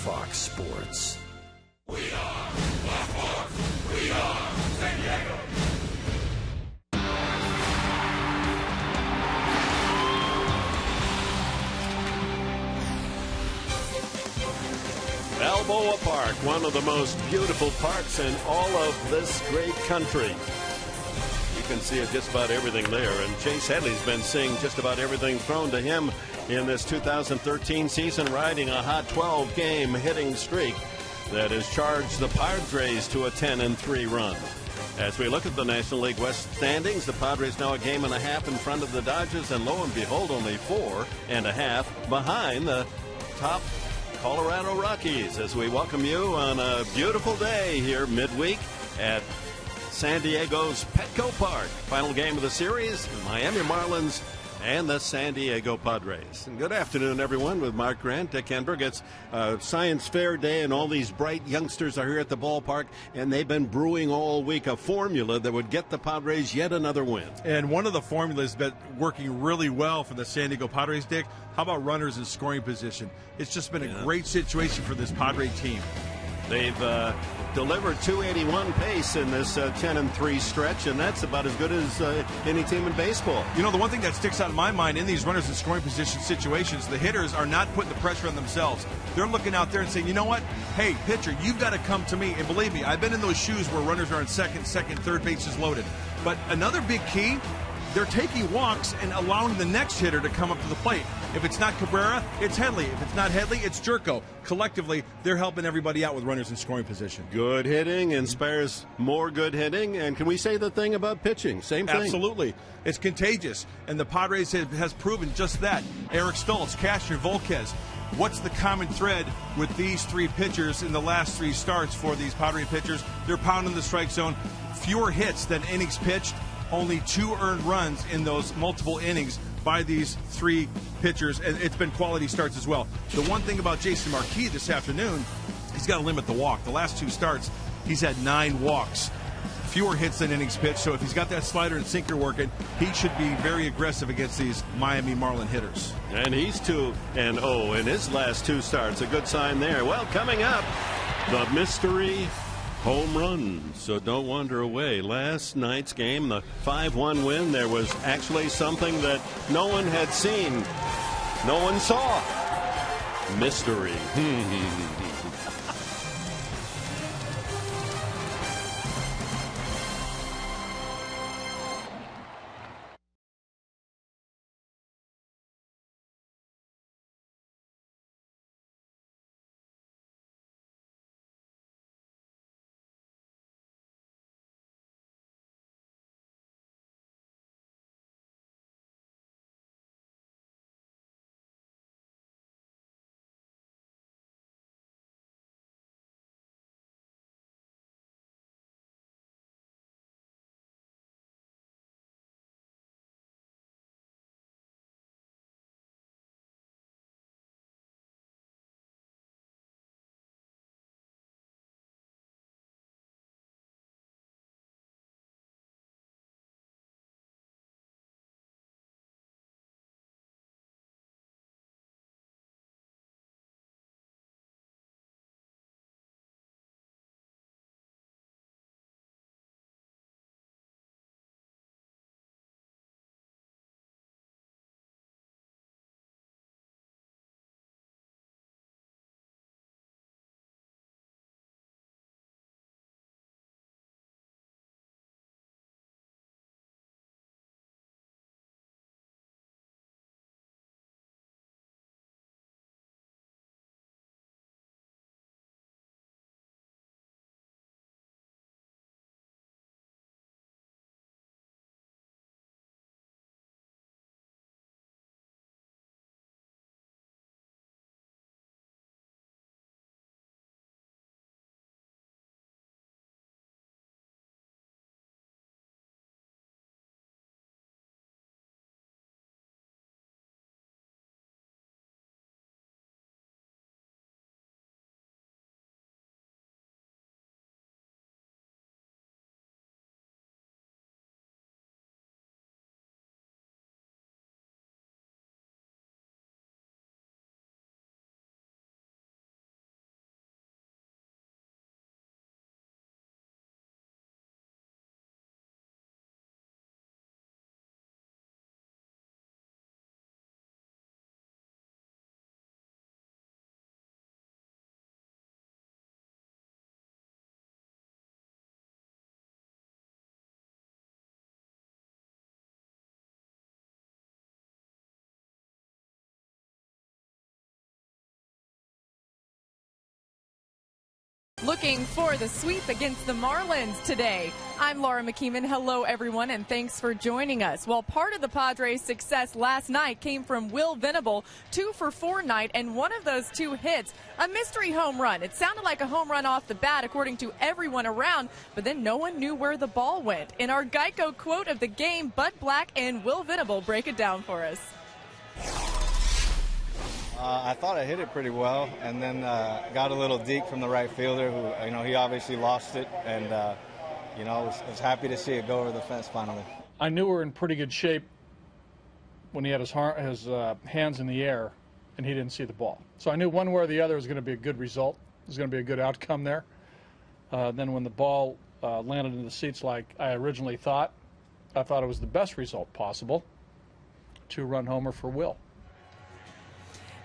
Fox Sports. We are Fox Sports. We are San Diego. Balboa Park, one of the most beautiful parks in all of this great country. You can see just about everything there, and Chase Headley's been seeing just about everything thrown to him in this 2013 season, riding a hot 12-game hitting streak that has charged the Padres to a 10-3 run. As we look at the National League West standings, the Padres now a game and a half in front of the Dodgers, and lo and behold, only 4.5 behind the top Colorado Rockies, as we welcome you on a beautiful day here midweek at San Diego's Petco Park. Final game of the series, Miami Marlins and the San Diego Padres. And good afternoon, everyone, with Mark Grant, Dick Enberg. It's Science Fair Day, and all these bright youngsters are here at the ballpark, and they've been brewing all week a formula that would get the Padres yet another win. And one of the formulas that's working really well for the San Diego Padres, Dick, how about runners in scoring position? It's just been a great situation for this Padre team. They've delivered 281 pace in this 10-3 stretch, and that's about as good as any team in baseball. You know, the one thing that sticks out in my mind in these runners in scoring position situations, the hitters are not putting the pressure on themselves. They're looking out there and saying, you know what? Hey, pitcher, you've got to come to me. And believe me, I've been in those shoes where runners are in second, third bases loaded. But another big key, they're taking walks and allowing the next hitter to come up to the plate. If it's not Cabrera, it's Headley. If it's not Headley, it's Jerko. Collectively, they're helping everybody out with runners in scoring position. Good hitting inspires more good hitting. And can we say the thing about pitching? Same thing. Absolutely. It's contagious. And the Padres has proven just that. Eric Stoltz, Cashner, Volquez. What's the common thread with these three pitchers in the last three starts for these Padre pitchers? They're pounding the strike zone. Fewer hits than innings pitched. Only 2 earned runs in those multiple innings by these three pitchers, and it's been quality starts as well. The one thing about Jason Marquis this afternoon, he's got to limit the walk. The last 2 starts, he's had 9 walks, fewer hits than innings pitched. So if he's got that slider and sinker working, he should be very aggressive against these Miami Marlin hitters. And he's 2-0 in his last 2 starts. A good sign there. Well, coming up, the mystery home run. So don't wander away. Last night's game, the 5-1 win, there was actually something that no one had seen. No one saw. Mystery. looking for the sweep against the Marlins today. I'm Laura McKeeman. Hello, everyone, and thanks for joining us. Well, part of the Padres' success last night came from Will Venable, 2 for 4 night, and one of those 2 hits, a mystery home run. It sounded like a home run off the bat, according to everyone around, but then no one knew where the ball went. In our Geico quote of the game, Bud Black and Will Venable break it down for us. I thought I hit it pretty well, and then got a little deep from the right fielder who, he obviously lost it, and, was happy to see it go over the fence finally. I knew we were in pretty good shape when he had his hands in the air and he didn't see the ball. So I knew one way or the other was going to be a good result. It was going to be a good outcome there. Then when the ball landed in the seats like I originally thought, I thought it was the best result possible. 2-run homer for Will.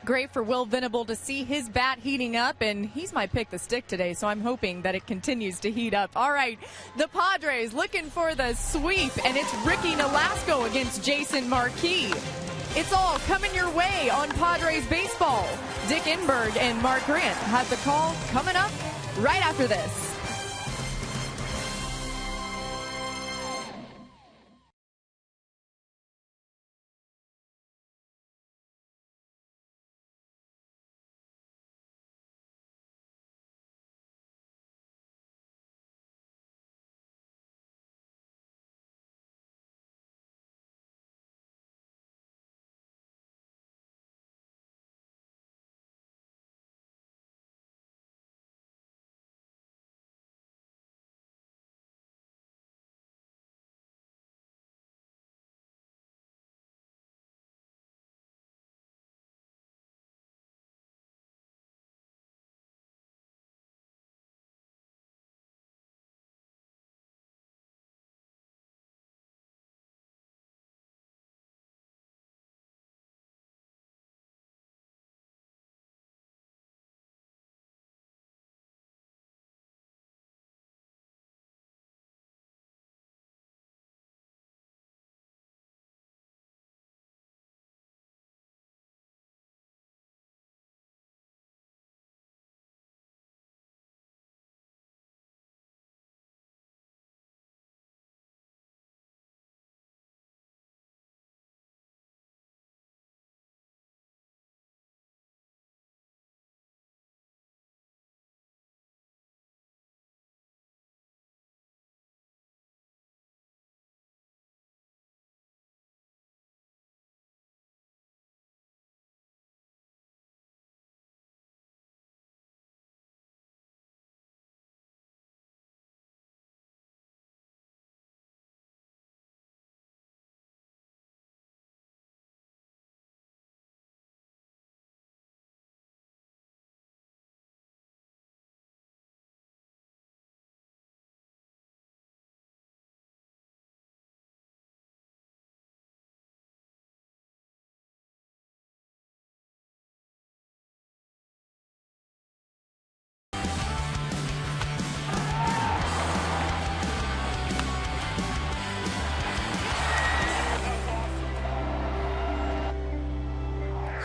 Great for Will Venable to see his bat heating up, and he's my pick the stick today, so I'm hoping that it continues to heat up. All right, the Padres looking for the sweep, and it's Ricky Nolasco against Jason Marquis. It's all coming your way on Padres baseball. Dick Enberg and Mark Grant have the call coming up right after this.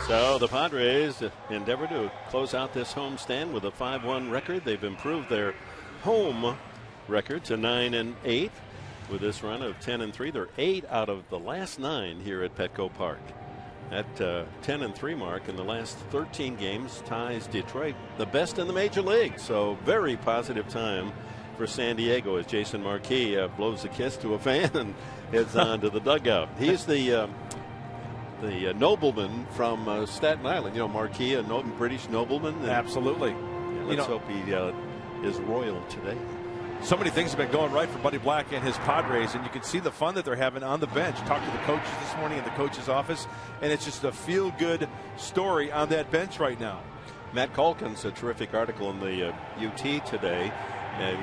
So the Padres endeavor to close out this homestand with a 5-1 record. They've improved their home record to 9-8 with this run of 10-3. They're 8 out of the last 9 here at Petco Park. That 10-3 mark in the last 13 games ties Detroit the best in the major league. So very positive time for San Diego as Jason Marquis blows a kiss to a fan and heads on to the dugout. He's the nobleman from Staten Island. Marquis, a British nobleman. And, Absolutely. Let's hope he is royal today. So many things have been going right for Buddy Black and his Padres, and you can see the fun that they're having on the bench. Talked to the coaches this morning in the coach's office, and it's just a feel-good story on that bench right now. Matt Calkins, a terrific article in the UT today,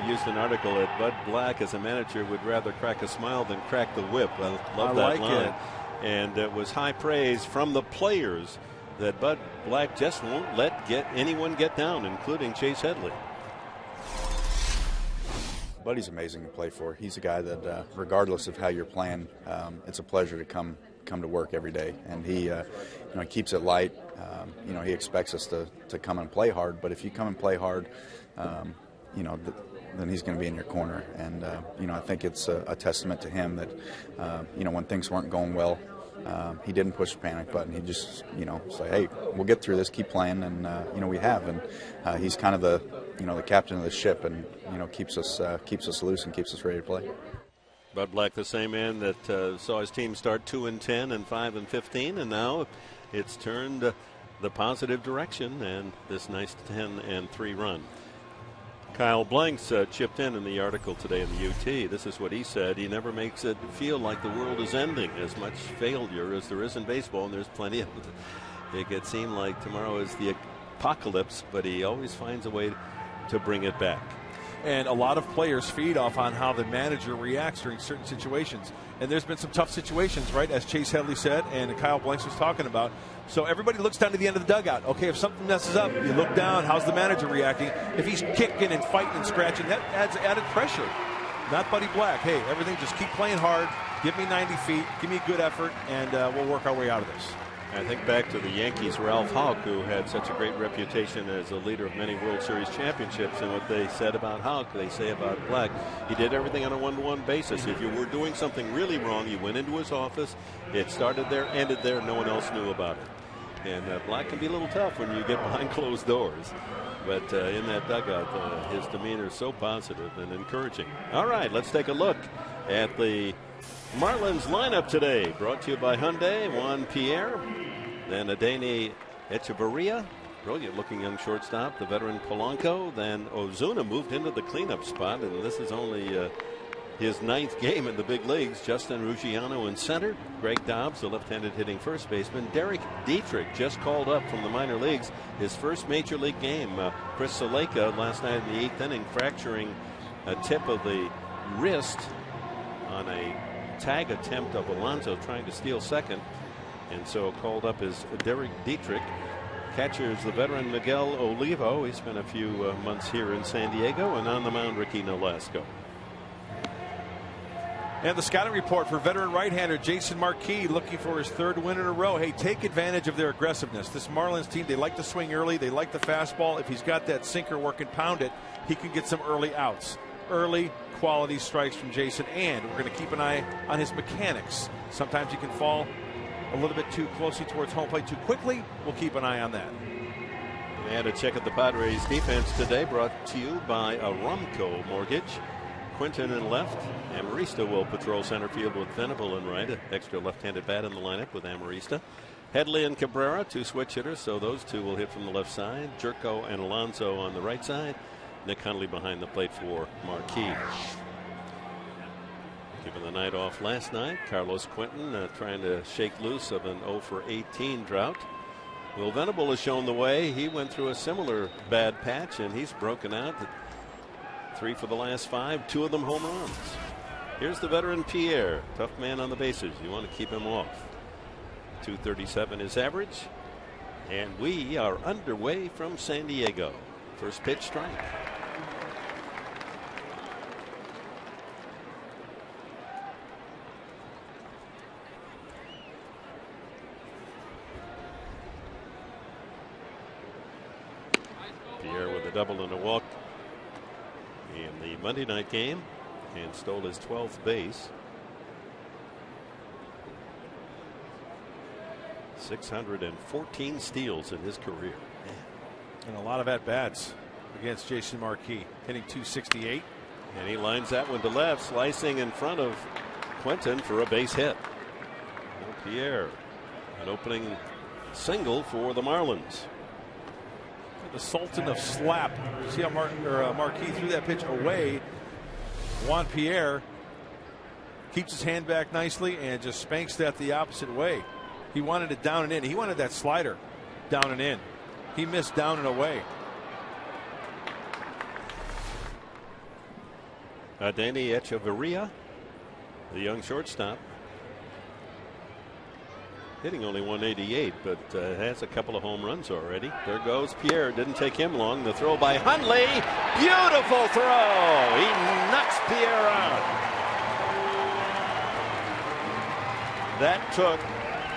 used an article that Bud Black as a manager would rather crack a smile than crack the whip. I love that line. It. And it was high praise from the players that Bud Black just won't let anyone get down, including Chase Headley. Buddy's amazing to play for. He's a guy that, regardless of how you're playing, it's a pleasure to come to work every day. And he keeps it light. He expects us to come and play hard. But if you come and play hard, then he's going to be in your corner. And I think it's a testament to him that when things weren't going well, he didn't push the panic button. He just say, hey, we'll get through this, keep playing, and we have. And he's kind of the captain of the ship, and keeps us loose and keeps us ready to play. Bud Black, the same man that saw his team start 2-10 and 5-15, and now it's turned the positive direction, and this nice 10-3 run. Kyle Blanks chipped in the article today in the UT. This is what he said. He never makes it feel like the world is ending. As much failure as there is in baseball, and there's plenty of it. It could seem like tomorrow is the apocalypse, but he always finds a way to bring it back. And a lot of players feed off on how the manager reacts during certain situations. And there's been some tough situations, right, as Chase Headley said and Kyle Blanks was talking about. So everybody looks down to the end of the dugout. Okay, if something messes up, you look down. How's the manager reacting? If he's kicking and fighting and scratching, that adds added pressure. Not Buddy Black. Hey, everything, just keep playing hard. Give me 90 feet. Give me a good effort, and we'll work our way out of this. I think back to the Yankees' Ralph Houck, who had such a great reputation as a leader of many World Series championships, and what they said about Houck, they say about Black. He did everything on a one-to-one basis. If you were doing something really wrong, you went into his office. It started there, ended there. No one else knew about it. And Black can be a little tough when you get behind closed doors. But in that dugout, his demeanor is so positive and encouraging. All right, let's take a look at the Marlins lineup today, brought to you by Hyundai. Juan Pierre, then Adeni Echeverria, brilliant looking young shortstop, the veteran Polanco, then Ozuna moved into the cleanup spot, and this is only his 9th game in the big leagues. Justin Ruggiano in center, Greg Dobbs, the left-handed hitting first baseman, Derek Dietrich just called up from the minor leagues, his first major league game. Chris Saleka last night in the 8th inning, fracturing a tip of the wrist on a tag attempt of Alonso trying to steal second, and so called up is Derek Dietrich. Catcher is the veteran Miguel Olivo. He spent a few months here in San Diego, and on the mound Ricky Nolasco. And the scouting report for veteran right-hander Jason Marquis, looking for his 3rd win in a row. Hey, take advantage of their aggressiveness. This Marlins team, they like to swing early. They like the fastball. If he's got that sinker working, pound it, he can get some early outs. Early quality strikes from Jason, and we're going to keep an eye on his mechanics. Sometimes he can fall a little bit too closely towards home plate too quickly. We'll keep an eye on that. And a check at the Padres defense today, brought to you by Aramco Mortgage. Quinton in left. Amarista will patrol center field with Venable in right. An extra left-handed bat in the lineup with Amarista. Headley and Cabrera, 2 switch hitters, so those 2 will hit from the left side. Jerko and Alonso on the right side. Nick Hundley behind the plate for Marquis. Given the night off last night, Carlos Quinton trying to shake loose of an 0-for-18 drought. Will Venable has shown the way. He went through a similar bad patch, and he's broken out. 3 for the last 5, 2 of them home runs. Here's the veteran Pierre, tough man on the bases. You want to keep him off. 237 is average, and we are underway from San Diego. First pitch, strike. Pierre with a double and a walk in the Monday night game, and stole his 12th base. 614 steals in his career. Man. And a lot of at-bats against Jason Marquis, hitting .268. And he lines that one to left, slicing in front of Quinton for a base hit. Pierre, an opening single for the Marlins. The Sultan of Slap. See how Marquis threw that pitch away. Juan Pierre keeps his hand back nicely and just spanks that the opposite way. He wanted it down and in. He wanted that slider down and in. He missed down and away. Adeni Echeverria, the young shortstop, hitting only 188, but has a couple of home runs already. There goes Pierre. Didn't take him long. The throw by Hundley. Beautiful throw. He knocks Pierre out. That took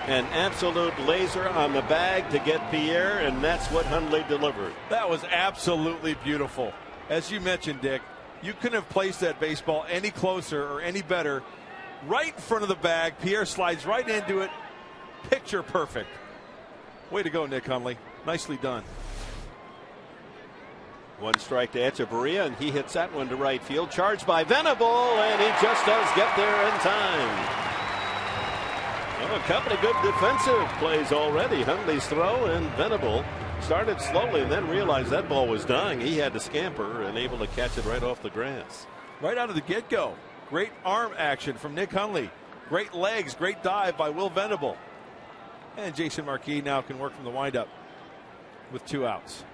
an absolute laser on the bag to get Pierre, and that's what Hundley delivered. That was absolutely beautiful. as you mentioned, Dick, you couldn't have placed that baseball any closer or any better. Right in front of the bag. Pierre slides right into it. Picture perfect. Way to go, Nick Hundley. Nicely done. 1 strike to Echeverria, and he hits that one to right field. Charged by Venable, and he just does get there in time. Well, a couple of good defensive plays already. Hundley's throw, and Venable started slowly and then realized that ball was dying. He had to scamper and able to catch it right off the grass. Right out of the get-go. Great arm action from Nick Hundley. Great legs, great dive by Will Venable. And Jason Marquis now can work from the windup with 2 outs.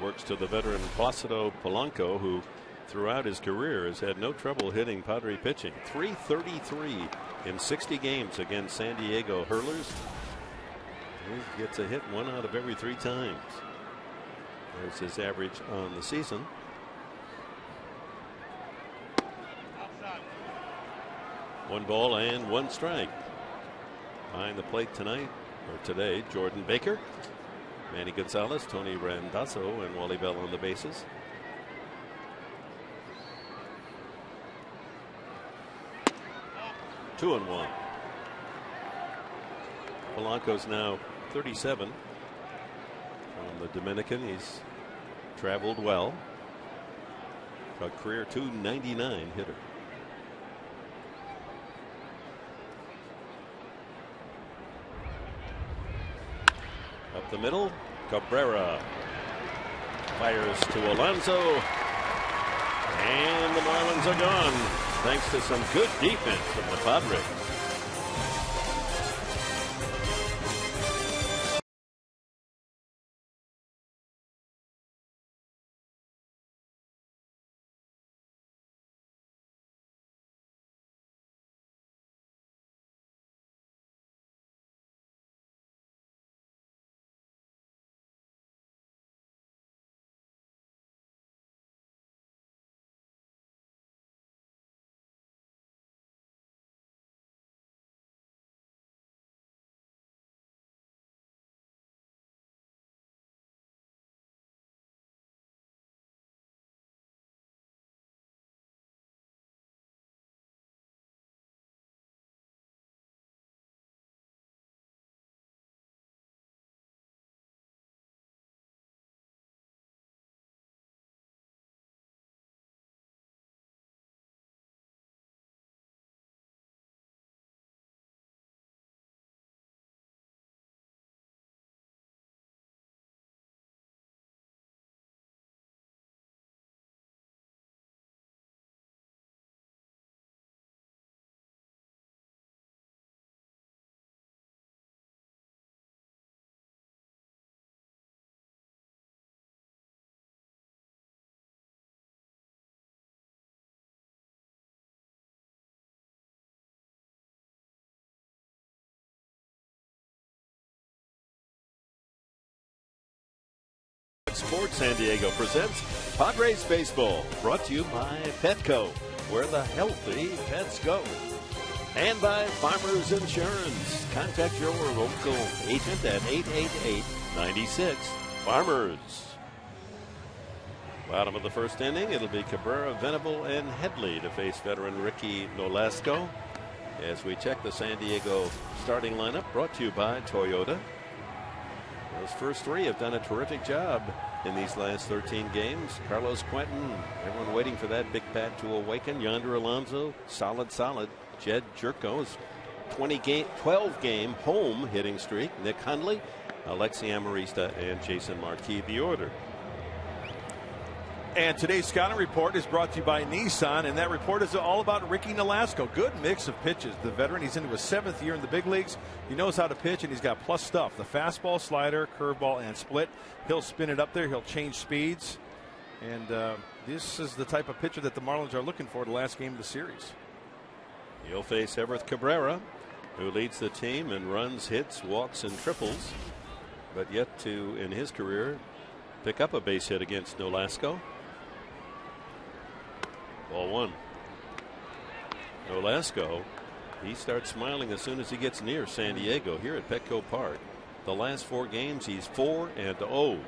Works to the veteran Placido Polanco, who throughout his career has had no trouble hitting Padre pitching. .333 in 60 games against San Diego hurlers. He gets a hit 1 out of every 3 times. There's his average on the season. One ball and 1 strike. Behind the plate tonight, or today, Jordan Baker, Manny Gonzalez, Tony Randazzo, and Wally Bell on the bases. Two and 1. Polanco's now 37. From the Dominican, he's traveled well. A career .299 hitter. Up the middle, Cabrera fires to Alonso, and the Marlins are gone thanks to some good defense from the Padres. Sports San Diego presents Padres Baseball, brought to you by Petco, where the healthy pets go. And by Farmers Insurance. Contact your local agent at 888-96-FARMERS. Bottom of the first inning, it'll be Cabrera, Venable, and Headley to face veteran Ricky Nolasco. As we check the San Diego starting lineup, brought to you by Toyota. Those first 3 have done a terrific job in these last 13 games. Carlos Quentin, everyone waiting for that big bat to awaken. Yonder Alonso, solid. Jed Jerko's 12-game home hitting streak. Nick Hundley, Alexi Amarista, and Jason Marquis, the order. And today's scouting report is brought to you by Nissan, and that report is all about Ricky Nolasco. Good mix of pitches. The veteran, he's into his 7th year in the big leagues. He knows how to pitch, and he's got plus stuff. The fastball, slider, curveball, and split. He'll spin it up there. He'll change speeds. And this is the type of pitcher that the Marlins are looking for the last game of the series. He'll face Everett Cabrera, who leads the team in runs, hits, walks, and triples, but yet to, in his career, pick up a base hit against Nolasco. Ball 1. Nolasco, he starts smiling as soon as he gets near San Diego here at Petco Park. The last 4 games, he's 4-0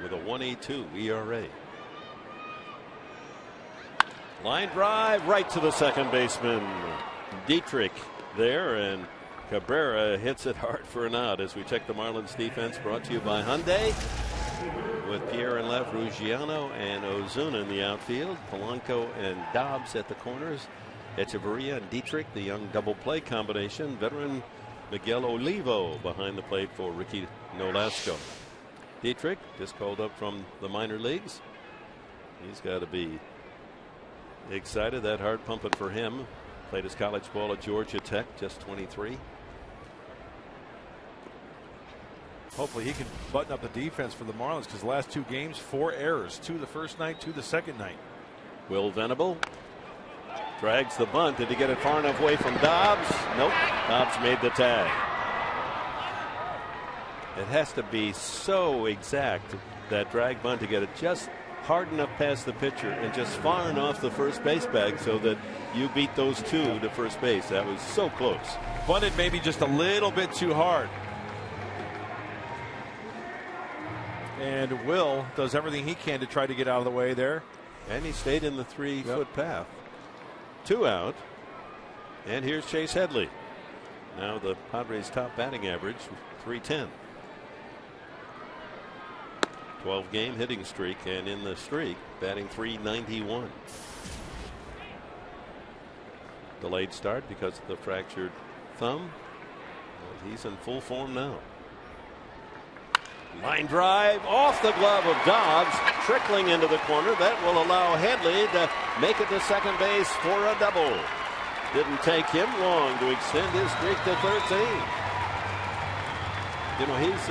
with a 1.82 ERA. Line drive right to the second baseman. Dietrich there, and Cabrera hits it hard for an out. As we check the Marlins defense, brought to you by Hyundai, with Pierre in left, Ruggiano and Ozuna in the outfield, Polanco and Dobbs at the corners, Echeverria and Dietrich, the young double play combination, veteran Miguel Olivo behind the plate for Ricky Nolasco. Dietrich just called up from the minor leagues. He's got to be excited. That heart pumping for him. Played his college ball at Georgia Tech, just 23. Hopefully he can button up the defense for the Marlins, because the last 2 games, 4 errors. 2 the first night, 2 the second night. Will Venable drags the bunt. Did he get it far enough away from Dobbs? Nope. Dobbs made the tag. It has to be so exact, that drag bunt, to get it just hard enough past the pitcher and just far enough the first base bag so that you beat those 2 to first base. That was so close. Bunted maybe just a little bit too hard. And Will does everything he can to try to get out of the way there. And he stayed in the 3-foot path. 2 out. And here's Chase Headley. Now the Padres' top batting average, .310. 12-game hitting streak, and in the streak, batting .391. Delayed start because of the fractured thumb. But he's in full form now. Line drive off the glove of Dobbs, trickling into the corner. That will allow Headley to make it to second base for a double. Didn't take him long to extend his streak to 13. You know, he's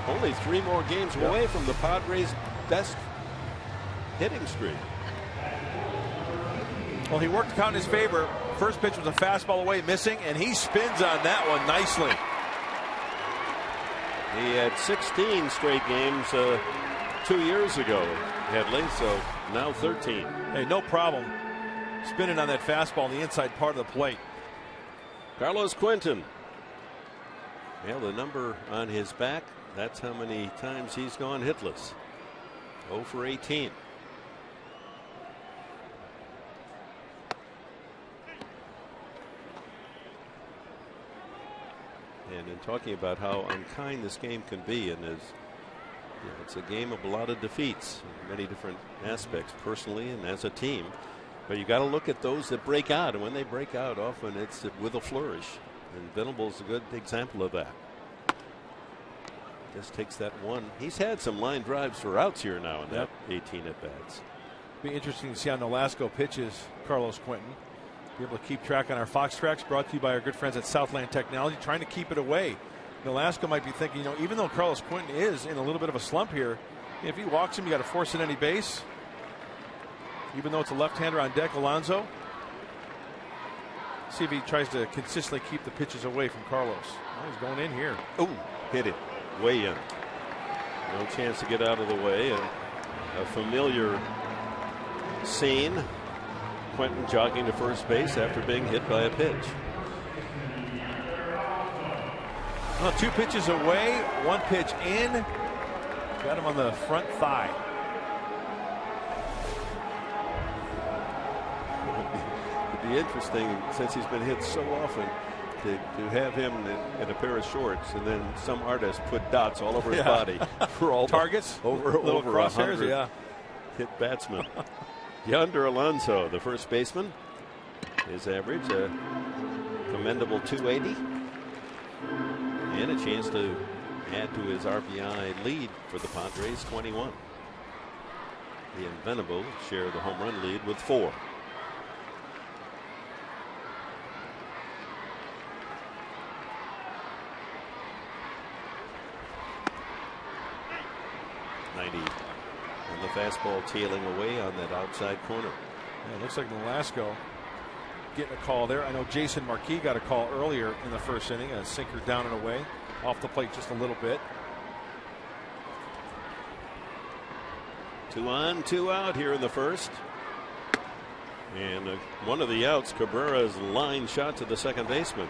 only 3 more games away from the Padres' best hitting streak. Well, he worked the count in his favor. First pitch was a fastball away, missing, and he spins on that one nicely. He had 16 straight games 2 years ago, Headley, so now 13. Hey, no problem spinning on that fastball on the inside part of the plate. Carlos Quentin. Well, the number on his back, that's how many times he's gone hitless. 0 for 18. And in talking about how unkind this game can be, and it's a game of a lot of defeats in many different aspects, personally and as a team. But you got to look at those that break out, and when they break out, often it's with a flourish. And Venable's a good example of that. Just takes that one. He's had some line drives for outs here now in that 18 at bats. Be interesting to see how Nolasco pitches Carlos Quentin. Be able to keep track on our Fox Tracks, brought to you by our good friends at Southland Technology, trying to keep it away. Nolasco might be thinking, even though Carlos Quentin is in a little bit of a slump here, if he walks him, you got to force it any base. Even though it's a left-hander on deck, Alonso. See if he tries to consistently keep the pitches away from Carlos. Oh, he's going in here. Oh, hit it way in. No chance to get out of the way. And a familiar scene. Quentin jogging to first base after being hit by a pitch. Well, 2 pitches away, 1 pitch in. Got him on the front thigh. It'd be interesting, since he's been hit so often, to have him in a pair of shorts, and then some artist put dots all over his body for all targets, over crosshairs, 100 hit batsmen. Yonder Alonso, the first baseman, his average a commendable 280, and a chance to add to his RBI lead for the Padres, 21. He and Venable share the home run lead with 4. And the fastball tailing away on that outside corner. Yeah, it looks like Nolasco getting a call there. I know Jason Marquis got a call earlier in the first inning, a sinker down and away, off the plate just a little bit. 2 on, 2 out here in the first. And one of the outs, Cabrera's line shot to the second baseman.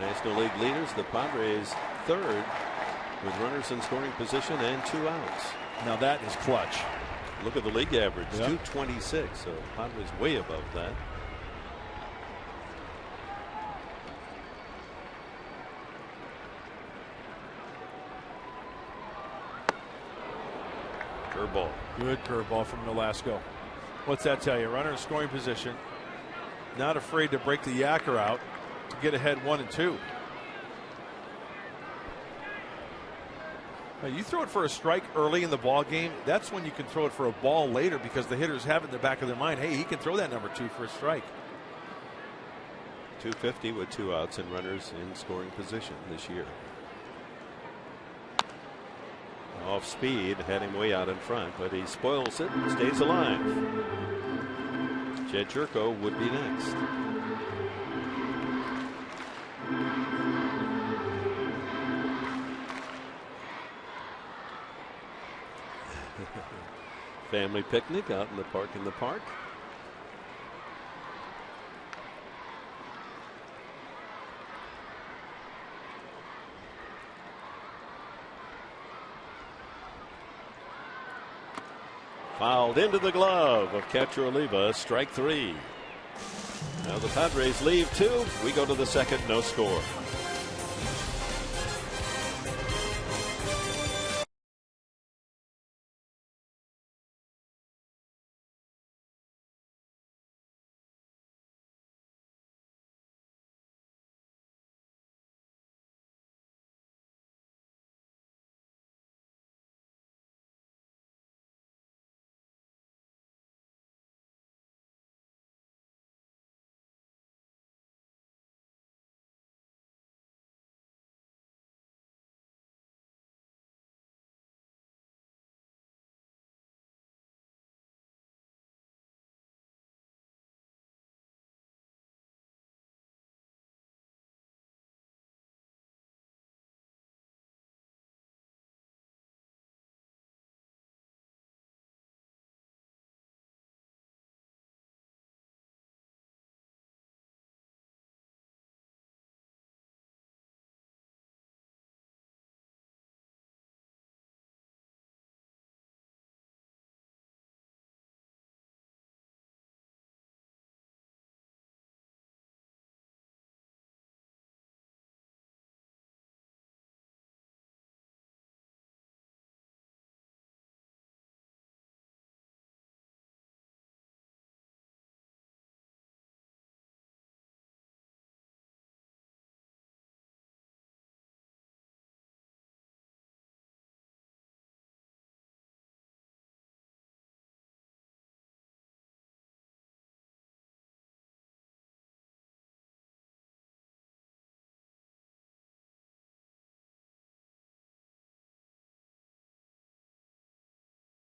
National League leaders, the Padres, 3rd. With runners in scoring position and 2 outs. Now that is clutch. Look at the league average, 226. So Padres way above that. Curveball. Good curveball from Nolasco. What's that tell you? Runner in scoring position. Not afraid to break the yacker out to get ahead 1-2. Now you throw it for a strike early in the ball game. That's when you can throw it for a ball later because the hitters have it in the back of their mind. Hey, he can throw that number 2 for a strike. 250 with 2 outs and runners in scoring position this year. Off speed, had him way out in front, but he spoils it and stays alive. Jed Jerko would be next. Family picnic out in the park Fouled into the glove of catcher Oliva. Strike 3. Now the Padres leave 2. We go to the second, no score.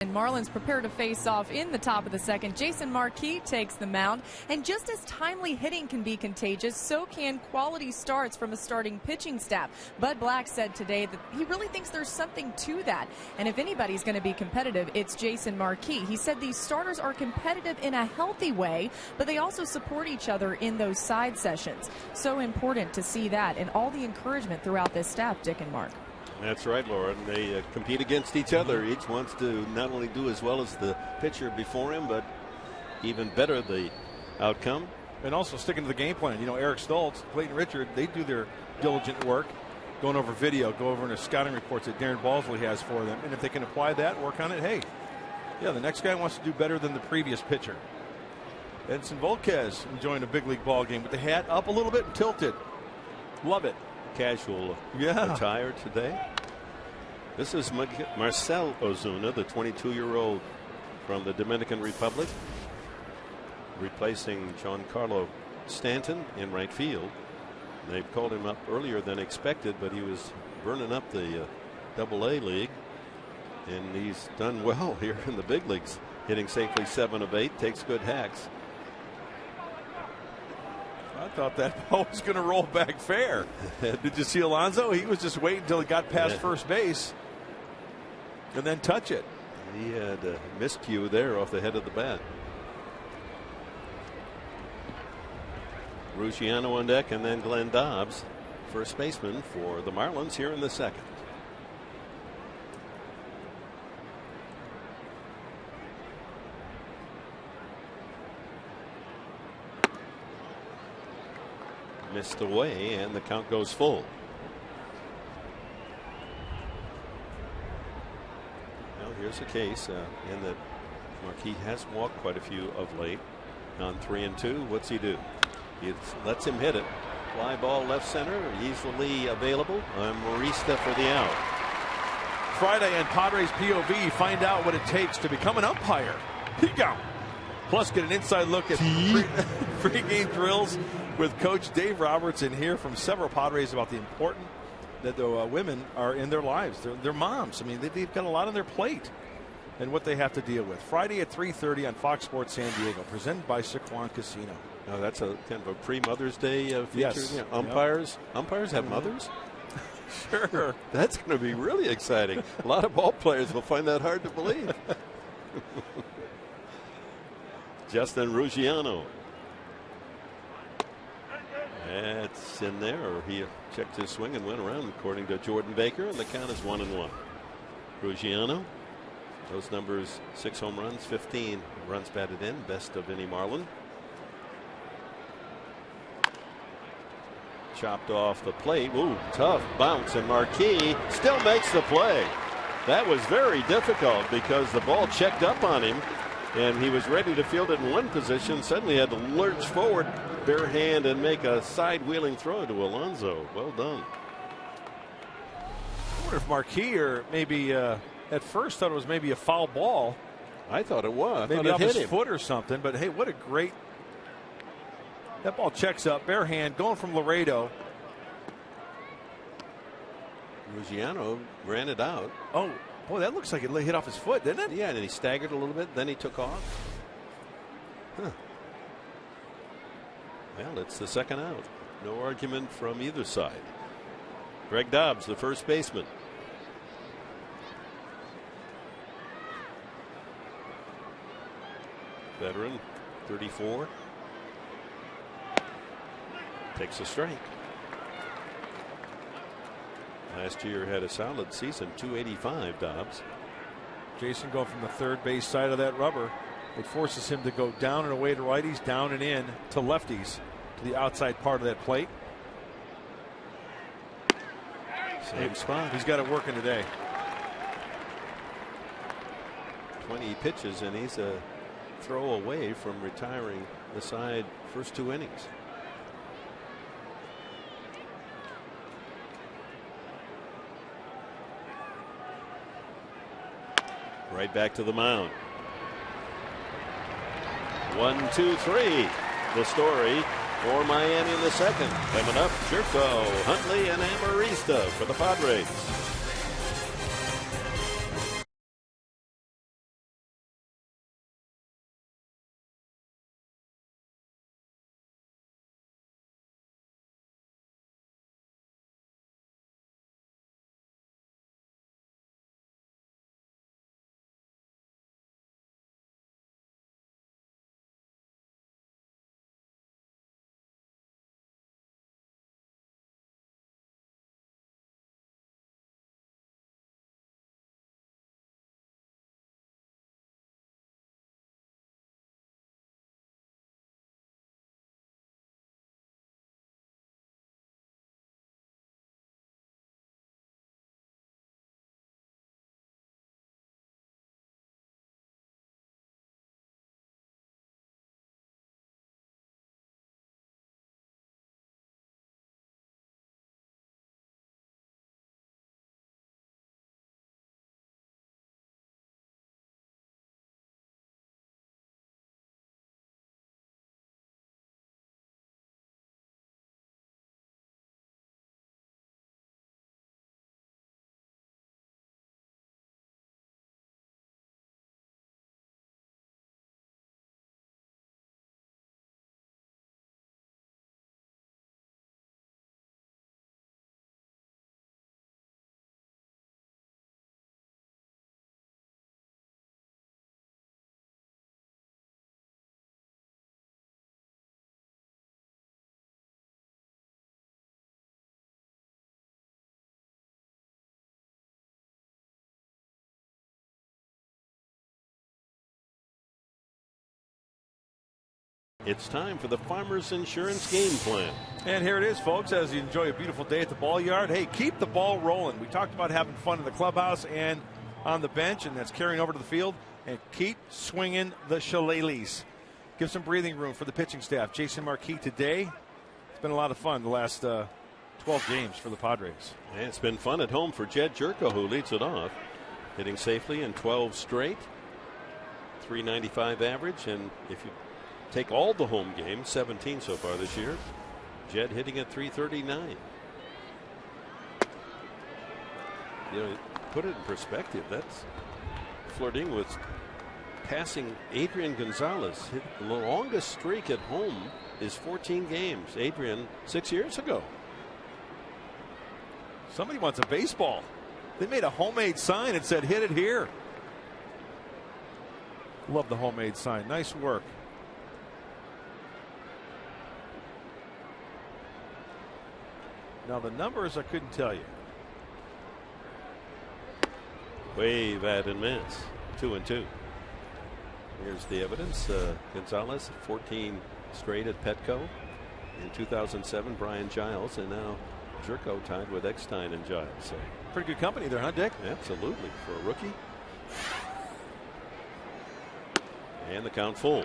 And Marlins prepare to face off in the top of the second. Jason Marquis takes the mound. And just as timely hitting can be contagious, so can quality starts from a starting pitching staff. Bud Black said today that he really thinks there's something to that. And if anybody's going to be competitive, it's Jason Marquis. He said these starters are competitive in a healthy way, but they also support each other in those side sessions. So important to see that and all the encouragement throughout this staff, Dick and Mark. That's right, Laura. And they compete against each other. Each wants to not only do as well as the pitcher before him, but even better the outcome. And also sticking to the game plan. You know, Eric Stoltz, Clayton Richard, they do their diligent work, going over video, go over the scouting reports that Darren Balsley has for them. And if they can apply that, work on it, hey, yeah, the next guy wants to do better than the previous pitcher. Edson Volquez enjoying a big league ball game with the hat up a little bit and tilted. Love it. Casual attire today. This is Marcel Ozuna, the 22-year-old from the Dominican Republic, replacing Giancarlo Stanton in right field. They've called him up earlier than expected, but he was burning up the Double-A league, and he's done well here in the big leagues, hitting safely 7 of 8, takes good hacks. I thought that ball was going to roll back fair. Did you see Alonso? He was just waiting until he got past first base and then touch it. He had a miscue there off the head of the bat. Rusciano on deck, and then Glenn Dobbs, first baseman for the Marlins here in the second. missed away, and the count goes full. Well, here's a case in that Marquis has walked quite a few of late. On 3-2, what's he do? He lets him hit it. Fly ball left center, easily available. Marista for the out. Friday on Padres POV, find out what it takes to become an umpire. Here you go. Plus, get an inside look at pre-game drills with Coach Dave Roberts, and hear from several Padres about the important that the women are in their lives. They're moms. I mean, they've got a lot on their plate and what they have to deal with. Friday at 3:30 on Fox Sports San Diego, presented by Sycuan Casino. Now that's a kind of a pre-Mother's Day feature. Yes. You know, umpires have mothers. Sure. That's going to be really exciting. A lot of ball players will find that hard to believe. Justin Ruggiano. That's in there, or he checked his swing and went around, according to Jordan Baker, and the count is 1-1. Ruggiano, those numbers: 6 home runs, 15 runs batted in, best of any Marlin. Chopped off the plate. Ooh, tough bounce, and Marquis still makes the play. That was very difficult because the ball checked up on him and he was ready to field it in one position. Suddenly had to lurch forward, bare hand, and make a side wheeling throw to Alonso. Well done. I wonder if Marquis, or maybe at first thought it was maybe a foul ball. I thought it was. Maybe off off his his foot or something. But hey, what a great. That ball checks up, bare hand, going from Laredo. Ruggiano ran it out. Oh, boy, that looks like it hit off his foot, didn't it? Yeah, and he staggered a little bit, then he took off. Huh. Well, it's the second out. No argument from either side. Greg Dobbs, the first baseman. Veteran, 34. Takes a strike. Last year had a solid season, 285, Dobbs. Jason going from the third base side of that rubber. It forces him to go down and away to righties, down and in to lefties, to the outside part of that plate. Same spot. He's got it working today. 20 pitches, and he's a throw away from retiring the side first 2 innings. Right back to the mound. 1, 2, 3. The story for Miami in the second. Coming up, Jerko, Huntley, and Amarista for the Padres. It's time for the Farmers Insurance Game Plan. And here it is, folks, as you enjoy a beautiful day at the ball yard. Hey, keep the ball rolling. We talked about having fun in the clubhouse and on the bench, and that's carrying over to the field. And keep swinging the shillelaghs. Give some breathing room for the pitching staff. Jason Marquis today. It's been a lot of fun the last 12 games for the Padres. And it's been fun at home for Jed Jerko, who leads it off. Hitting safely in 12 straight. 395 average, and if you take all the home games, 17 so far this year, Jed hitting at 339. You know, put it in perspective, that's flirting with passing Adrian Gonzalez. The longest streak at home is 14 games. Adrian 6 years ago. Somebody wants a baseball. They made a homemade sign and said, hit it here. Love the homemade sign. Nice work. Now the numbers I couldn't tell you. Way bad and miss. 2-2. Here's the evidence. Gonzalez 14 straight at Petco. In 2007, Brian Giles, and now Jerko tied with Eckstein and Giles. So pretty good company there, huh, Dick? Absolutely, for a rookie. And the count full.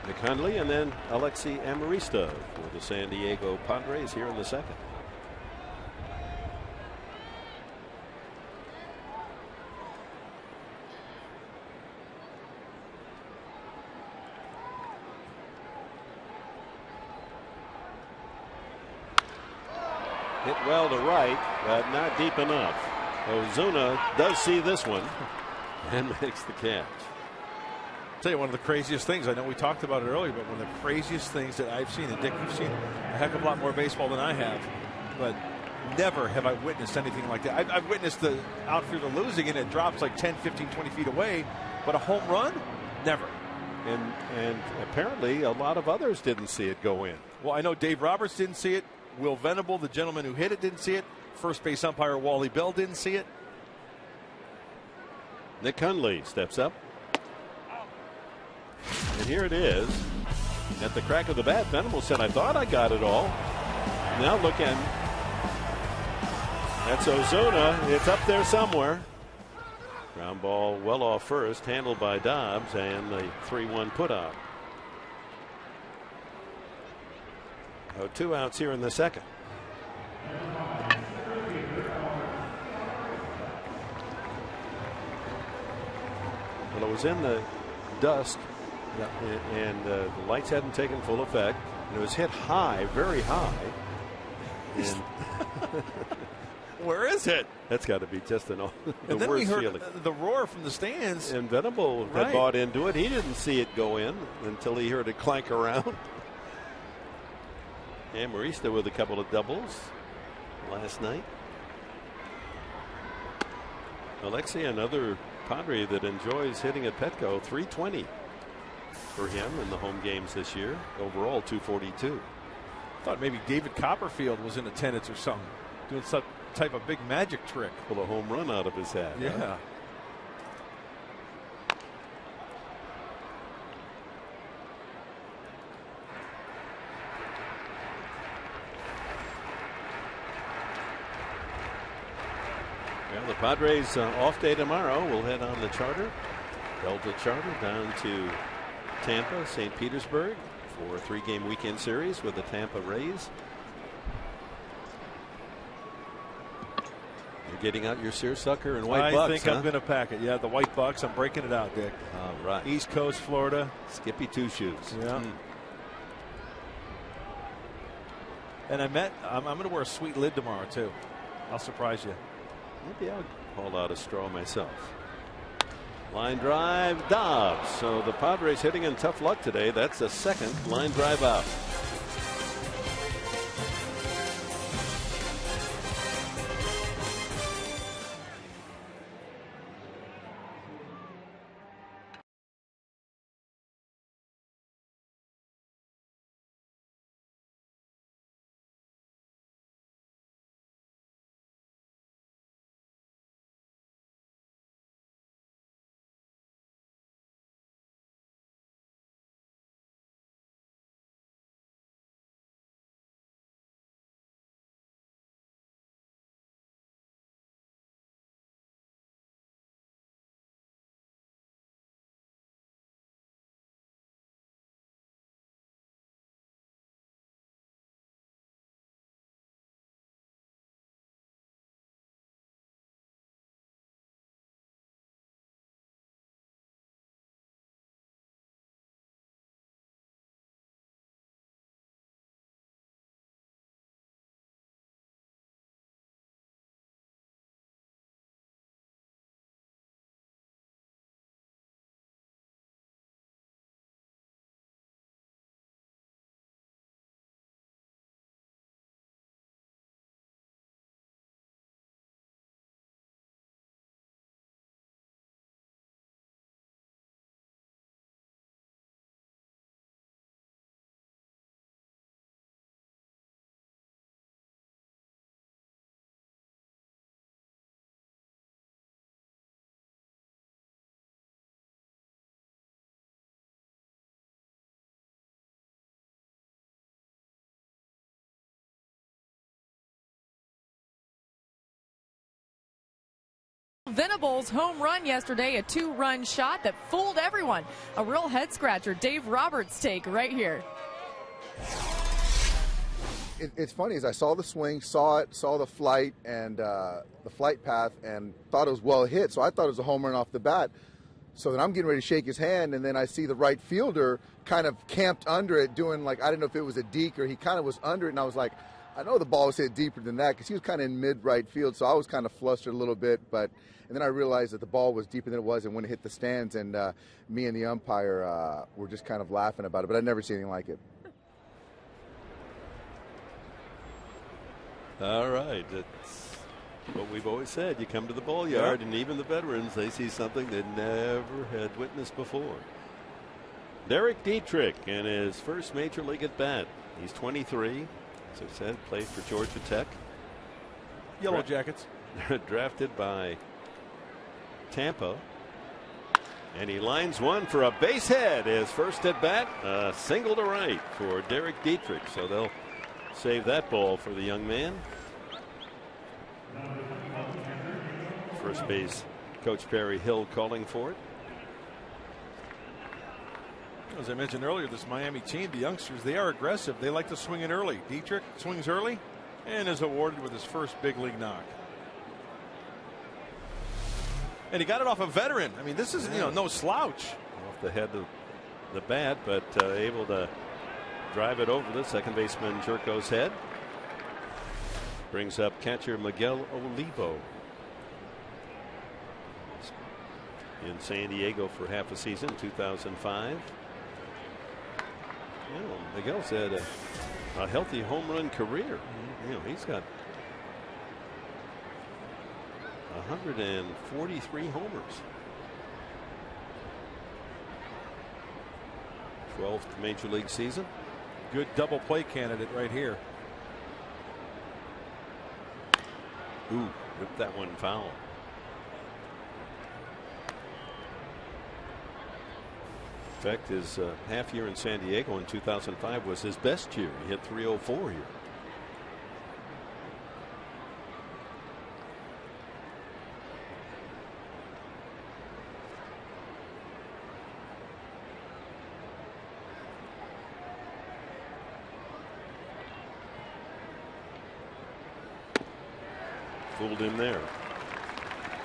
McConley and then Alexi Amarista for the San Diego Padres here in the second. Hit well to right, but not deep enough. Ozuna does see this one and makes the catch. I'll tell you one of the craziest things. I know we talked about it earlier, but one of the craziest things that I've seen, and Dick, you've seen a heck of a lot more baseball than I have, but never have I witnessed anything like that. I've witnessed the outfielder losing and it drops like 10, 15, 20 feet away, but a home run? Never. And apparently a lot of others didn't see it go in. Well, I know Dave Roberts didn't see it. Will Venable, the gentleman who hit it, didn't see it. First base umpire Wally Bell didn't see it. Nick Hundley steps up. And here it is. At the crack of the bat, Venable said, I thought I got it all. Now looking. That's Ozuna. It's up there somewhere. Ground ball well off first, handled by Dobbs, and the 3-1 put out. So 2 outs here in the second. Well, it was in the dusk, and the lights hadn't taken full effect. And it was hit high, very high. And where is it? That's got to be just the and then we worst heard feeling. The roar from the stands. And Venable had bought into it. He didn't see it go in until he heard it clank around. Amarista with a couple of doubles last night. Alexi, another Padre that enjoys hitting at Petco. 320 for him in the home games this year. Overall 242. Thought maybe David Copperfield was in attendance or something, doing some type of big magic trick. Pull a home run out of his hat. Yeah. Huh? Well, the Padres off day tomorrow. We'll head on the charter, Delta charter, down to Tampa, St. Petersburg for a 3-game weekend series with the Tampa Rays. You're getting out your seersucker and white bucks. I think I'm going to pack it. Yeah, the white bucks. I'm breaking it out, Dick. All right. East Coast, Florida. Skippy Two Shoes. Yeah. And I'm going to wear a sweet lid tomorrow too. I'll surprise you. Maybe I'll haul out a straw myself. Line drive, Dobbs. So the Padres hitting in tough luck today. That's a second line drive out. Venable's home run yesterday, a 2-run shot that fooled everyone. A real head scratcher. Dave Roberts' take right here. It's funny, as I saw the swing, saw the flight and the flight path, and thought it was well hit, so I thought it was a home run off the bat. So then I'm getting ready to shake his hand, and then I see the right fielder kind of camped under it, doing like, I didn't know if it was a deke or he kind of was under it, and I was like, I know the ball was hit deeper than that, because he was kind of in mid-right field, so I was kind of flustered a little bit, and then I realized that the ball was deeper than it was, and when it hit the stands, and me and the umpire were just kind of laughing about it, but I'd never seen anything like it. All right. That's what we've always said. You come to the ball yard, and even the veterans, they see something they never had witnessed before. Derek Dietrich in his first major league at bat. He's 23. As I said, played for Georgia Tech. Yellow Jackets. Drafted by Tampa. And he lines one for a base hit. His first at bat, a single to right for Derek Dietrich. So they'll save that ball for the young man. First base coach Perry Hill calling for it. As I mentioned earlier, this Miami team, the youngsters, they are aggressive. They like to swing it early. Dietrich swings early and is awarded with his first big league knock. And he got it off a veteran. I mean, this is no slouch. Off the head of the bat, but able to drive it over the second baseman Jerko's head. Brings up catcher Miguel Olivo. In San Diego for half a season, 2005. Miguel's had a healthy home run career. He's got 143 homers. 12th major league season. Good double play candidate right here. Ooh, ripped that one foul. In fact, his half year in San Diego in 2005 was his best year. He hit .304 here. Fooled him there.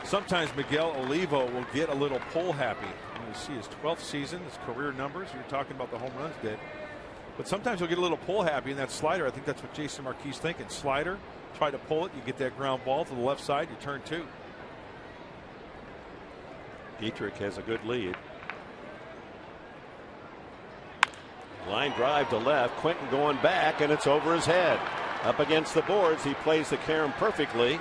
Sometimes Miguel Olivo will get a little pull happy. You see his 12th season, his career numbers. You're talking about the home runs did. But sometimes he'll get a little pull happy in that slider. I think that's what Jason Marquis thinking. Slider, try to pull it. You get that ground ball to the left side. You turn two. Dietrich has a good lead. Line drive to left. Quentin going back, and it's over his head. Up against the boards. He plays the carom perfectly.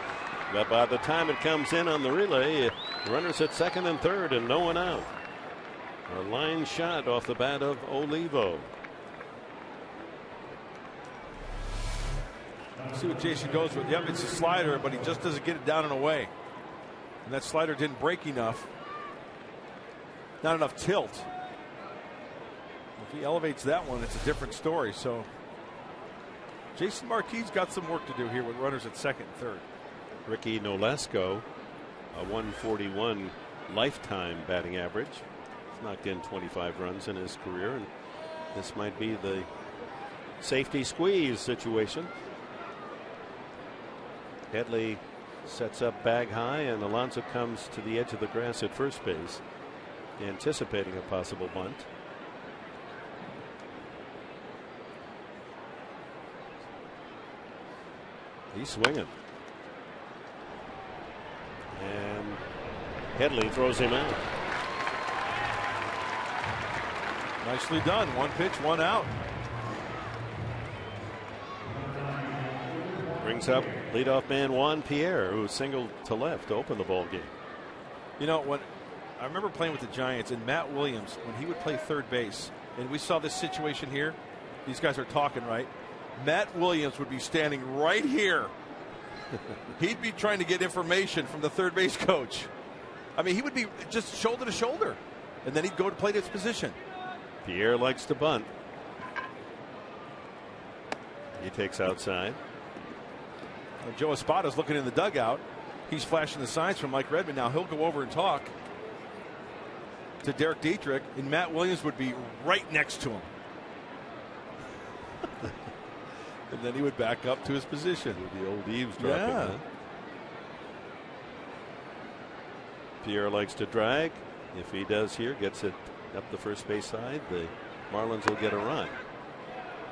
But by the time it comes in on the relay, runners at second and third and no one out. A line shot off the bat of Olivo. See what Jason goes with. Yep, it's a slider, but he just doesn't get it down and away. And that slider didn't break enough. Not enough tilt. If he elevates that one, it's a different story. So Jason Marquis got some work to do here with runners at second and third. Ricky Nolasco, a 141 lifetime batting average. He's knocked in 25 runs in his career, and this might be the safety squeeze situation. Headley sets up bag high, and Alonso comes to the edge of the grass at first base, anticipating a possible bunt. He's swinging. And Headley throws him out. Nicely done. One pitch, one out. Brings up leadoff man Juan Pierre, who singled to left to open the ball game. You know, when I remember playing with the Giants, and Matt Williams, when he would play third base, and we saw this situation here, these guys are talking, right? Matt Williams would be standing right here. He'd be trying to get information from the third base coach. I mean, he would be just shoulder to shoulder, and then he'd go to play this position. Pierre likes to bunt. He takes outside. And Joe Espada's looking in the dugout. he's flashing the signs from Mike Redmond. Now he'll go over and talk to Derek Dietrich, and Matt Williams would be right next to him. And then he would back up to his position. The old eavesdropping. Yeah. Huh? Pierre likes to drag. If he does here, gets it up the first base side, the Marlins will get a run.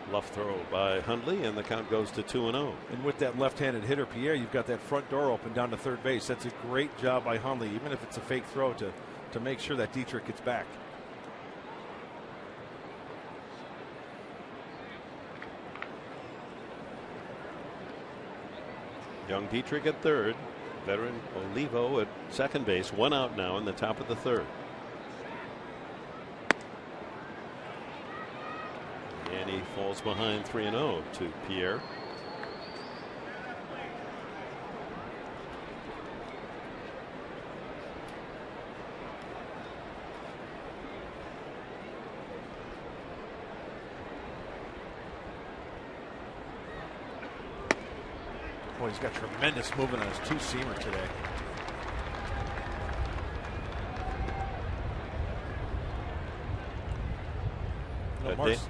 Bluff throw by Hundley, and the count goes to 2-0. And with that left-handed hitter, Pierre, you've got that front door open down to third base. That's a great job by Hundley, even if it's a fake throw, to make sure that Dietrich gets back. Young Dietrich at third. Veteran Olivo at second base. One out now in the top of the third. And he falls behind 3-0 to Pierre. Boy, he's got tremendous movement on his two-seamer today.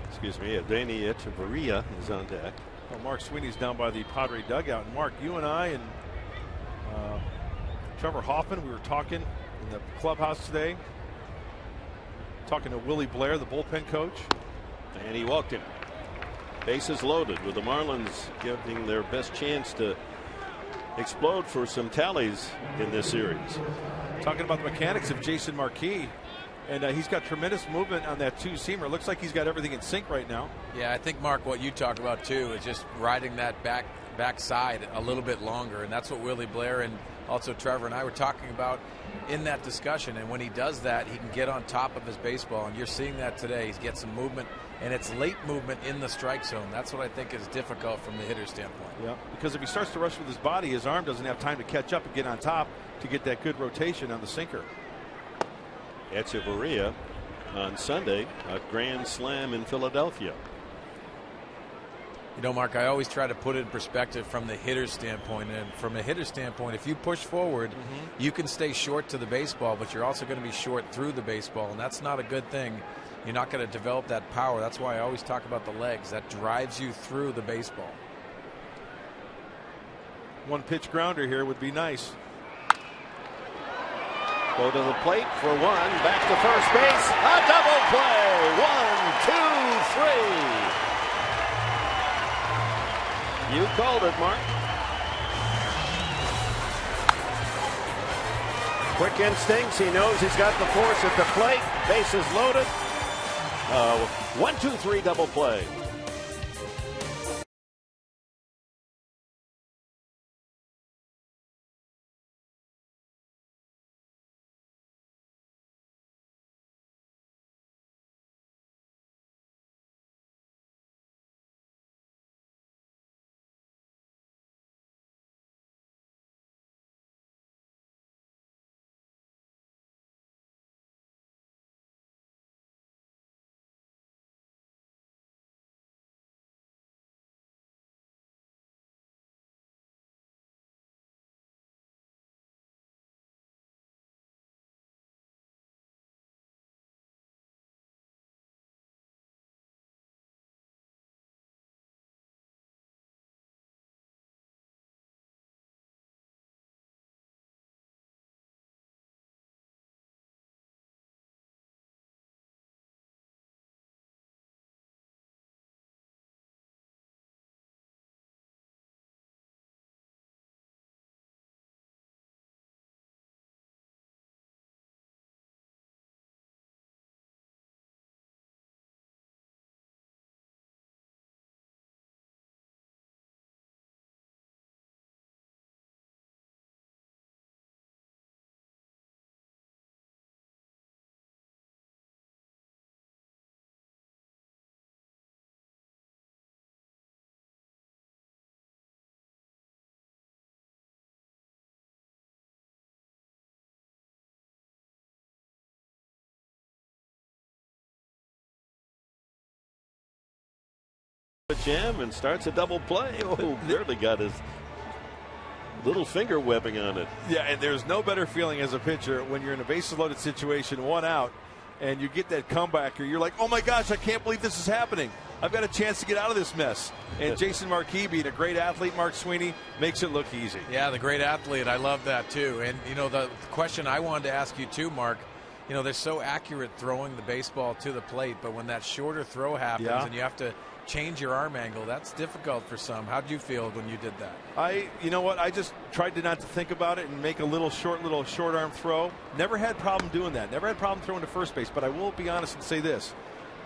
Excuse me, Danny Echeverria is on deck. Well, Mark Sweeney's down by the Padre dugout. And Mark, you and I and Trevor Hoffman, we were talking in the clubhouse today, talking to Willie Blair, the bullpen coach. And he walked him. Bases loaded, with the Marlins giving their best chance to explode for some tallies in this series. Talking about the mechanics of Jason Marquis. And he's got tremendous movement on that two-seamer. Looks like he's got everything in sync right now. Yeah, I think, Mark, what you talk about, too, is just riding that backside a little bit longer. And that's what Willie Blair and also Trevor and I were talking about in that discussion. And when he does that, he can get on top of his baseball. And you're seeing that today. He's got some movement, and it's late movement in the strike zone. That's what I think is difficult from the hitter's standpoint. Yeah, because if he starts to rush with his body, his arm doesn't have time to catch up and get on top to get that good rotation on the sinker. Echeverria on Sunday, a grand slam in Philadelphia. You know, Mark, I always try to put it in perspective from the hitter's standpoint. And from a hitter's standpoint, if you push forward, you can stay short to the baseball, but you're also going to be short through the baseball. And that's not a good thing. You're not going to develop that power. That's why I always talk about the legs. That drives you through the baseball. One pitch grounder here would be nice. Go to the plate for one, back to first base, a double play. 1, 2, 3. You called it, Mark. Quick instincts. He knows he's got the force at the plate. Bases loaded. 1, 2, 3 double play. Jam and starts a double play. Oh, barely got his Little finger webbing on it. Yeah, and there's no better feeling as a pitcher when you're in a bases loaded situation, 1 out, and you get that comeback, or you're like, oh my gosh, I can't believe this is happening. I've got a chance to get out of this mess. And Jason Marquis, being a great athlete, Mark Sweeney, makes it look easy. Yeah, the great athlete. I love that too. And you know, the question I wanted to ask you too, Mark, you know, they're so accurate throwing the baseball to the plate, but when that shorter throw happens and you have to change your arm angle, that's difficult for some. How did you feel when you did that? You know what, I just tried to not to think about it and make a little short arm throw. Never had problem doing that. Never had problem throwing to first base, but I will be honest and say this.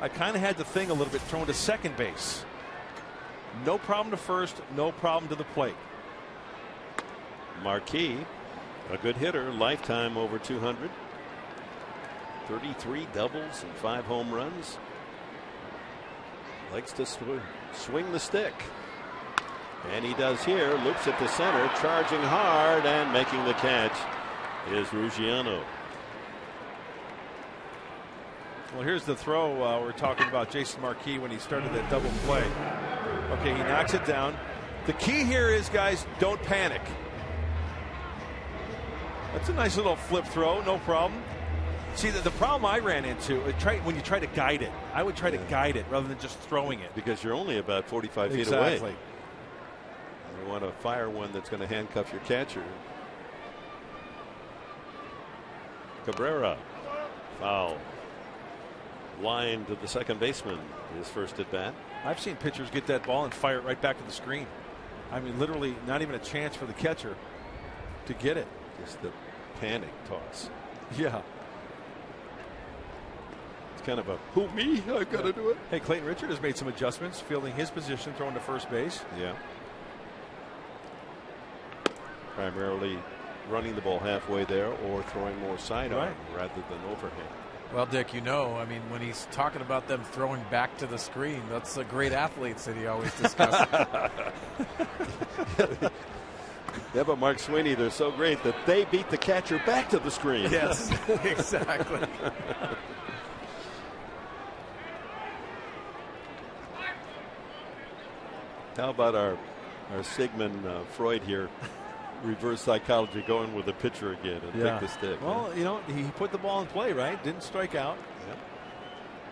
I kind of had to think a little bit throwing to second base. No problem to first, no problem to the plate. Marquis, a good hitter, lifetime over 200. 33 doubles and 5 home runs. Likes to swing the stick. And he does here. Loops it to center, charging hard, and making the catch is Ruggiano. Well, here's the throw we're talking about Jason Marquis when he started that double play. Okay, he knocks it down. The key here is, guys, don't panic. That's a nice little flip throw, no problem. See, the problem I ran into, when you try to guide it, I would try to guide it rather than just throwing it. Because you're only about 45 feet away. Exactly. You want to fire one that's going to handcuff your catcher. Cabrera, foul. Line to the second baseman, his first at bat. I've seen pitchers get that ball and fire it right back to the screen. I mean, literally not even a chance for the catcher to get it. Just the panic toss. Yeah. It's kind of a, who me? I've got to do it. Hey, Clayton Richard has made some adjustments, fielding his position, throwing to first base. Yeah. Primarily running the ball halfway there or throwing more sidearm rather than overhand. Well, Dick, you know, I mean, when he's talking about them throwing back to the screen, that's the great athletes that he always discusses. Yeah, but Mark Sweeney, they're so great that they beat the catcher back to the screen. Yes, exactly. How about our Sigmund Freud here? Reverse psychology, going with the pitcher again and pick the stick. Well, you know, he put the ball in play, right? Didn't strike out. Yeah.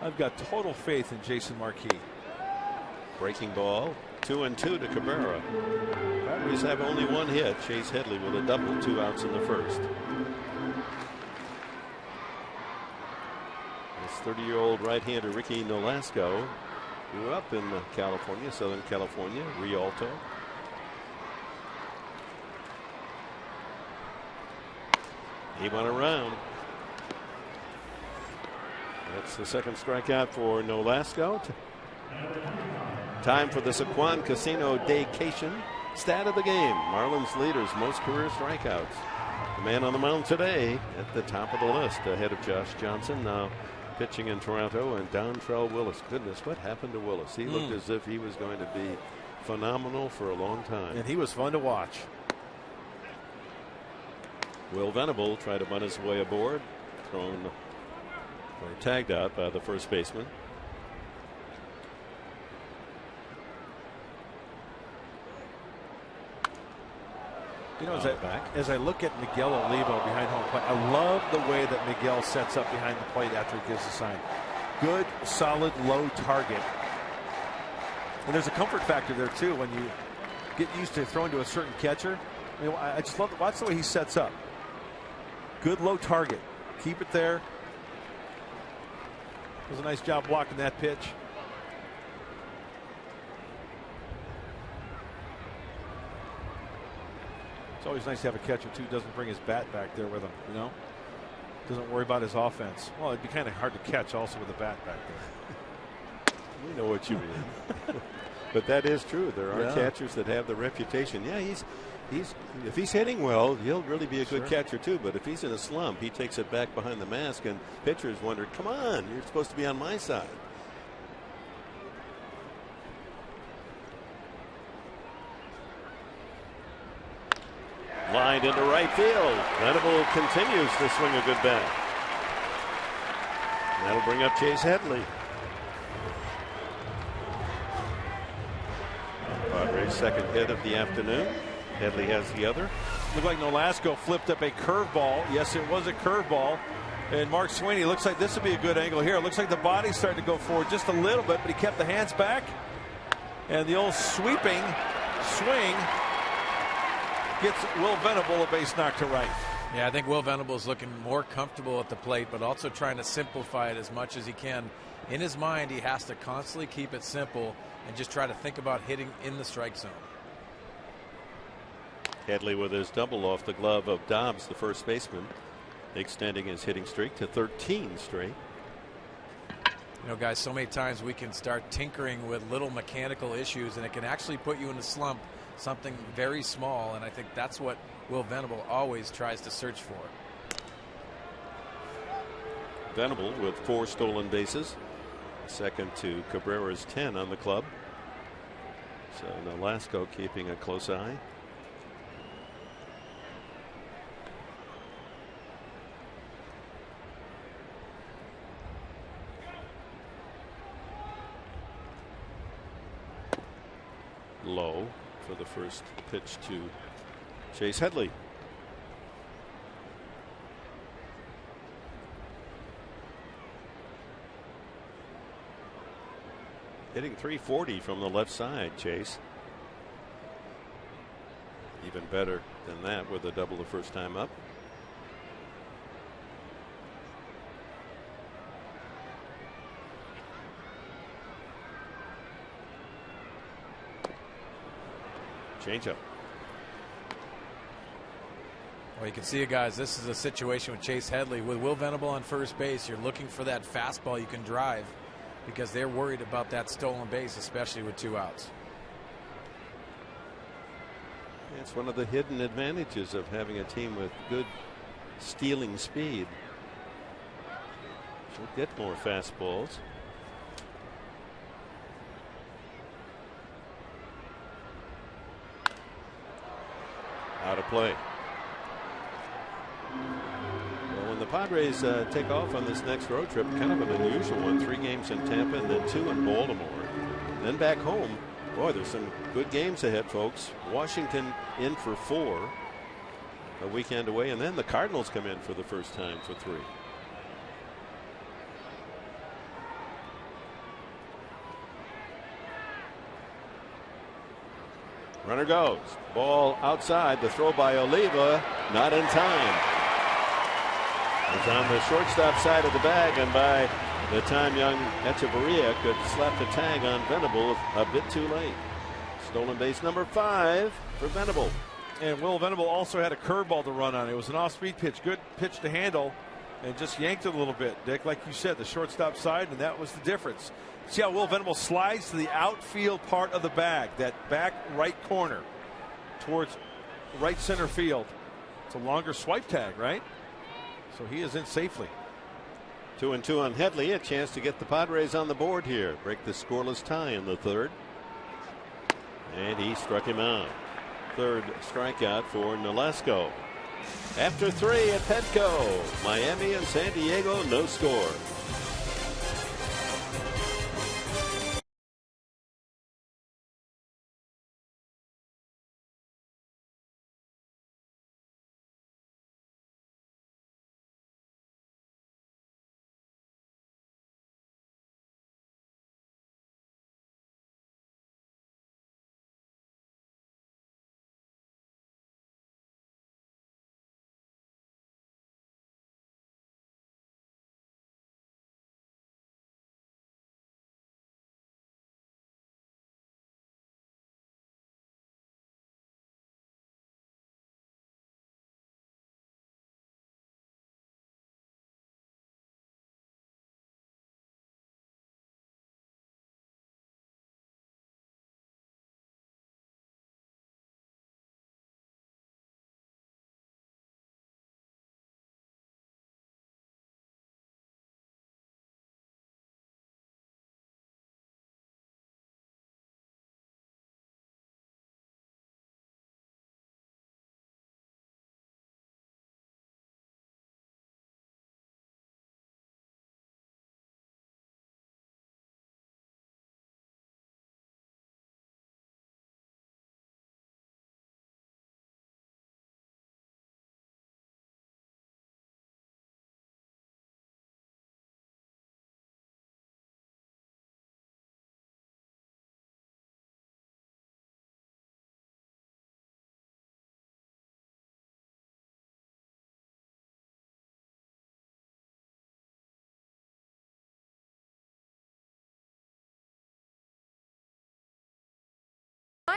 I've got total faith in Jason Marquis. Breaking ball, 2-2 to Cabrera. Padres have only one hit. Chase Headley with a double, 2 outs in the first. This 30-year-old right-hander Ricky Nolasco grew up in California, Southern California, Rialto. He went around. That's the second strikeout for Nolasco. Time for the Saquon Casino Daycation stat of the game. Marlins leaders, most career strikeouts. The man on the mound today at the top of the list, ahead of Josh Johnson, now pitching in Toronto, and Dontrell Willis. Goodness, what happened to Willis? He looked as if he was going to be phenomenal for a long time. And he was fun to watch. Will Venable tried to bunt his way aboard, thrown or tagged out by the first baseman. You know, as I look at Miguel Olivo behind home plate, I love the way that Miguel sets up behind the plate after he gives the sign. Good, solid, low target. And there's a comfort factor there too when you get used to throwing to a certain catcher. I mean, I just love watch the way he sets up. Good low target. Keep it there. Does a nice job blocking that pitch. It's always nice to have a catcher too. Doesn't bring his bat back there with him. You know, doesn't worry about his offense. Well, it'd be kind of hard to catch also with a bat back there. We know what you mean. But that is true. There are catchers that have the reputation. Yeah, if he's hitting well, he'll really be a good catcher too. But if he's in a slump, he takes it back behind the mask, and pitchers wonder, come on, you're supposed to be on my side. Lined into right field. Venable continues to swing a good bat. That'll bring up Chase Headley. Padres' second hit of the afternoon. Headley has the other. Looked like Nolasco flipped up a curveball. Yes, it was a curveball. And Mark Sweeney, looks like this would be a good angle here. It looks like the body's starting to go forward just a little bit, but he kept the hands back. And the old sweeping swing gets Will Venable a base knock to right. Yeah, I think Will Venable is looking more comfortable at the plate, but also trying to simplify it as much as he can. In his mind, he has to constantly keep it simple and just try to think about hitting in the strike zone. Headley with his double off the glove of Dobbs, the first baseman, extending his hitting streak to 13 straight. You know, guys, so many times we can start tinkering with little mechanical issues, and it can actually put you in a slump, something very small, and I think that's what Will Venable always tries to search for. Venable with 4 stolen bases, second to Cabrera's 10 on the club. So Nolasco keeping a close eye. Low for the first pitch to Chase Headley. Hitting .340 from the left side, Chase. Even better than that with a double the first time up. Changeup. Well, you can see it, guys. This is a situation with Chase Headley. With Will Venable on first base, you're looking for that fastball you can drive because they're worried about that stolen base, especially with 2 outs. It's one of the hidden advantages of having a team with good stealing speed. She'll get more fastballs. Out of play. Well, when the Padres take off on this next road trip, kind of an unusual one, 3 games in Tampa and then 2 in Baltimore, then back home. Boy, there's some good games ahead, folks. Washington in for 4 a weekend away, and then the Cardinals come in for the first time for 3. Runner goes. Ball outside. The throw by Oliva. Not in time. It's on the shortstop side of the bag, and by the time young Echeverria could slap the tag on Venable a bit too late. Stolen base number 5 for Venable. And Will Venable also had a curveball to run on. It was an off-speed pitch. Good pitch to handle, and just yanked it a little bit. Dick, like you said, the shortstop side, and that was the difference. See how Will Venable slides to the outfield part of the bag, that back right corner towards right center field. It's a longer swipe tag, right? So he is in safely. 2-2 on Headley. A chance to get the Padres on the board here. Break the scoreless tie in the 3rd. And he struck him out. 3rd strikeout for Nolasco. After 3 at Petco, Miami and San Diego, no score.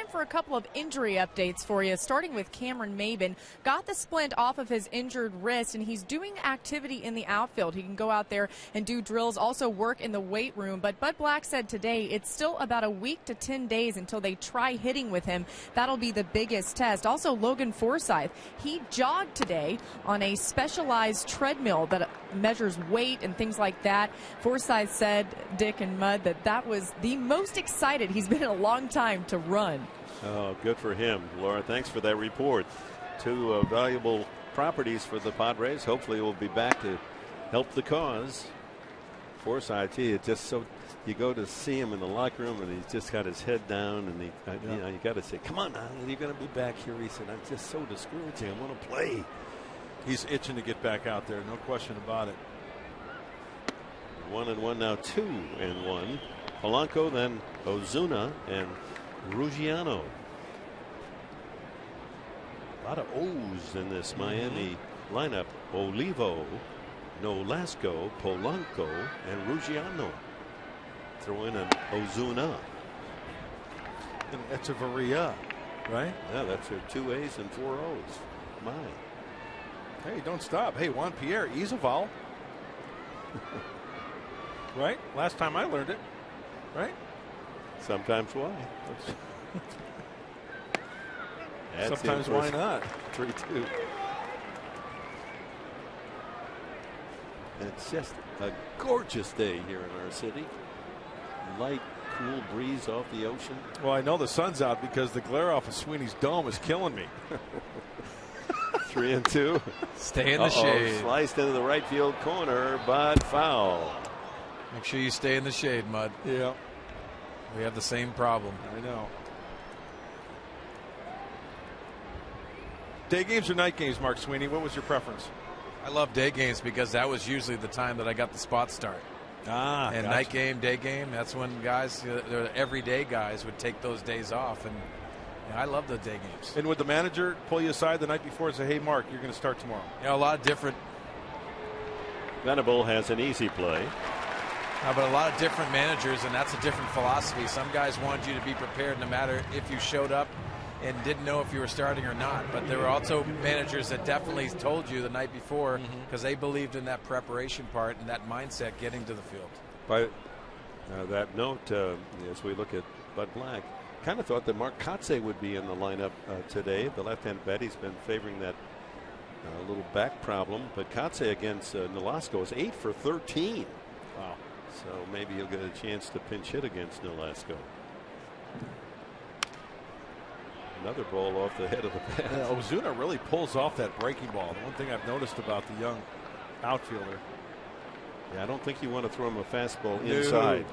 time for a couple of injury updates for you, starting with Cameron Maben. Got the splint off of his injured wrist, and he's doing activity in the outfield. He can go out there and do drills, also work in the weight room. But Bud Black said today it's still about a week to 10 days until they try hitting with him. That'll be the biggest test. Also, Logan Forsythe, he jogged today on a specialized treadmill that measures weight and things like that. Forsythe said, Dick and Mud, that was the most excited he's been in a long time to run. Oh, good for him. Laura, thanks for that report. Two valuable properties for the Padres. Hopefully we'll be back to help the cause. Forsythe, it's just so, you go to see him in the locker room and he's just got his head down, and you know, you got to say, come on now, you're going to be back here. He said, I'm just so discouraging. I want to play. He's itching to get back out there, no question about it. 1-1 now, 2-1. Polanco, then Ozuna and Ruggiano. A lot of O's in this Miami lineup. Olivo, Nolasco, Polanco, and Ruggiano. Throw in an Ozuna. And Echeverria, right? Yeah, that's your 2 A's and 4 O's. My. Hey, don't stop. Hey, Juan Pierre, Izaval. Right? Last time I learned it. Right? Sometimes why? Sometimes why not? 3-2. It's just a gorgeous day here in our city. Light, cool breeze off the ocean. Well, I know the sun's out because the glare off of Sweeney's dome is killing me. 3-2. Stay in the shade. Sliced into the right field corner, but foul. Make sure you stay in the shade, Mud. Yeah. We have the same problem. I know. Day games or night games, Mark Sweeney? What was your preference? I love day games because that was usually the time that I got the spot start. And night game, day game, that's when guys, the everyday guys, would take those days off. And I love the day games. And would the manager pull you aside the night before and say, hey, Mark, you're going to start tomorrow? You know, a lot of different. Venable has an easy play. But a lot of different managers, and that's a different philosophy. Some guys wanted you to be prepared no matter if you showed up and didn't know if you were starting or not. But there were also managers that definitely told you the night before because they believed in that preparation part and that mindset getting to the field. By that note, as we look at Bud Black, kind of thought that Mark Kotze would be in the lineup today. The left-hand bat, he's been favoring that little back problem. But Kotze against Nolasco is 8 for 13. Wow. So maybe he'll get a chance to pinch hit against Nolasco. Another ball off the head of the bat. Yeah, Ozuna really pulls off that breaking ball. The one thing I've noticed about the young outfielder. Yeah, I don't think you want to throw him a fastball inside.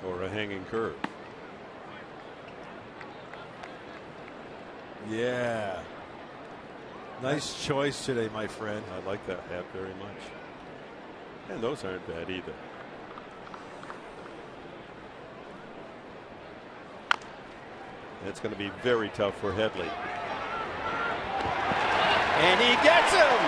Or a hanging curve. Yeah. Nice choice today, my friend. I like that hat very much. And those aren't bad either. It's going to be very tough for Headley. And he gets him!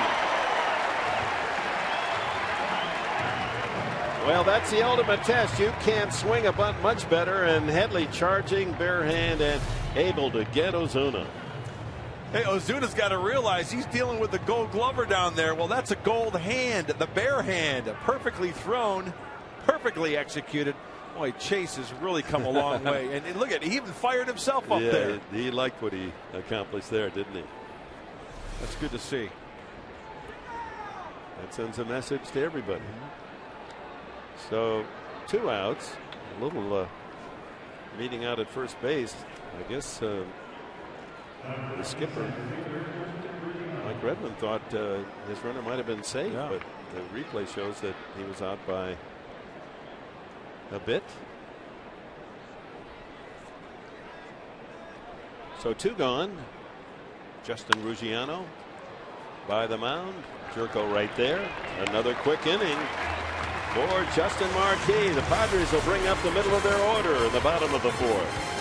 Well, that's the ultimate test. You can't swing a bunt much better, and Headley charging bare hand and able to get Ozuna. Hey, Ozuna's got to realize he's dealing with the Gold Glover down there. Well, that's a gold hand, the bare hand, perfectly thrown, perfectly executed. Boy, Chase has really come a long way. And look at, he even fired himself up there. He liked what he accomplished there, didn't he? That's good to see. That sends a message to everybody. So 2 outs, a little meeting out at first base. I guess the skipper, Mike Redmond, thought his runner might have been safe, but the replay shows that he was out by a bit. So 2 gone. Justin Ruggiano by the mound. Jerko right there. Another quick inning for Justin Marquis. The Padres will bring up the middle of their order in the bottom of the 4th.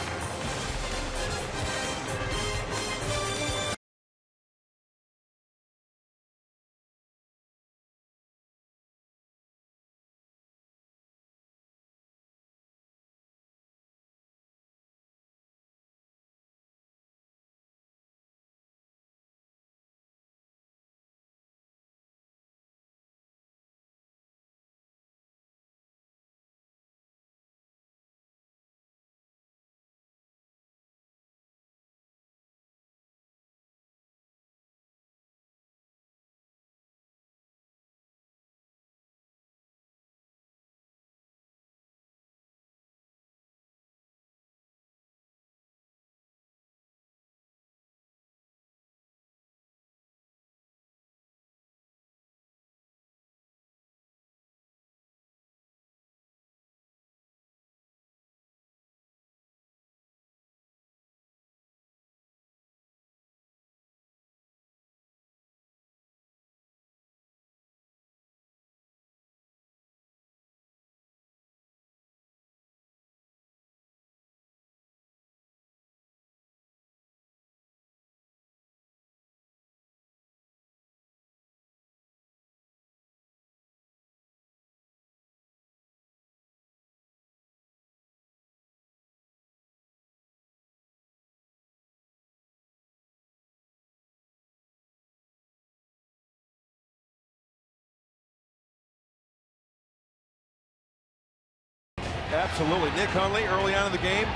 Absolutely. Nick Hundley early on in the game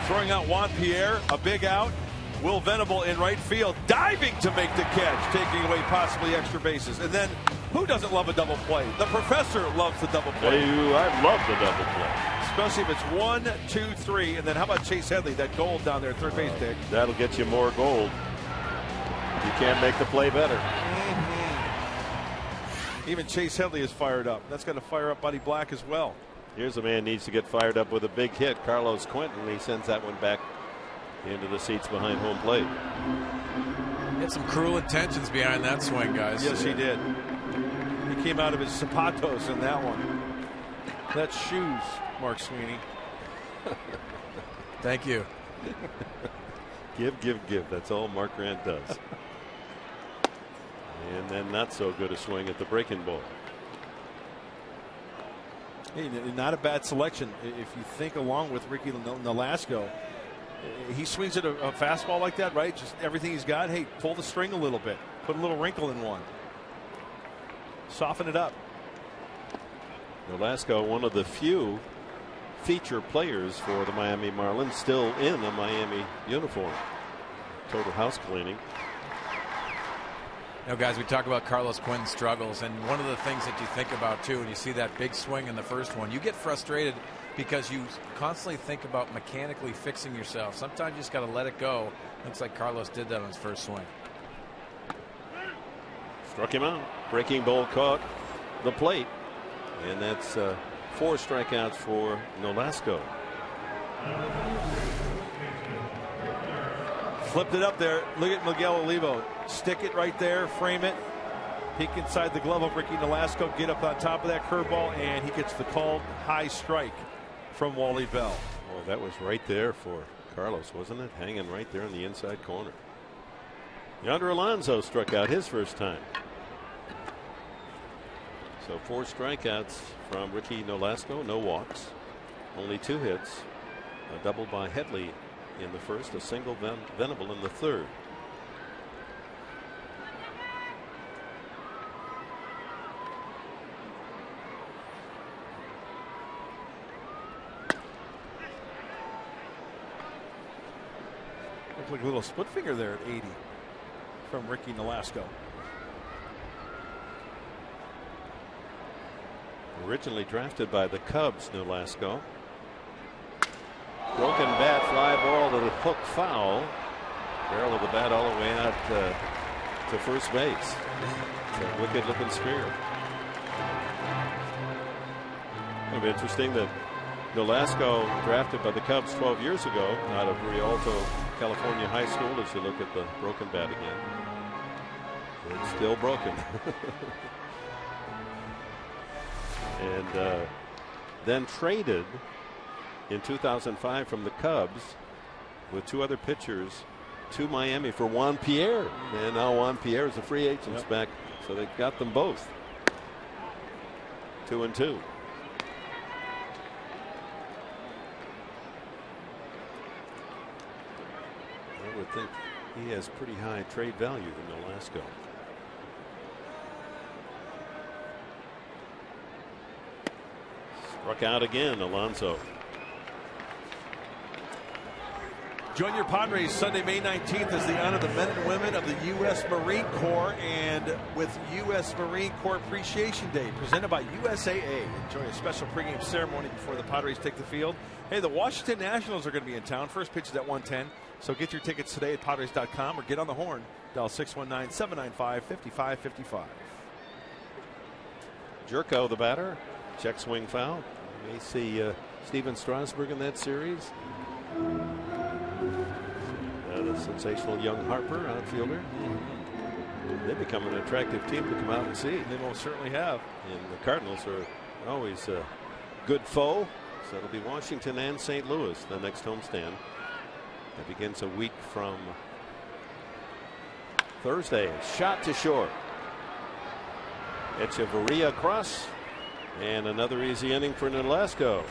throwing out Juan Pierre, a big out. Will Venable in right field, diving to make the catch, taking away possibly extra bases. And then, who doesn't love a double play? The professor loves the double play. I love the double play. Especially if it's 1, 2, 3. And then how about Chase Headley, that gold down there at third base, Dick? That'll get you more gold. You can't make the play better. Even Chase Headley is fired up. That's going to fire up Buddy Black as well. Here's a man needs to get fired up with a big hit. Carlos Quentin. He sends that one back into the seats behind home plate. He had some cruel intentions behind that swing, guys. Yes, he did. He came out of his zapatos in that one. That's shoes, Mark Sweeney. Thank you. Give. That's all Mark Grant does. And then not so good a swing at the breaking ball. Hey, not a bad selection if you think along with Ricky Nolasco. He swings at a fastball like that, right? Just everything he's got. Hey, pull the string a little bit. Put a little wrinkle in one. Soften it up. Nolasco, one of the few feature players for the Miami Marlins, still in a Miami uniform. Total house cleaning. Now, guys, we talk about Carlos Quentin's struggles, and one of the things that you think about, too, when you see that big swing in the first one, you get frustrated because you constantly think about mechanically fixing yourself. Sometimes you just got to let it go. Looks like Carlos did that on his first swing. Struck him out. Breaking ball caught the plate. And that's 4 strikeouts for Nolasco. Flipped it up there. Look at Miguel Olivo. Stick it right there. Frame it. Peek inside the glove of Ricky Nolasco. Get up on top of that curveball. And he gets the called high strike from Wally Bell. Oh, that was right there for Carlos, wasn't it? Hanging right there in the inside corner. Yonder Alonso struck out his first time. So 4 strikeouts from Ricky Nolasco, no walks, only 2 hits, a double by Headley in the first, a single Venable in the third. Looks like a little split finger there at 80 from Ricky Nolasco. Originally drafted by the Cubs, Nolasco. Broken bat, fly ball to the hook, foul. Barrel of the bat all the way out to first base. It's a wicked looking spear. It'll be interesting that Nolasco, drafted by the Cubs 12 years ago out of Rialto, California High School, as you look at the broken bat again. It's still broken. And then traded in 2005 from the Cubs with 2 other pitchers to Miami for Juan Pierre. And now Juan Pierre is a free agent back. So they got them both. 2-2. I would think he has pretty high trade value in Nolasco. Struck out again, Alonso. Join your Padres Sunday, May 19th as they honor the men and women of the U.S. Marine Corps, and with U.S. Marine Corps Appreciation Day presented by USAA. Enjoy a special pregame ceremony before the Padres take the field. Hey, the Washington Nationals are going to be in town. First pitch is at 1:10. So get your tickets today at Padres.com or get on the horn. Dial 619-795-5555. Jerko, the batter. Check swing foul. You may see Steven Strasburg in that series. The sensational young Harper, outfielder. They become an attractive team to come out and see. They most certainly have. And the Cardinals are always a good foe. So it'll be Washington and St. Louis, the next homestand. It begins a week from Thursday. Shot to short. Echeverria across. And another easy inning for Nolasco.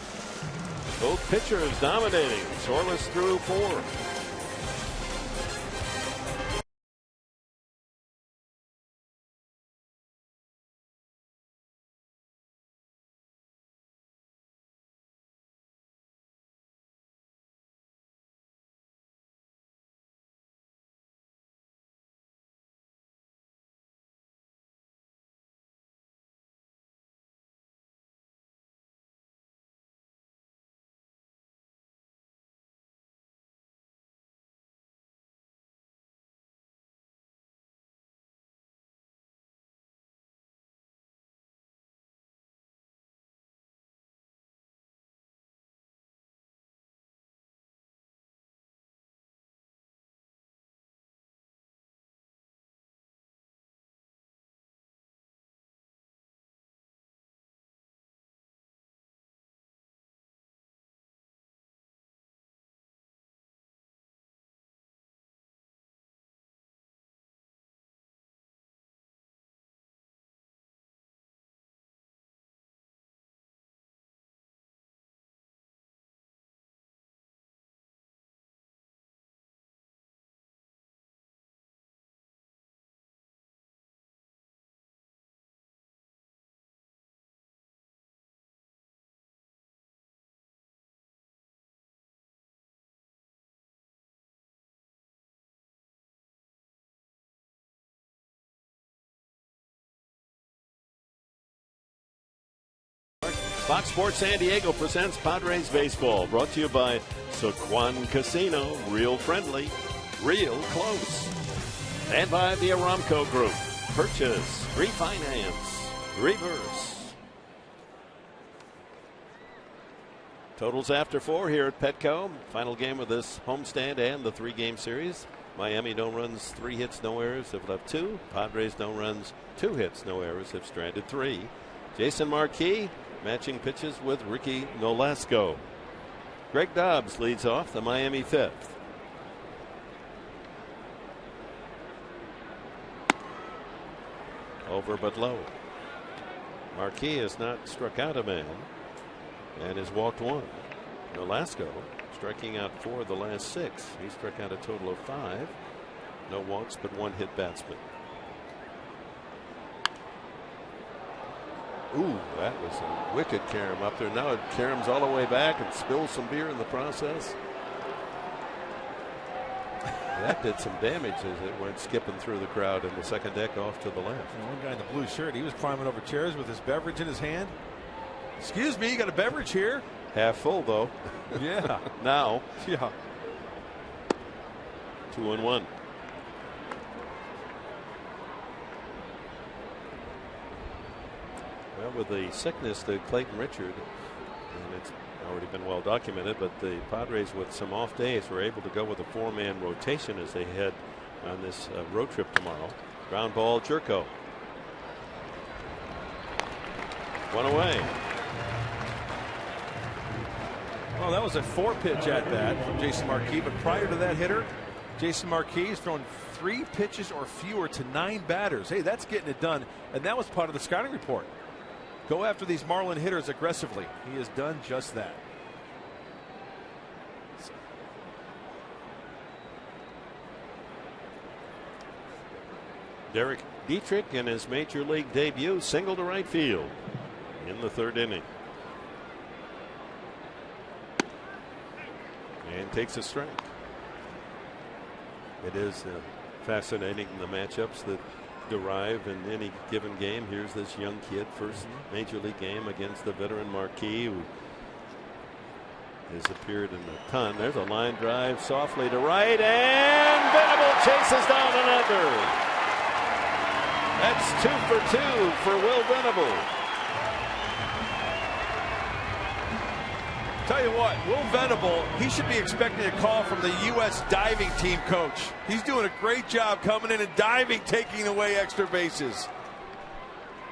Both pitchers dominating. Scoreless through 4. Fox Sports San Diego presents Padres Baseball, brought to you by Sequan Casino. Real friendly, real close. And by the Aramco Group. Purchase, refinance, reverse. Totals after 4 here at Petco. Final game of this homestand and the 3-game series. Miami no runs, 3 hits, no errors, have left 2. Padres no runs, 2 hits, no errors, have stranded 3. Jason Marquis matching pitches with Ricky Nolasco. Greg Dobbs leads off the Miami 5th. Over but low. Marquis has not struck out a man and has walked 1. Nolasco striking out 4 of the last 6. He struck out a total of 5. No walks but 1 hit batsman. Ooh, that was a wicked carom up there. Now it caroms all the way back and spills some beer in the process. That did some damage as it went skipping through the crowd in the second deck off to the left. And one guy in the blue shirt, he was climbing over chairs with his beverage in his hand. Excuse me, you got a beverage here? Half full though. Yeah. Now. Yeah. 2-1. Well, with the sickness to Clayton Richard, and it's already been well documented, but the Padres with some off days were able to go with a 4-man rotation as they head on this road trip tomorrow. Ground ball, Jerko. 1 away. Well, that was a 4-pitch at bat from Jason Marquis, but prior to that hitter, Jason Marquis has thrown 3 pitches or fewer to 9 batters. Hey, that's getting it done, and that was part of the scouting report. Go after these Marlin hitters aggressively. He has done just that. Derek Dietrich in his major league debut single to right field in the 3rd inning. And takes a strike. It is fascinating, the matchups that derive in any given game. Here's this young kid, first major league game against the veteran Marquis, who has appeared in a ton. There's a line drive softly to right, and Venable chases down another. That's 2 for 2 for Will Venable. Tell you what, Will Venable, he should be expecting a call from the U.S. diving team coach. He's doing a great job coming in and diving, taking away extra bases.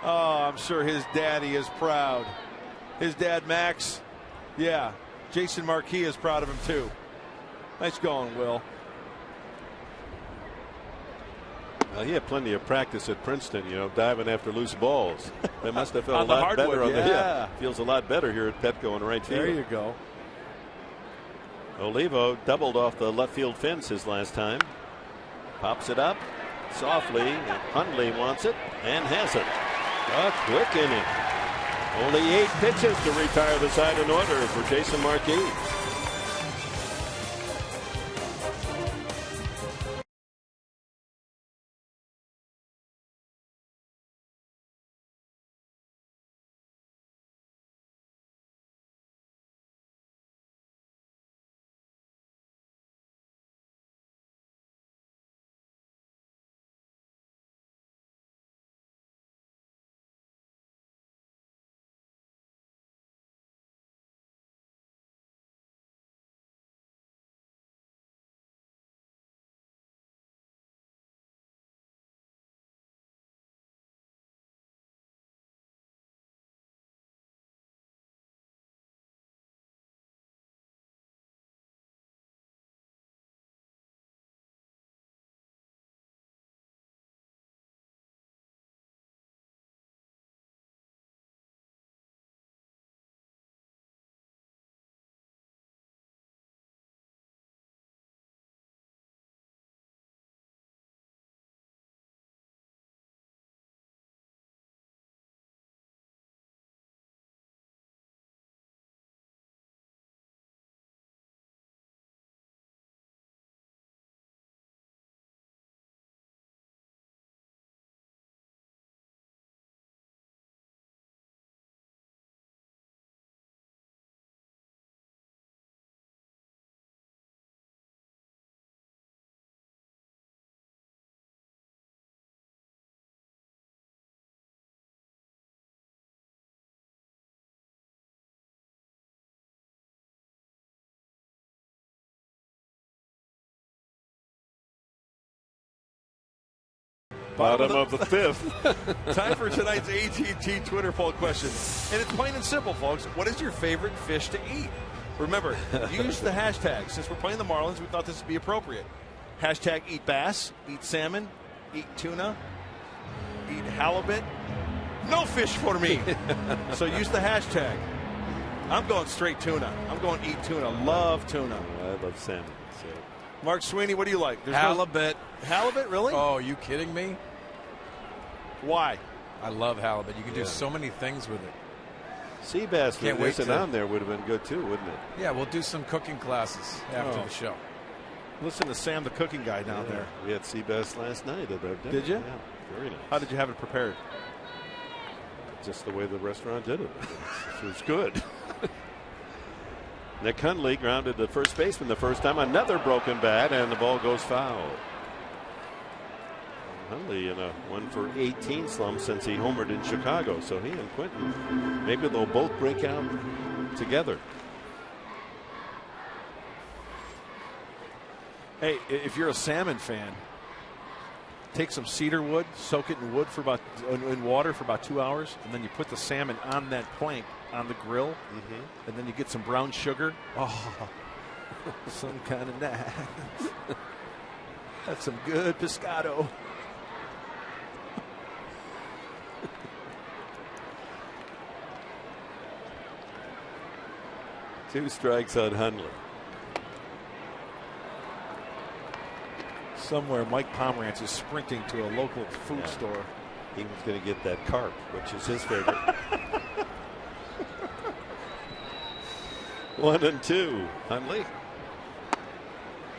Oh, I'm sure his daddy is proud. His dad, Max, yeah, Jason Marquis is proud of him too. Nice going, Will. Well, he had plenty of practice at Princeton, you know, diving after loose balls. That must have felt On a the lot hardwood, better on yeah. the yeah. Feels a lot better here at Petco in right field. There you go. Olivo doubled off the left field fence his last time. Pops it up softly. Hundley wants it and has it. A quick inning. Only 8 pitches to retire the side in order for Jason Marquis. Bottom of the fifth. Time for tonight's AT&T Twitter poll question. And it's plain and simple, folks. What is your favorite fish to eat? Remember, use the hashtag. Since we're playing the Marlins, we thought this would be appropriate. Hashtag eat bass, eat salmon, eat tuna, eat halibut. No fish for me. So use the hashtag. I'm going straight tuna. I'm going eat tuna. Love tuna. I love salmon. So. Mark Sweeney, what do you like? There's Halibut. Halibut, really? Oh, are you kidding me? Why? I love halibut. You can do so many things with it. Sea bass Can't wait missing to- on there would have been good too, wouldn't it? Yeah, we'll do some cooking classes after the show. Listen to Sam, the cooking guy down there. We had sea bass last night at our dinner. Did you? Yeah, very nice. How did you have it prepared? Just the way the restaurant did it. It was good. Nick Hundley grounded the first baseman the first time. Another broken bat, and the ball goes foul. Hundley in a 1-for-18 slump since he homered in Chicago. So he and Quentin, maybe they'll both break out together. Hey, if you're a salmon fan, take some cedar wood, soak it in water for about 2 hours, and then you put the salmon on that plank on the grill, and then you get some brown sugar. Oh, some kind of nice. That's some good pescado. Two strikes on Hundley. Somewhere Mike Pomerantz is sprinting to a local food store. He was going to get that carp, which is his favorite. 1-2. Hundley.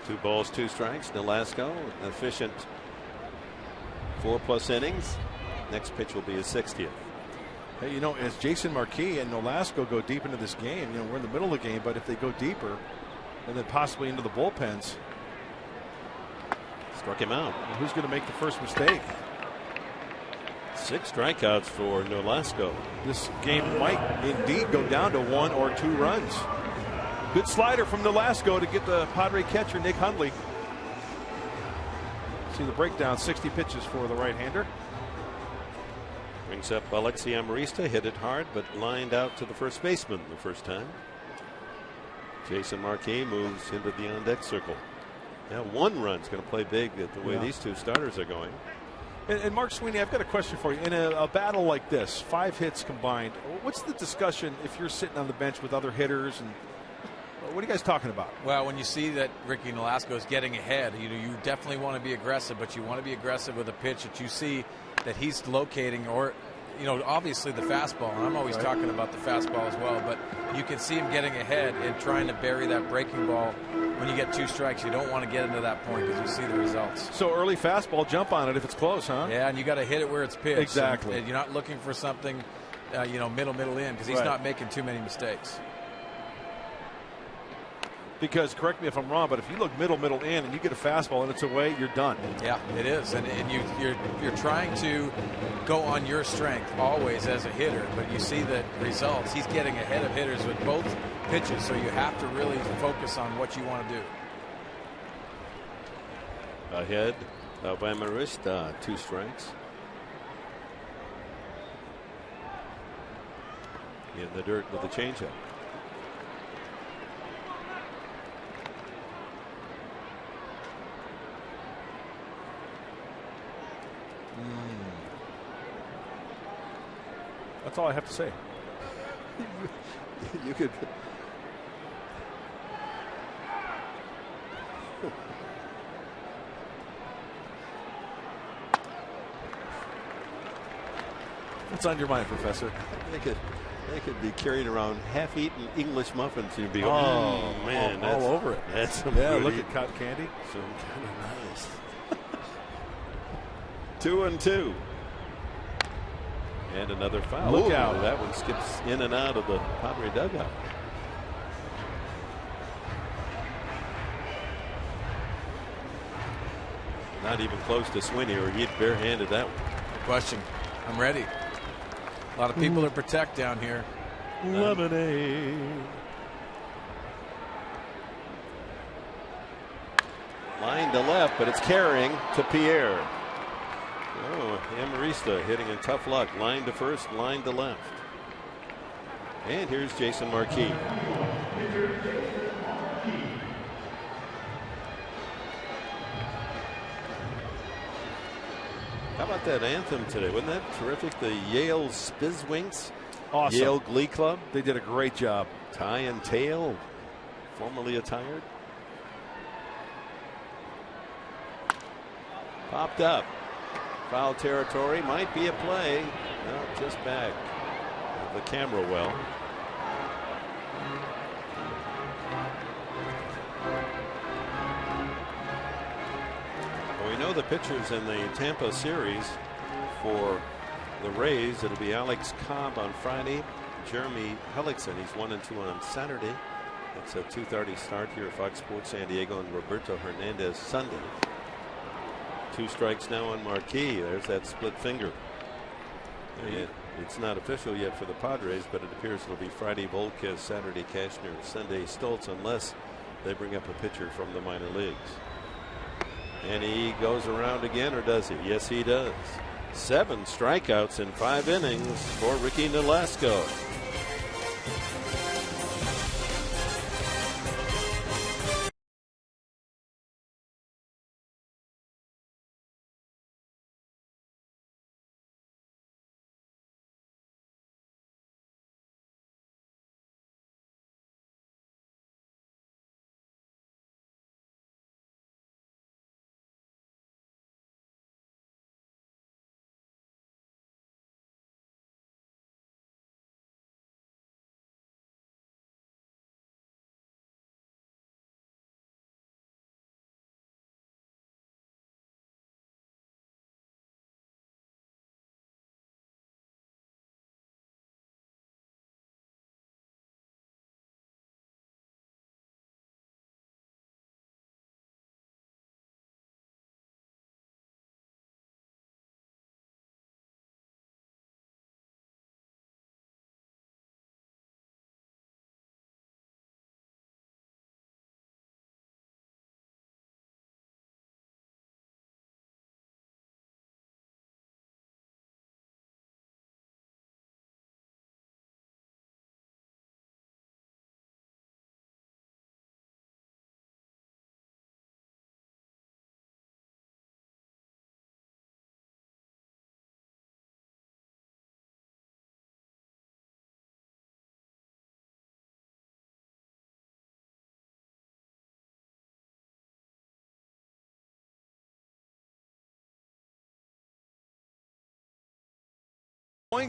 2 balls, 2 strikes. Nolasco, efficient 4+ innings. Next pitch will be his 60th. Hey, you know, as Jason Marquis and Nolasco go deep into this game, you know, we're in the middle of the game, but if they go deeper and then possibly into the bullpens, struck him out. Who's going to make the first mistake? 6 strikeouts for Nolasco. This game might indeed go down to 1 or 2 runs. Good slider from Nolasco to get the Padre catcher, Nick Hundley. See the breakdown, 60 pitches for the right-hander. Brings up Alexi Amarista, hit it hard, but lined out to the first baseman the first time. Jason Marquis moves into the on-deck circle. Now 1 run's going to play big at the way these 2 starters are going. And Mark Sweeney, I've got a question for you. In a battle like this, 5 hits combined, what's the discussion if you're sitting on the bench with other hitters? And what are you guys talking about? Well, when you see that Ricky Nolasco is getting ahead, you definitely want to be aggressive, but you want to be aggressive with a pitch that you see that he's locating, or obviously the fastball, and I'm always talking about the fastball as well, but you can see him getting ahead and trying to bury that breaking ball. When you get 2 strikes, you don't want to get into that point because you see the results. So early fastball, jump on it if it's close, huh? Yeah, and you got to hit it where it's pitched. Exactly. And you're not looking for something, middle in, because he's not making too many mistakes. Because, correct me if I'm wrong, but if you look middle in and you get a fastball and it's away, you're done. Yeah, it is. And you're trying to go on your strength always as a hitter, but you see the results. He's getting ahead of hitters with both pitches, so you have to really focus on what you want to do. Ahead of Amarista, 2 strikes. In the dirt with the changeup. That's all I have to say. You could. What's on your mind, Professor? They could be carrying around half-eaten English muffins. You'd be man, all over it. That's some look at cotton candy. Some kind of nice. 2-2. And another foul. Look out. That one skips in and out of the Padre dugout. Not even close to Sweeney, or he'd barehanded that one. Good question. I'm ready. A lot of people to protect down here. Lemonade. Line to left, but it's carrying to Pierre. Oh, Amarista hitting in tough luck. Line to first, line to left. And here's Jason Marquis. How about that anthem today? Wasn't that terrific? The Yale Spizwinks. Awesome. Yale Glee Club. They did a great job. Tie and tail, formerly attired. Popped up. Foul territory. Might be a play. No, just back. The camera well. Well, we know the pitchers in the Tampa series for the Rays. It'll be Alex Cobb on Friday. Jeremy Hellickson, he's 1-2 on Saturday. It's a 2:30 start here at Fox Sports San Diego, and Roberto Hernandez Sunday. 2 strikes now on Marquis. There's that split finger. It's not official yet for the Padres, but it appears it'll be Friday Volquez, Saturday Cashner, Sunday Stoltz, unless they bring up a pitcher from the minor leagues. And he goes around again, or does he? Yes, he does. 7 strikeouts in 5 innings for Ricky Nolasco.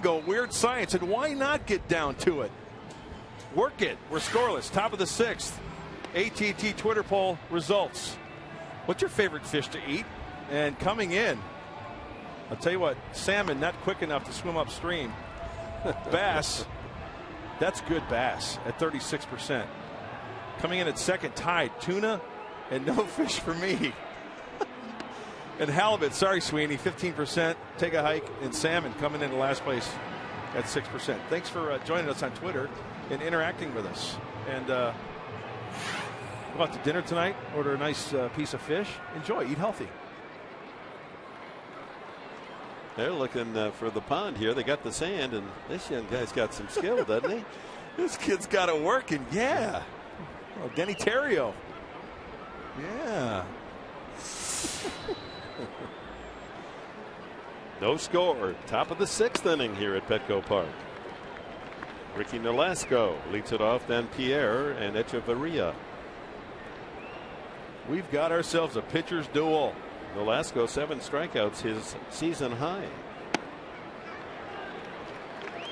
Go weird science, and why not get down to it? Work it. We're scoreless. Top of the 6th. AT Twitter poll results. What's your favorite fish to eat? And coming in, I'll tell you what, salmon not quick enough to swim upstream. Bass, that's good bass at 36%. Coming in at second, tied, tuna, and no fish for me. And halibut, sorry Sweeney, 15%. Take a hike. And salmon coming into last place at 6%. Thanks for joining us on Twitter and interacting with us. And go out to dinner tonight. Order a nice piece of fish. Enjoy. Eat healthy. They're looking for the pond here. They got the sand, and this young guy's got some skill, doesn't he? This kid's got it working. Yeah. Oh, Denny Terrio. Yeah. No score. Top of the 6th inning here at Petco Park. Ricky Nolasco leads it off, then Pierre and Echeverria. We've got ourselves a pitcher's duel. Nolasco 7 strikeouts, his season high.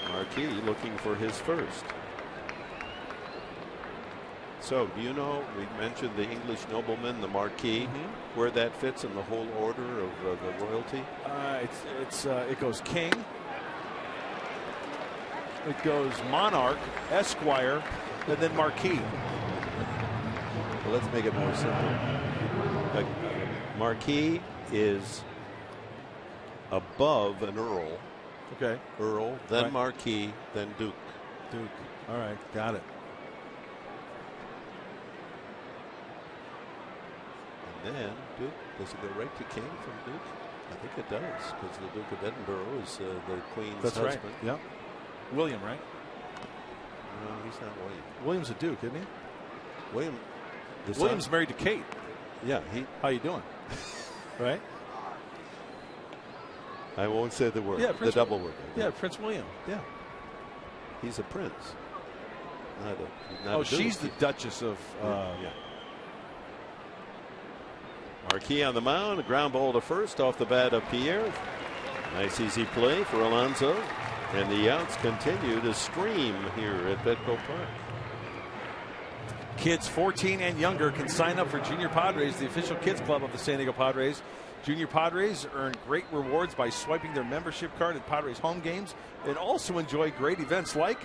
Marquis looking for his first. So, do you know, we mentioned the English nobleman, the Marquis, where that fits in the whole order of the royalty? It goes king. It goes monarch, esquire, and then marquis. Well, let's make it more simple. Like, Marquis is above an earl. Okay. Earl, then right. Marquis, then Duke. Duke. All right, got it. And then Duke, does it go right to king from Duke? I think it does, because the Duke of Edinburgh is the Queen's That's husband. right. Yeah. William, right? No, he's not William. William's a Duke, isn't he? William. William's married to Kate. Yeah. How you doing? Right? I won't say the word. Yeah, the double word. Yeah, Prince William. Yeah. He's a prince. Not a she's Duke. the Duchess of. Yeah. Marquis on the mound, a ground ball to first off the bat of Pierre. Nice easy play for Alonso. And the outs continue to stream here at Petco Park. Kids 14 and younger can sign up for Junior Padres, the official kids club of the San Diego Padres. Junior Padres earn great rewards by swiping their membership card at Padres home games, and also enjoy great events like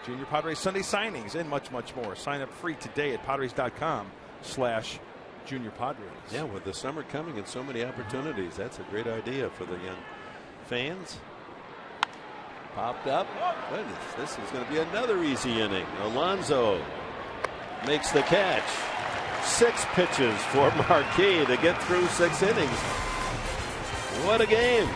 Junior Padres Sunday signings and much, much more. Sign up free today at Padres.com/Junior Padres. Yeah, with the summer coming and so many opportunities, that's a great idea for the young fans. Popped up. Goodness, this is going to be another easy inning. Alonso makes the catch. 6 pitches for Marquis to get through 6 innings. What a game.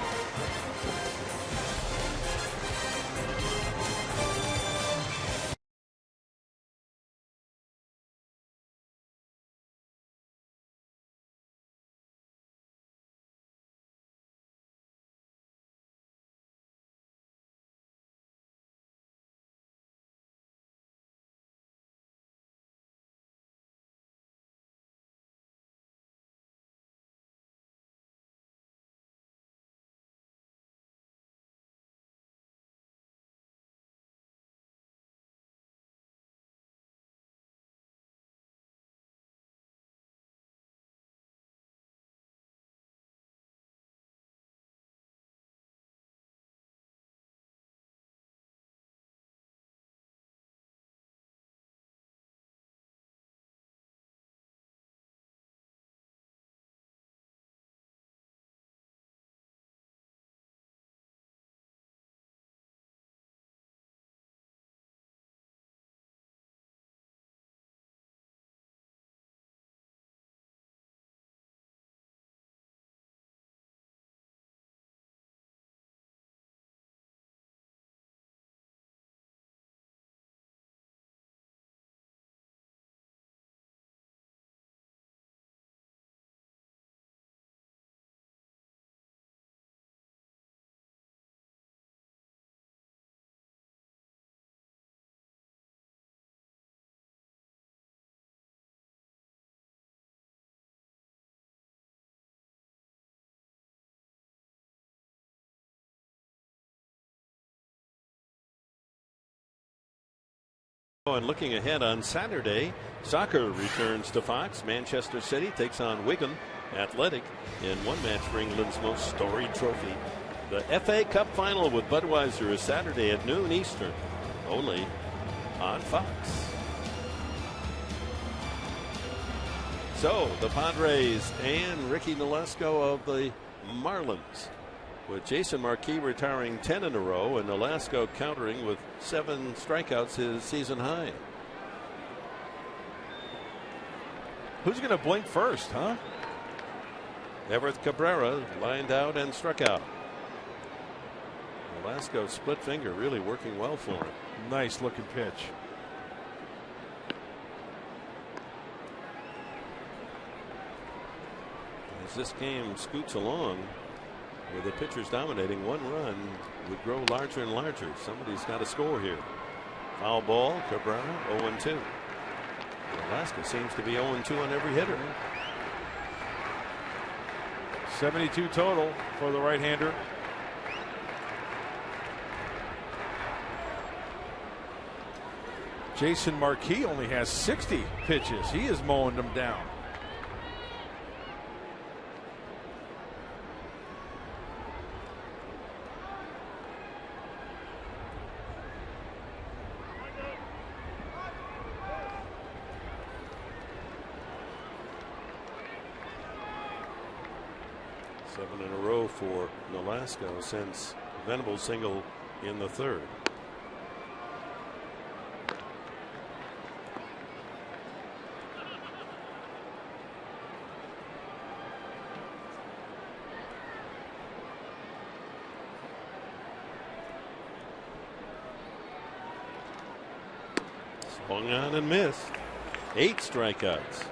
And looking ahead on Saturday, soccer returns to Fox. Manchester City takes on Wigan Athletic in one match for England's most storied trophy. The FA Cup final with Budweiser is Saturday at noon Eastern, only on Fox. So the Padres and Ricky Nolasco of the Marlins, with Jason Marquis retiring 10 in a row and Nolasco countering with 7 strikeouts, his season high. Who's going to blink first, huh? Everett Cabrera lined out and struck out. Nolasco split finger really working well for him. Nice looking pitch. As this game scoots along, with the pitchers dominating, 1 run would grow larger and larger. Somebody's got to score here. Foul ball, Cabrera 0-2. Alaska seems to be 0-2 on every hitter. 72 total for the right-hander. Jason Marquis only has 60 pitches. He is mowing them down. Seven in a row for Nolasco since Venable's single in the 3rd. Swung on and missed. 8 strikeouts.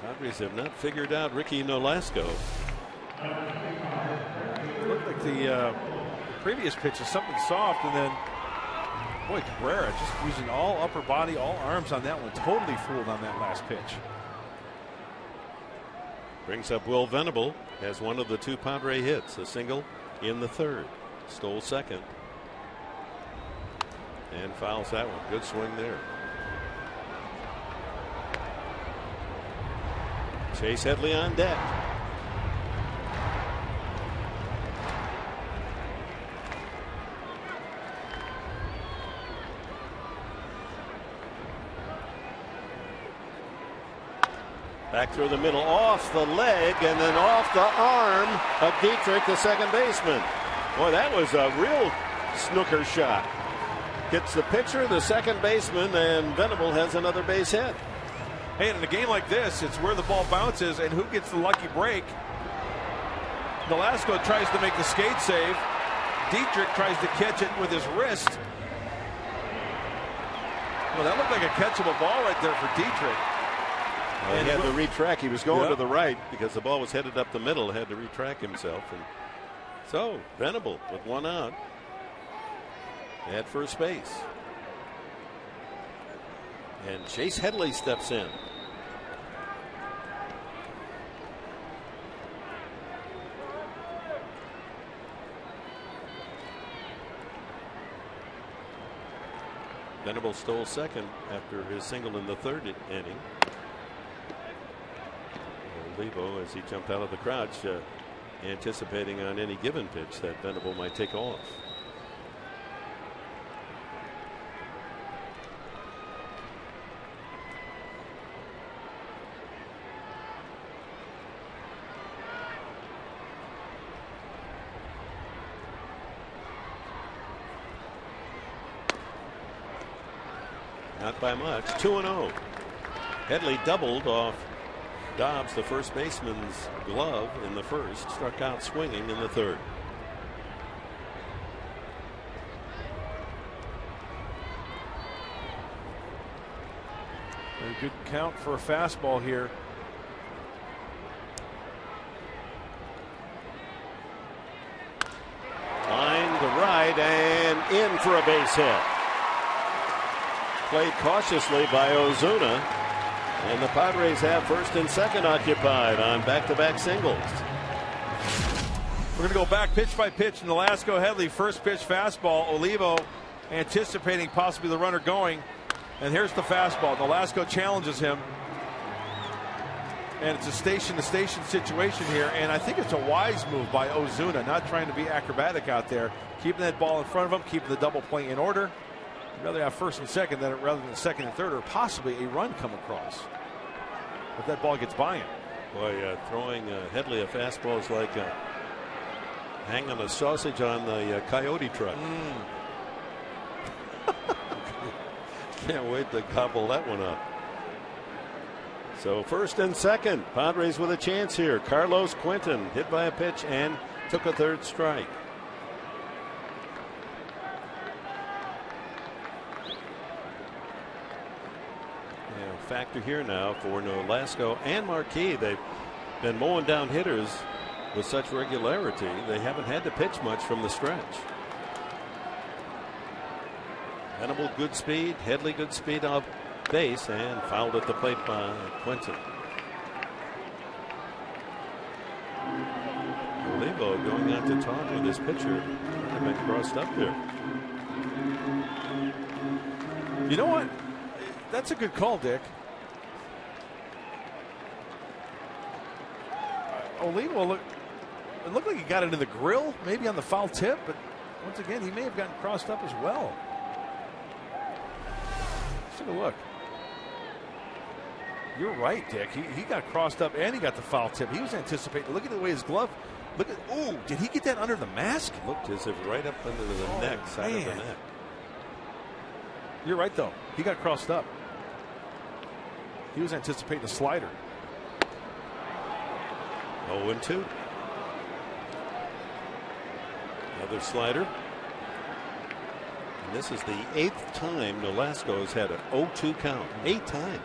Padres have not figured out Ricky Nolasco. It looked like the previous pitch is something soft, and then boy, Cabrera just using all upper body, all arms on that one. Totally fooled on that last pitch. Brings up Will Venable. Has one of the 2 Padre hits. A single in the 3rd. Stole second. And fouls that one. Good swing there. Chase Headley on deck. Back through the middle, off the leg, and then off the arm of Dietrich, the second baseman. Boy, that was a real snooker shot. Hits the pitcher, the second baseman, and Venable has another base hit. Hey, in a game like this, it's where the ball bounces and who gets the lucky break. Nolasco tries to make the skate save. Dietrich tries to catch it with his wrist. Well, that looked like a catchable ball right there for Dietrich. Well, he had to retrack. He was going to the right because the ball was headed up the middle. Had to retrack himself. And so Venable with 1 out at first base. And Chase Headley steps in. Venable stole second after his single in the 3rd inning. Levo, as he jumped out of the crouch, anticipating on any given pitch that Venable might take off. Not by much. 2-0. Headley doubled off Dobbs, the first baseman's glove in the 1st, struck out swinging in the 3rd. Very good count for a fastball here. Line to right and in for a base hit. Played cautiously by Ozuna. And the Padres have first and second occupied on back-to-back singles. We're going to go back pitch by pitch. Nolasco Headley, first pitch fastball. Olivo anticipating possibly the runner going. And here's the fastball. Nolasco challenges him. And it's a station-to-station situation here. And I think it's a wise move by Ozuna, not trying to be acrobatic out there. Keeping that ball in front of him, keeping the double play in order. I'd rather have first and second rather than second and third, or possibly a run come across if that ball gets by him. Boy, throwing Headley a fastball is like hanging a sausage on the coyote truck. Can't wait to gobble that one up. So first and second, Padres with a chance here. Carlos Quentin hit by a pitch and took a 3rd strike. Factor here now for Nolasco and Marquis. They've been mowing down hitters with such regularity. They haven't had to pitch much from the stretch. Venable good speed, Headley good speed off base, and fouled at the plate by Quentin. Olivo going out to talk with his pitcher. They've been crossed up there. You know what? That's a good call, Dick. Olivo, it looked like he got it in the grill, maybe on the foul tip, but once again, he may have gotten crossed up as well. Let's take a look. You're right, Dick. He got crossed up and he got the foul tip. He was anticipating. Look at the way his glove. Look at. Oh, did he get that under the mask? Looked as if right up under the neck, side of the neck. You're right, though. He got crossed up. He was anticipating a slider. 0-2. Another slider. This is the 8th time Nolasco's had an 0-2 count. 8 times.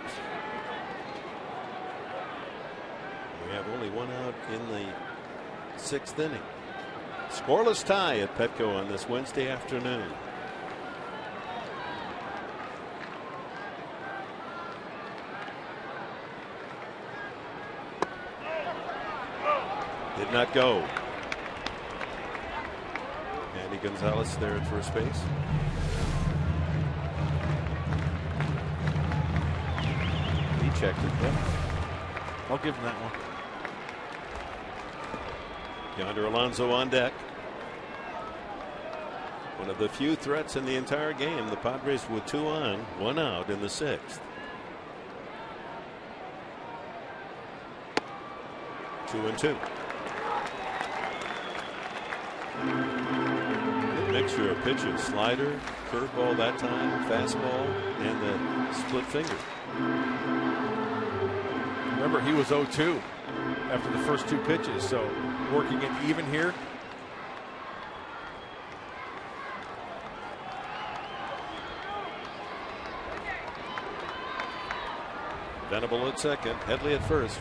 We have only one out in the 6th inning. Scoreless tie at Petco on this Wednesday afternoon. Did not go. Andy Gonzalez there at first base. He checked it. Yep. I'll give him that one. Yonder Alonso on deck. One of the few threats in the entire game. The Padres with 2 on, 1 out in the 6th. 2-2. Good mixture of pitches. Slider, curveball that time, fastball, and the split finger. Remember, he was 0-2 after the first 2 pitches, so working it even here. Venable at second, Headley at first.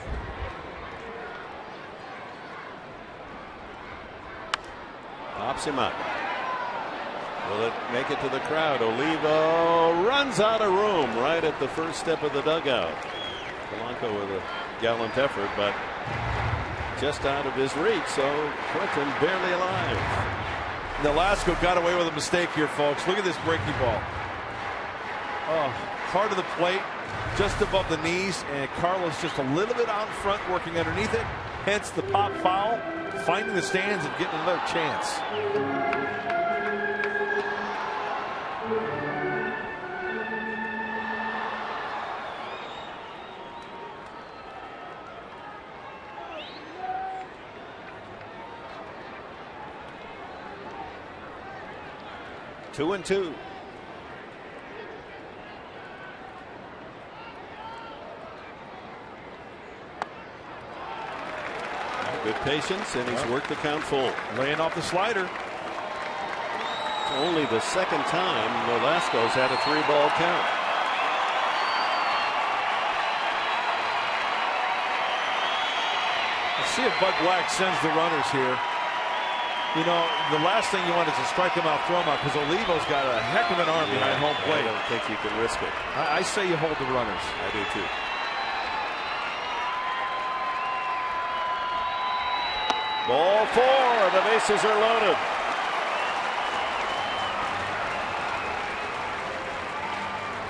Pops him up. Will it make it to the crowd? Olivo runs out of room right at the first step of the dugout. Polanco with a gallant effort, but just out of his reach, so Quentin barely alive. Nolasco got away with a mistake here, folks. Look at this breaking ball. Oh, hard of the plate, just above the knees, and Carlos just a little bit out in front, working underneath it. Hence the pop foul, finding the stands and getting another chance. Two and two. Good patience, and he's worked the count full. Laying off the slider. Only the 2nd time Nolasco's had a 3-ball count. Let's see if Bud Black sends the runners here. You know, the last thing you want is to strike him out, throw him out, because Olivo's got a heck of an arm behind home plate. I don't think you can risk it. I say you hold the runners. I do too. Ball 4. The bases are loaded.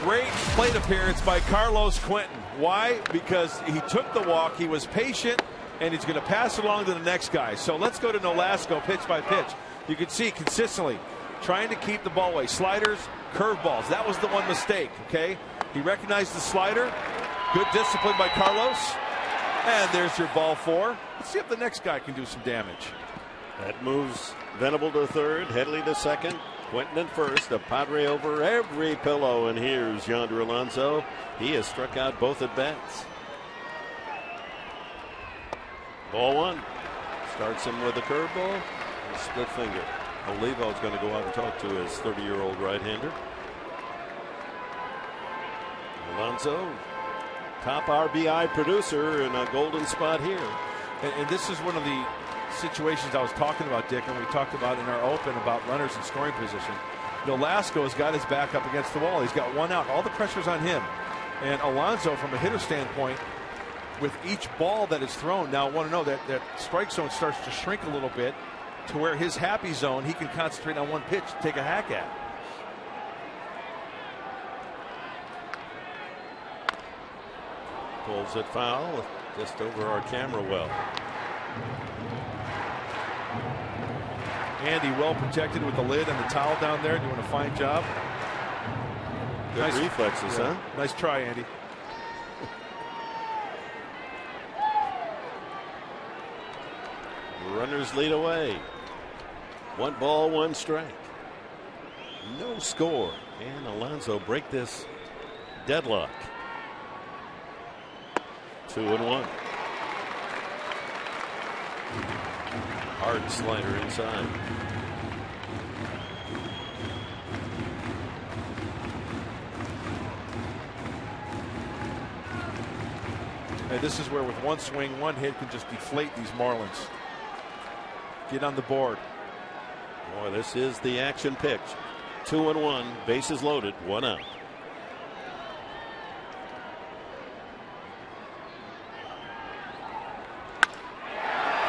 Great plate appearance by Carlos Quentin. Why? Because he took the walk, he was patient, and he's going to pass it along to the next guy. So let's go to Nolasco pitch by pitch. You can see consistently trying to keep the ball away. Sliders, curveballs. That was the one mistake, okay? He recognized the slider. Good discipline by Carlos. And there's your ball 4. Let's see if the next guy can do some damage. That moves Venable to 3rd, Headley to 2nd, Quentin at 1st. A Padre over every pillow, and here's Yonder Alonso. He has struck out both at bats. Ball 1. Starts him with a curveball and split finger. Olivo's going to go out and talk to his 30-year-old right-hander. Alonso, top RBI producer in a golden spot here. And this is one of the situations I was talking about, Dick, and we talked about in our open about runners in scoring position. Nolasco has got his back up against the wall. He's got 1 out. All the pressure's on him. And Alonso, from a hitter standpoint, with each ball that is thrown, now I want to know that strike zone starts to shrink a little bit to where his happy zone, he can concentrate on one pitch to take a hack at. Pulls it foul just over our camera well. Andy well protected with the lid and the towel down there, doing a fine job. Good nice reflexes, huh? Nice try, Andy. Runners lead away. 1 ball, 1 strike. No score. And Alonso break this deadlock. 2-1. Hard slider inside. And this is where with one swing, one hit can just deflate these Marlins. Get on the board. Boy, this is the action pitch. 2-1, bases loaded, 1 out.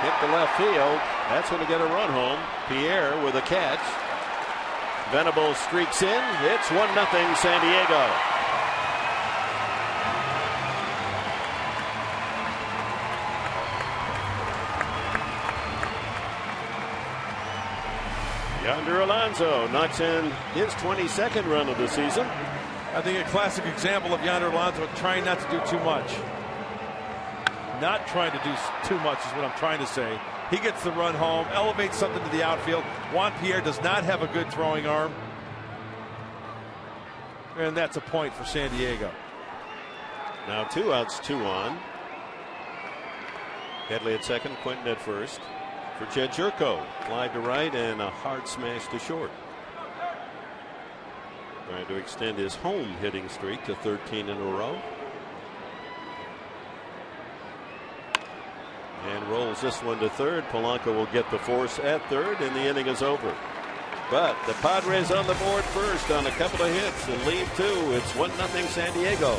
Hit the left field. That's going to get a run home. Pierre with a catch. Venable streaks in. It's 1-0 San Diego. Yonder Alonso knocks in his 22nd run of the season. I think a classic example of Yonder Alonso trying not to do too much. Not trying to do too much is what I'm trying to say. He gets the run home, elevates something to the outfield. Juan Pierre does not have a good throwing arm. And that's a point for San Diego. Now 2 outs, 2 on. Headley at second, Quinton at first. For Jed Jerko, fly to right and a hard smash to short. Trying to extend his home hitting streak to 13 in a row. And rolls this one to third. Polanco will get the force at third, and the inning is over. But the Padres on the board first on a couple of hits and lead 2. It's 1-0 San Diego.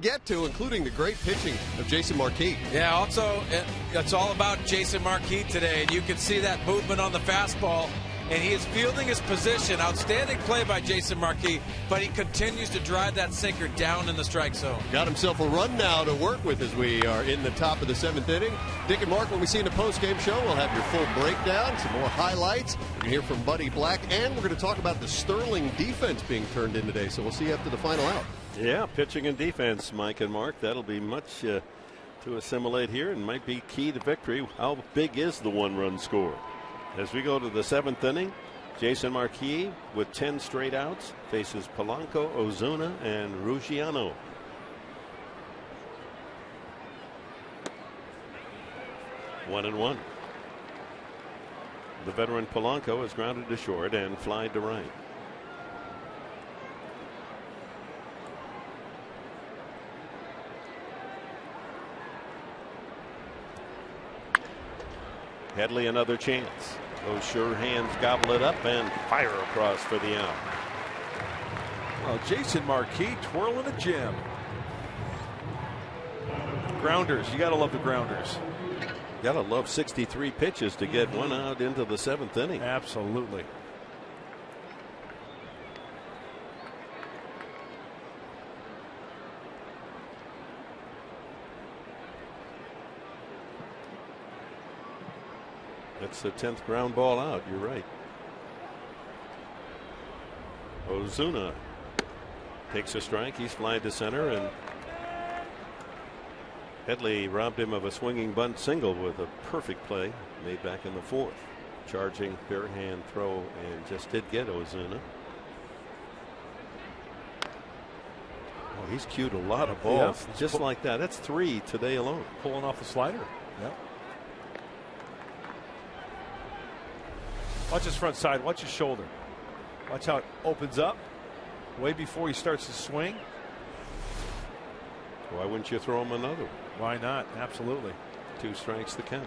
Get to, including the great pitching of Jason Marquis. Yeah, also, it's all about Jason Marquis today, and you can see that movement on the fastball, and he is fielding his position. Outstanding play by Jason Marquis, but he continues to drive that sinker down in the strike zone. Got himself a run now to work with as we are in the top of the 7th inning. Dick and Mark, when we see in the post-game show, we'll have your full breakdown, some more highlights. We're going to hear from Buddy Black, and we're going to talk about the Sterling defense being turned in today, so we'll see you after the final out. Yeah, pitching and defense, Mike and Mark. That'll be much to assimilate here and might be key to victory. How big is the 1-run score? As we go to the 7th inning, Jason Marquis with 10 straight outs faces Polanco, Ozuna, and Ruggiano. One and one. The veteran Polanco is grounded to short and flied to right. Headley another chance. Those sure hands gobble it up and fire across for the out. Oh, Jason Marquis twirling a gem. Grounders. You got to love the grounders. Got to love 63 pitches to get one out into the 7th inning. Absolutely. It's the 10th ground ball out. You're right. Ozuna takes a strike. He's flying to center, and Headley robbed him of a swinging bunt single with a perfect play. made back in the fourth. Charging bare hand throw and just did get Ozuna. Oh, he's cued a lot of balls just like that. That's 3 today alone. Pulling off the slider. Yep. Watch his front side. Watch his shoulder. Watch how it opens up way before he starts to swing. Why wouldn't you throw him another? Why not? Absolutely. 2 strikes the count.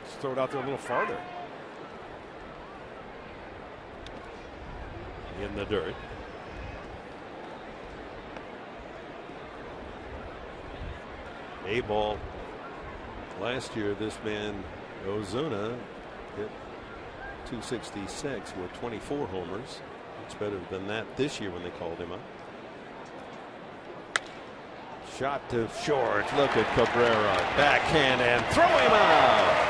Just throw it out there a little farther. In the dirt. A ball. Last year, this man Ozuna hit 266 with 24 homers. It's better than that this year when they called him up. Shot to short. Look at Cabrera. Backhand and throw him out.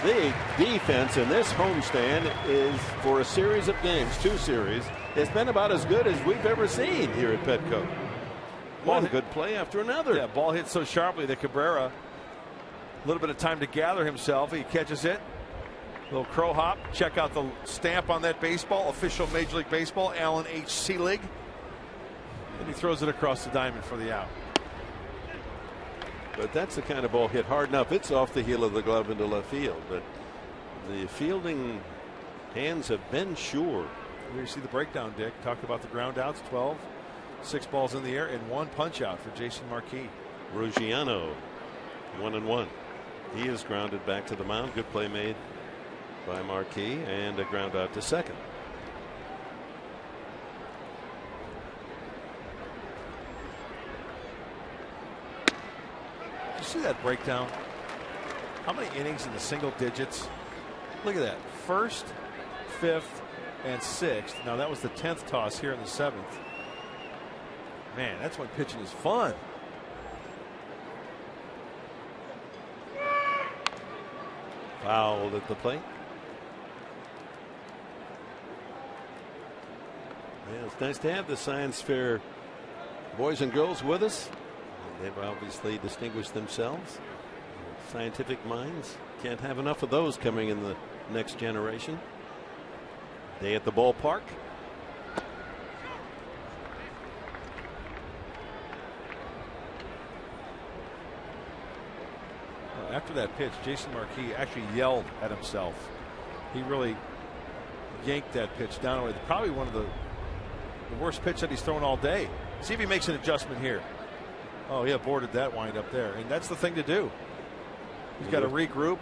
The defense in this homestand is, for a series of games, 2 series, has been about as good as we've ever seen here at Petco. One good play after another. Yeah, ball hit so sharply that Cabrera, a little bit of time to gather himself. He catches it. Little crow hop. Check out the stamp on that baseball. Official Major League Baseball, Allen H. Selig. And he throws it across the diamond for the out. But that's the kind of ball hit hard enough. It's off the heel of the glove into left field. But the fielding hands have been sure. Here you see the breakdown, Dick. Talked about the ground outs, 12. 6 balls in the air and 1 punch out for Jason Marquis. Ruggiano 1-1. He is grounded back to the mound. Good play made by Marquis and a ground out to second. You see that breakdown? How many innings in the single digits? Look at that. 1st, 5th, and 6th. Now that was the 10th toss here in the 7th. Man, that's when pitching is fun. Fouled at the plate. Yeah, it's nice to have the science fair boys and girls with us. They've obviously distinguished themselves. Scientific minds. Can't have enough of those coming in the next generation. Day at the ballpark. After that pitch, Jason Marquis actually yelled at himself. He really yanked that pitch down away. Probably one of the worst pitch that he's thrown all day. See if he makes an adjustment here. Oh, he aborted that wind up there. And that's the thing to do. He's got to regroup.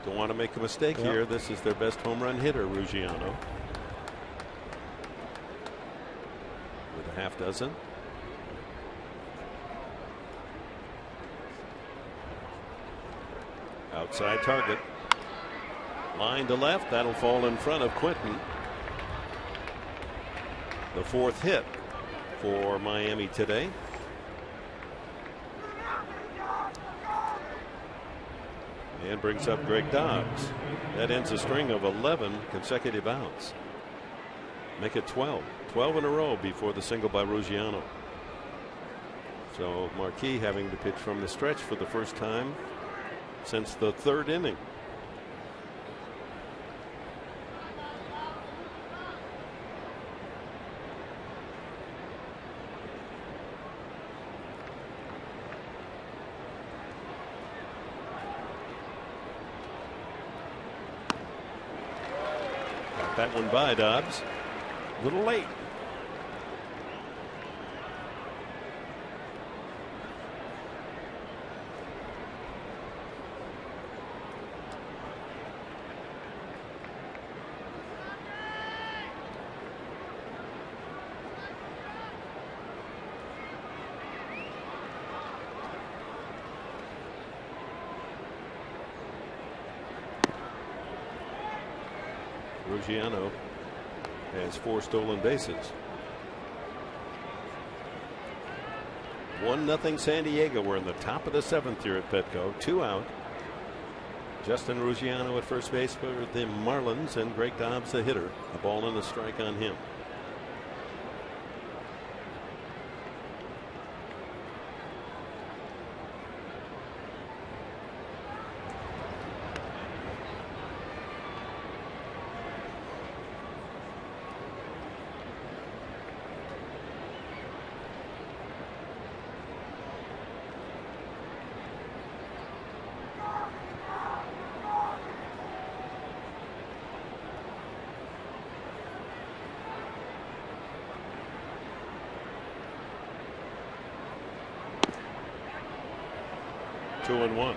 Don't want to make a mistake here. This is their best home run hitter, Ruggiano. With a half dozen. Outside target. Line to left. That'll fall in front of Quinton. The 4th hit for Miami today. And brings up Greg Dobbs. That ends a string of 11 consecutive outs. Make it 12. 12 in a row before the single by Ruggiano. So Marquis having to pitch from the stretch for the first time since the 3rd inning. Got that one by Dobbs. A little late. Ruggiano has 4 stolen bases. 1-0 San Diego. We're in the top of the 7th here at Petco. 2 out. Justin Ruggiano at first base for the Marlins, and Greg Dobbs the hitter. A ball and a strike on him. Two and one.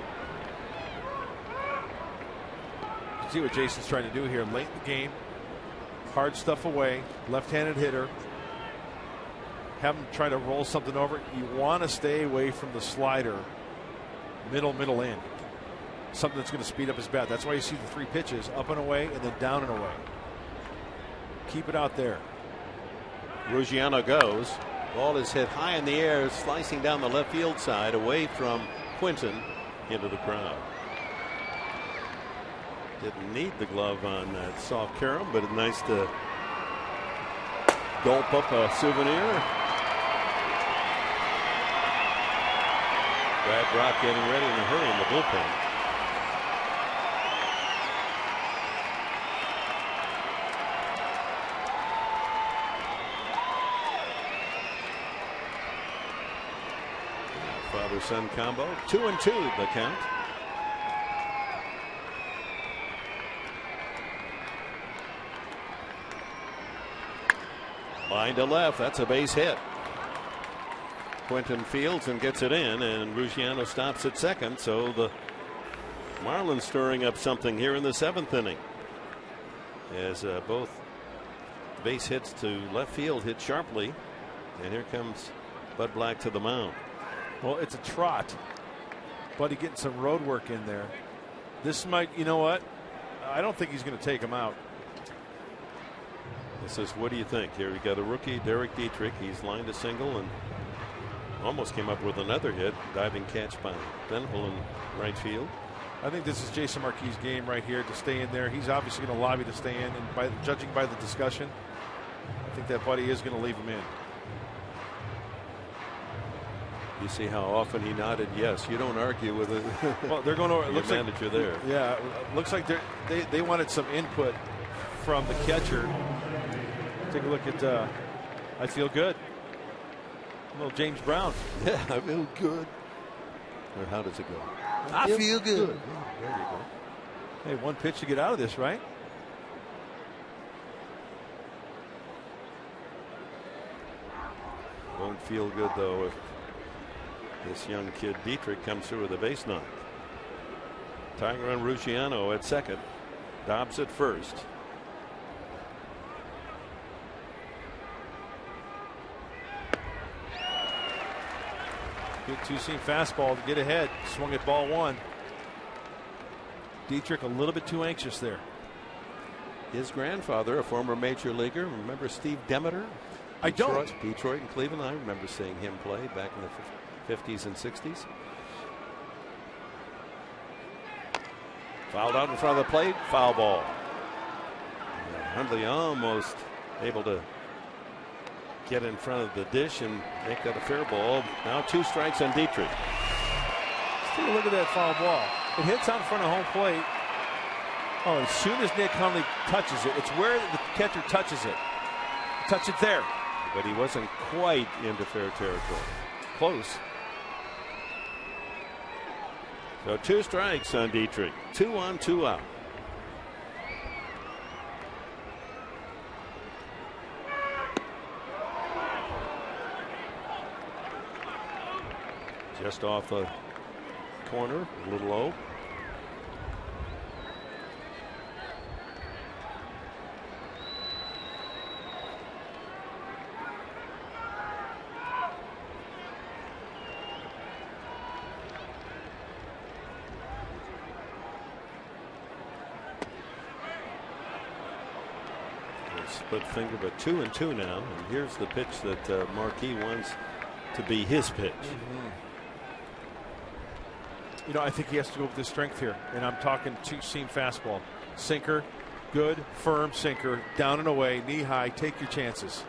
See what Jason's trying to do here late in the game. Hard stuff away. Left-handed hitter. Have him try to roll something over. You want to stay away from the slider. Middle in. Something that's going to speed up his bat. That's why you see the 3 pitches. Up and away and then down and away. Keep it out there. Ruggiano goes. Ball is hit high in the air, slicing down the left field side away from Quinton into the crowd. Didn't need the glove on that soft carom, but it's nice to gulp up a souvenir. Brad Brock getting ready in a hurry in the bullpen. Father-son combo. 2-2 the count. Line to left. That's a base hit. Quinton fields and gets it in, and Ruggiano stops at second. So the Marlins stirring up something here in the 7th inning, as both base hits to left field hit sharply, and here comes Bud Black to the mound. Well, it's a trot. Buddy getting some road work in there. This might, you know what? I don't think he's going to take him out. This is, what do you think? Here we got a rookie, Derek Dietrich. He's lined a single and almost came up with another hit. Diving catch by Venable in right field. I think this is Jason Marquis' game right here to stay in there. He's obviously going to lobby to stay in, and judging by the discussion, I think that Buddy is going to leave him in. You see how often he nodded yes. You don't argue with it. Well, they're going to. It looks manager like there. Yeah, looks like they wanted some input from the catcher. Take a look at. I feel good. A little James Brown. Yeah, I feel good. Or how does it go? I feel good. Yeah, there you go. Hey, one pitch to get out of this, right? Won't feel good though if this young kid Dietrich comes through with a base knock. Tying run Ruggiano at second. Dobbs at first. Good two-seam fastball to get ahead. Swung at ball 1. Dietrich a little bit too anxious there. His grandfather, a former major leaguer. Remember Steve Demeter? I don't. Detroit and Cleveland. I remember seeing him play back in the 50s and 60s. Fouled out in front of the plate. Foul ball. Hundley almost able to get in front of the dish and make that a fair ball. Now 2 strikes on Dietrich. Let's take a look at that foul ball. It hits out in front of home plate. Oh, as soon as Nick Hundley touches it, it's where the catcher touches it. Touch it there. But he wasn't quite into fair territory. Close. So 2 strikes on Dietrich. 2 on, 2 out. Just off the corner, a little low. Split finger, but 2-2 now. And here's the pitch that Marquis wants to be his pitch. You know, I think he has to go with his strength here, and I'm talking two-seam fastball. Sinker, good, firm sinker, down and away, knee high, take your chances.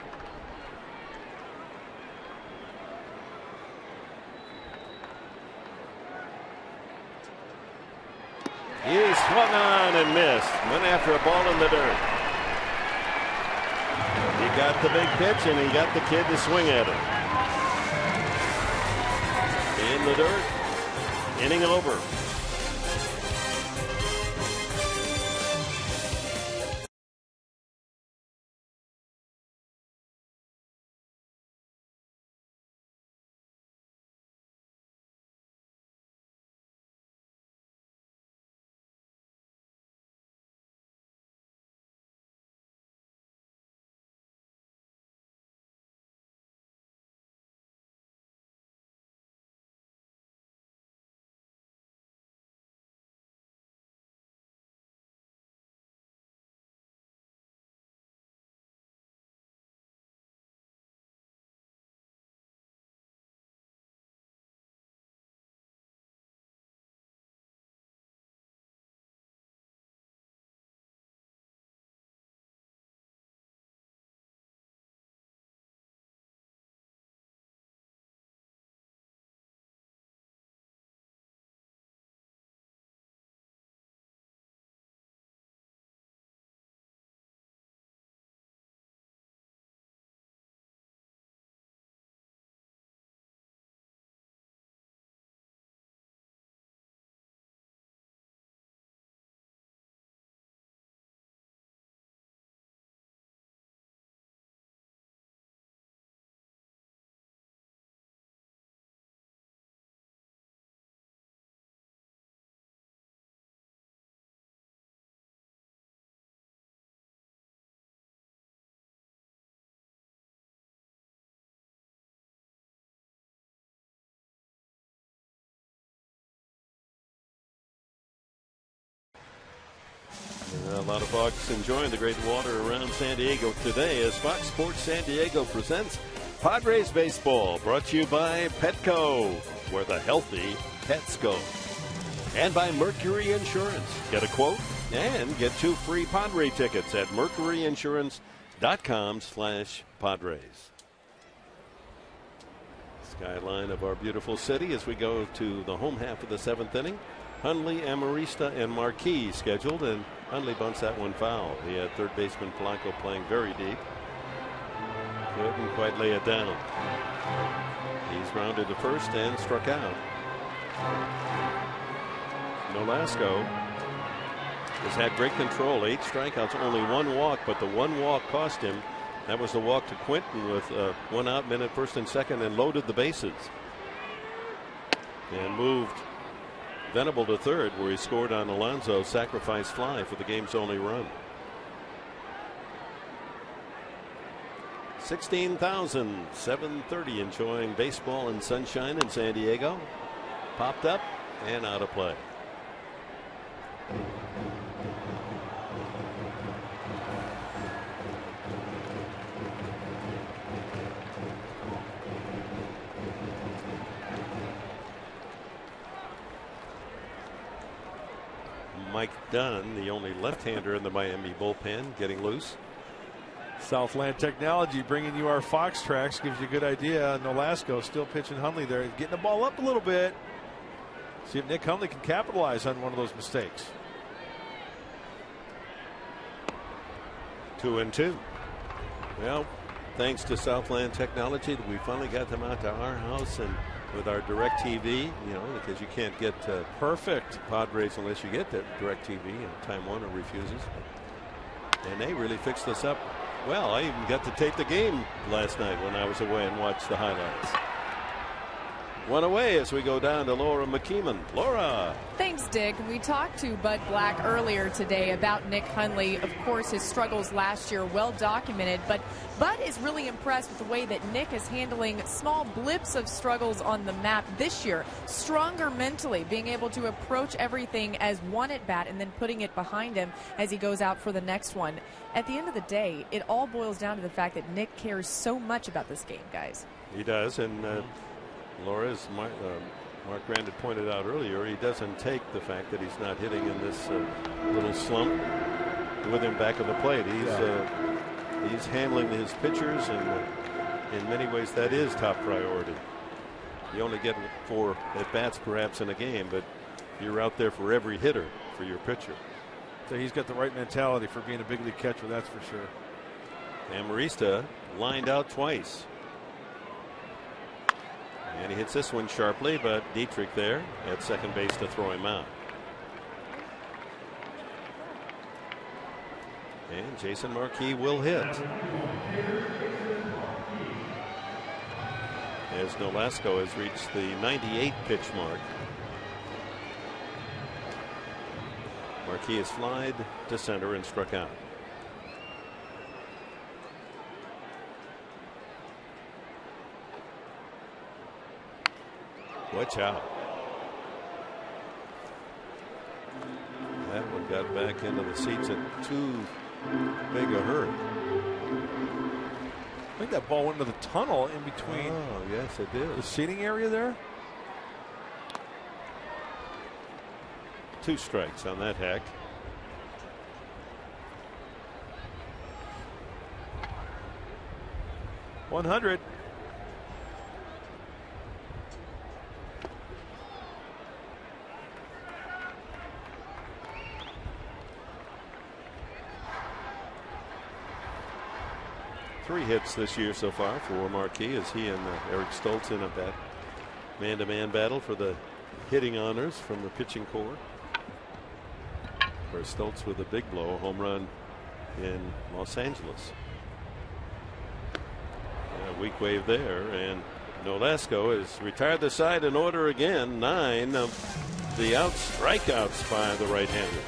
He swung on and missed. Went after a ball in the dirt. He got the big pitch and he got the kid to swing at it. In the dirt. Inning over. A lot of folks enjoying the great water around San Diego today as Fox Sports San Diego presents Padres Baseball, brought to you by Petco, where the healthy pets go. And by Mercury Insurance. Get a quote and get 2 free Padre tickets at mercuryinsurance.com/Padres. Skyline of our beautiful city as we go to the home half of the 7th inning. Hundley, Amarista, and Marquis scheduled, and Hundley bunts that one foul. He had third baseman Polanco playing very deep. Couldn't quite lay it down. He's grounded to first and struck out. Nolasco has had great control. 8 strikeouts, only 1 walk, but the 1 walk cost him. That was the walk to Quinton with 1 out, men at first and second, and loaded the bases. And moved Venable to third, where he scored on Alonso's sacrifice fly for the game's only run. 16,730 enjoying baseball and sunshine in San Diego. Popped up and out of play. Mike Dunn, the only left-hander in the Miami bullpen, getting loose. Southland Technology bringing you our Fox tracks gives you a good idea. Nolasco still pitching Hundley there, getting the ball up a little bit. See if Nick Hundley can capitalize on one of those mistakes. 2-2. Well, thanks to Southland Technology, we finally got them out to our house and with our DirecTV, you know, because you can't get perfect Padres unless you get that DirecTV, and Time Warner refuses. And they really fixed this up well. I even got to tape the game last night when I was away and watch the highlights. One away as we go down to Laura McKeeman. Laura. Thanks, Dick. We talked to Bud Black earlier today about Nick Hundley. Of course, his struggles last year well documented, but Bud is really impressed with the way that Nick is handling small blips of struggles on the map this year. Stronger mentally, being able to approach everything as one at bat and then putting it behind him as he goes out for the next one. At the end of the day, it all boils down to the fact that Nick cares so much about this game, guys. He does, and Laura, as Mark Grant had pointed out earlier, he doesn't take the fact that he's not hitting in this little slump with him back of the plate. He's handling his pitchers, and in many ways that is top priority. You only get 4 at bats perhaps in a game, but you're out there for every hitter for your pitcher. So he's got the right mentality for being a big league catcher, that's for sure. And Marista lined out twice. And he hits this one sharply, but Dietrich there at second base to throw him out. And Jason Marquis will hit. As Nolasco has reached the 98 pitch mark. Marquis has flied to center and struck out. Watch out. That one got back into the seats in too big a hurry. I think that ball went into the tunnel in between. Oh, yes, it did. The seating area there. 2 strikes on that hack. $100. Three hits this year so far for Marquis as he and Eric Stoltz in a man-to-man battle for the hitting honors from the pitching corps. For Stoltz with a big blow, a home run in Los Angeles. A weak wave there, and Nolasco has retired the side in order again. 9 of the strikeouts by the right-hander.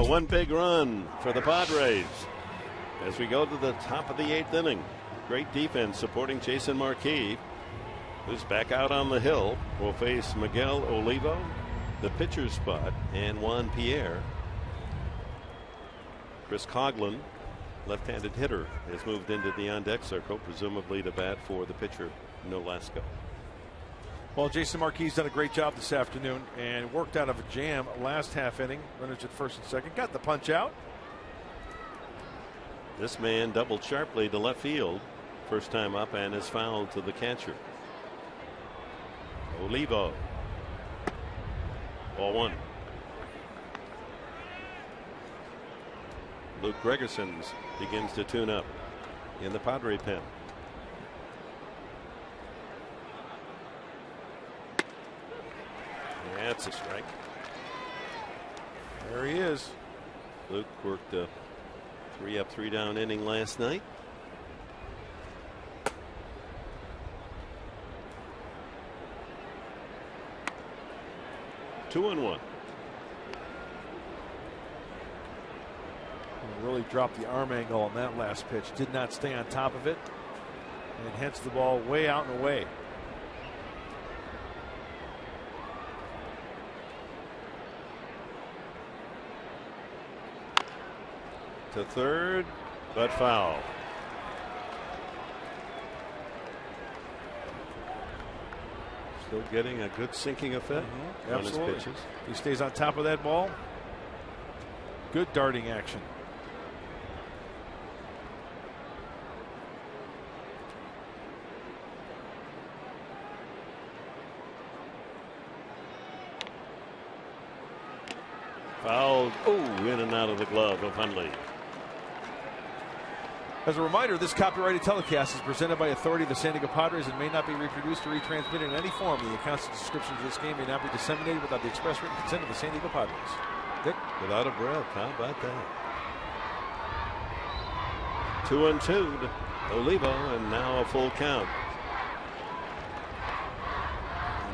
One big run for the Padres as we go to the top of the 8th inning. Great defense supporting Jason Marquis, who's back out on the hill. Will face Miguel Olivo, the pitcher's spot, and Juan Pierre. Chris Coughlin, left-handed hitter, has moved into the on-deck circle, presumably to bat for the pitcher Nolasco. Well, Jason Marquis done a great job this afternoon and worked out of a jam last half inning. Runners at first and second. Got the punch out. This man doubled sharply to left field first time up and is fouled to the catcher. Olivo. Ball 1. Luke Gregerson begins to tune up in the Padre pen. That's a strike. There he is. Luke worked a 3 up, 3 down inning last night. Two and one. Really dropped the arm angle on that last pitch. Did not stay on top of it. And hence the ball way out and away. To third, but foul. Still getting a good sinking effect on his pitches. He stays on top of that ball. Good darting action. Fouled. Oh, in and out of the glove of Hundley. As a reminder, this copyrighted telecast is presented by authority of the San Diego Padres and may not be reproduced or retransmitted in any form. The accounts and descriptions of this game may not be disseminated without the express written consent of the San Diego Padres. Dick? Without a breath. How about that? 2-2 to Olivo, and now a full count.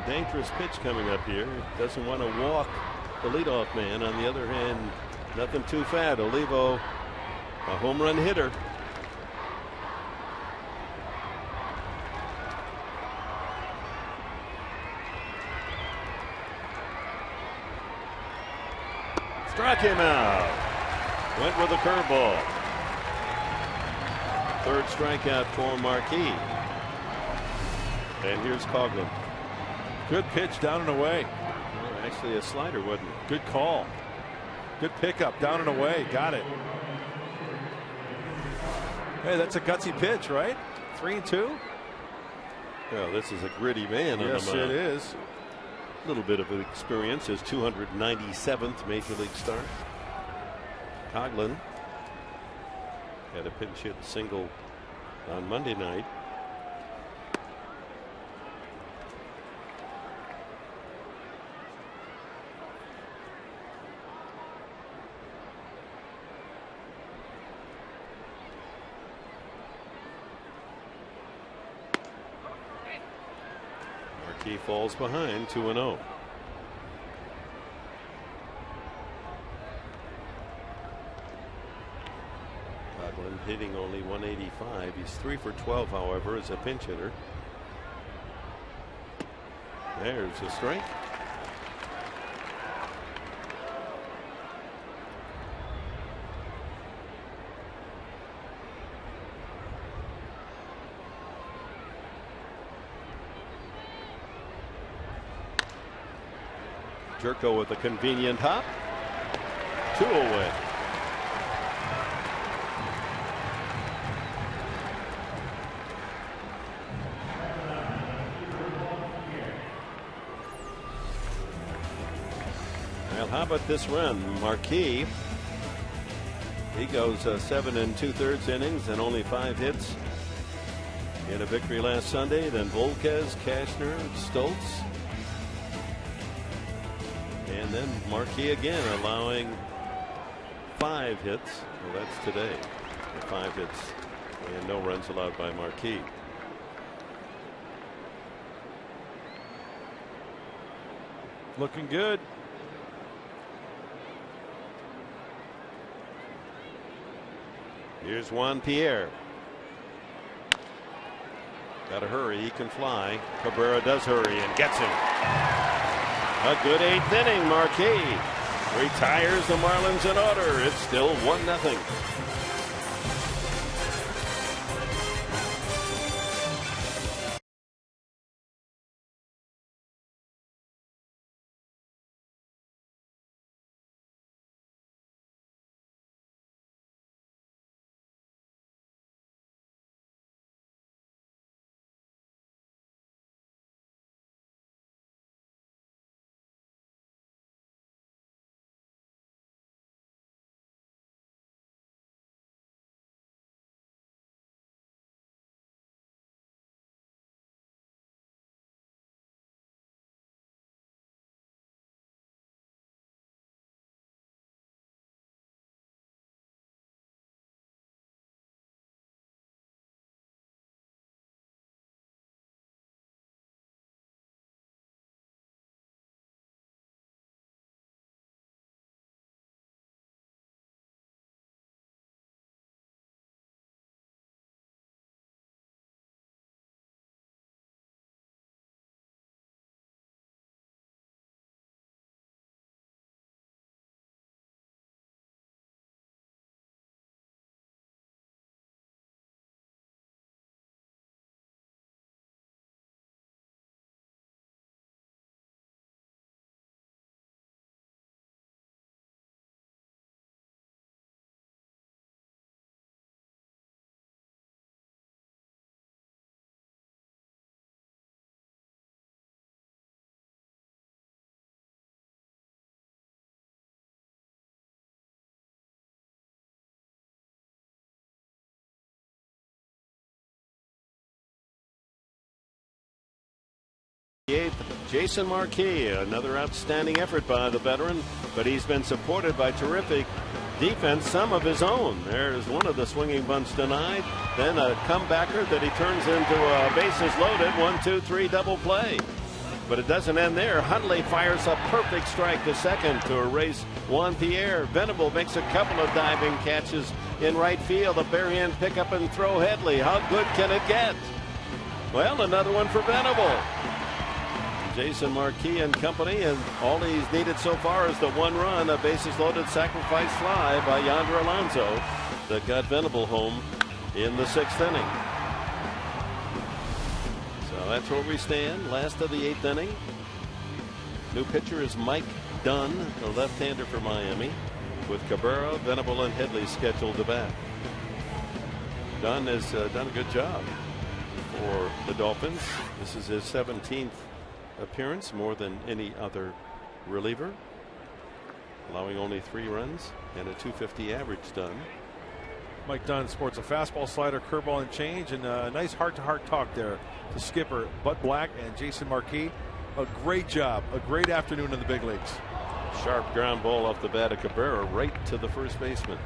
A dangerous pitch coming up here. Doesn't want to walk the leadoff man. On the other hand, nothing too fat. Olivo, a home run hitter. Struck him out. Went with a curveball. Third strikeout for Marquis. And here's Coughlin. Good pitch down and away. Oh, actually a slider, wasn't it? Good call. Good pickup down and away. Got it. Hey, that's a gutsy pitch, right? 3-2. Well, this is a gritty man on the mound. Yes, it is. A little bit of experience. His 297th major league start. Coughlin had a pinch hit single on Monday night. Marquis falls behind 2-0. Coughlin hitting only 185. He's 3 for 12, however, as a pinch hitter. There's a strike. Jerko with a convenient hop. 2 away. Well, how about this run? Marquis. He goes 7 2/3 innings and only 5 hits in a victory last Sunday. Then Volquez, Cashner, Stoltz. And then Marquis again, allowing 5 hits. Well, that's today. 5 hits and no runs allowed by Marquis. Looking good. Here's Juan Pierre. Got to hurry. He can fly. Cabrera does hurry and gets him. A good 8th inning. Marquis retires the Marlins in order. It's still 1-0. 8th, Jason Marquis, another outstanding effort by the veteran, but he's been supported by terrific defense, some of his own. There's one of the swinging bunts denied, then a comebacker that he turns into a bases loaded 1-2-3 double play. But it doesn't end there. Huntley fires a perfect strike to second to erase Juan Pierre. Venable makes a couple of diving catches in right field. A bare-hand pickup and throw Headley. How good can it get? Well, another one for Venable. Jason Marquis and company, and all he's needed so far is the one run, a bases loaded sacrifice fly by Yonder Alonso that got Venable home in the 6th inning. So that's where we stand. Last of the 8th inning. New pitcher is Mike Dunn, the left-hander for Miami, with Cabrera, Venable, and Headley scheduled to bat. Dunn has done a good job for the Dolphins. This is his 17th appearance, more than any other reliever, allowing only 3 runs and a .250 average. Dunn. Mike Dunn sports a fastball, slider, curveball, and change, and a nice heart-to-heart talk there to skipper Bud Black and Jason Marquis. A great job, a great afternoon in the big leagues. Sharp ground ball off the bat of Cabrera right to the first baseman.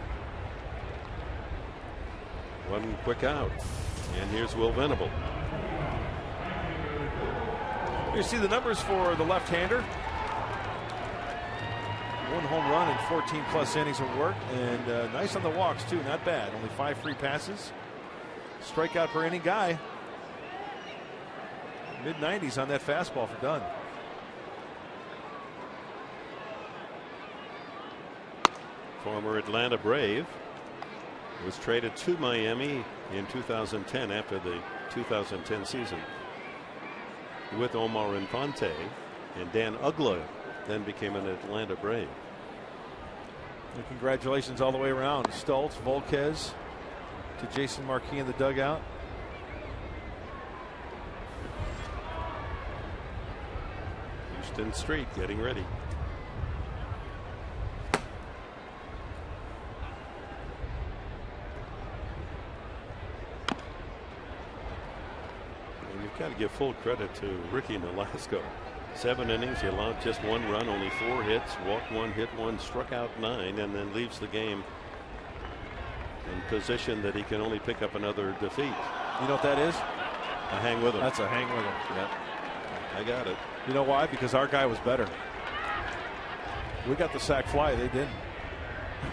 One quick out, and here's Will Venable. You see the numbers for the left-hander. 1 home run and 14+ innings of work, and nice on the walks too. Not bad. Only 5 free passes. Strikeout per inning guy. Mid-90s on that fastball for Dunn. Former Atlanta Brave was traded to Miami in 2010 after the 2010 season with Omar Infante, and Dan Uggla then became an Atlanta Brave. And congratulations all the way around. Stoltz, Volquez, to Jason Marquis in the dugout. Houston Street getting ready. And you've got to give full credit to Ricky Nolasco. 7 innings, he allowed just 1 run, only 4 hits, walked 1, hit 1, struck out 9, and then leaves the game in position that he can only pick up another defeat. You know what that is? A hang with him. That's a hang with him. Yep. I got it. You know why? Because our guy was better. We got the sac fly, they didn't.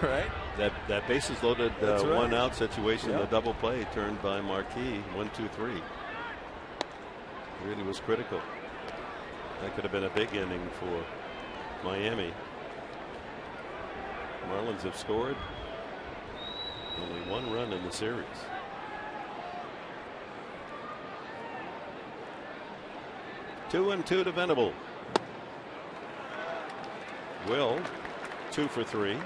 Right? That bases loaded right. 1 out situation, Yep. the double play turned by Marquis, 1-2-3. Really was critical. That could have been a big inning for Miami. Marlins have scored only 1 run in the series. Two and 2 to Venable. Will 2 for 3,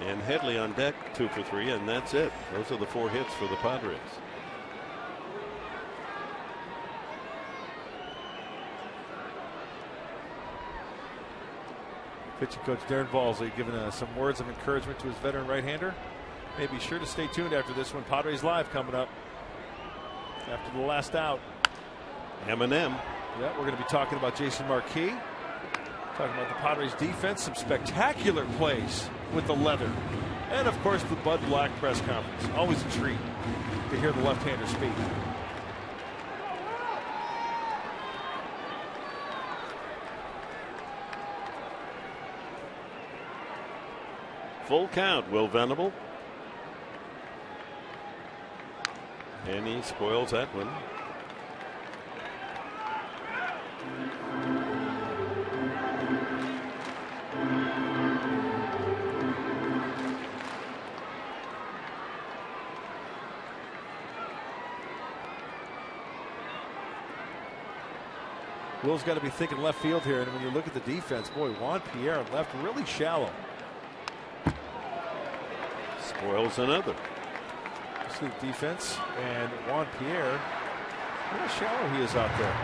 and Headley on deck 2 for 3, and that's it. Those are the 4 hits for the Padres. Pitching coach Darren Balsley giving some words of encouragement to his veteran right-hander. May be sure to stay tuned after this one. Padres Live coming up after the last out. M&M. Yeah, we're going to be talking about Jason Marquis, talking about the Padres defense, some spectacular plays with the leather, and of course the Bud Black press conference. Always a treat to hear the left-hander speak. Full count, Will Venable. And he spoils that one. Will's got to be thinking left field here, and when you look at the defense, boy, Juan Pierre on left really shallow. Spoils another. See the defense and Juan Pierre. Look how shallow he is out there.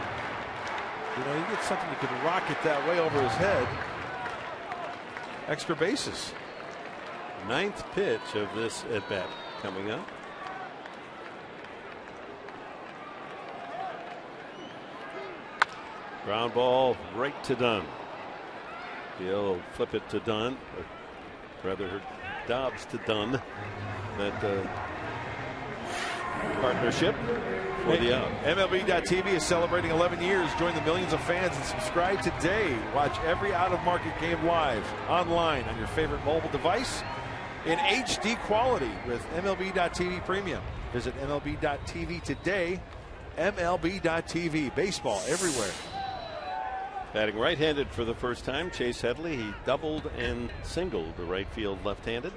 You know, you get something that could rocket that way over his head. Extra bases. 9th pitch of this at bat coming up. Ground ball right to Dunn. He'll flip it to Dunn, or rather Dobbs to Dunn. That partnership for the out. MLB.TV is celebrating 11 years. Join the millions of fans and subscribe today. Watch every out-of-market game live, online, on your favorite mobile device in HD quality with MLB.TV Premium. Visit MLB.TV today. MLB.TV. Baseball everywhere. Batting right-handed for the first time, Chase Headley. He doubled and singled the right field left-handed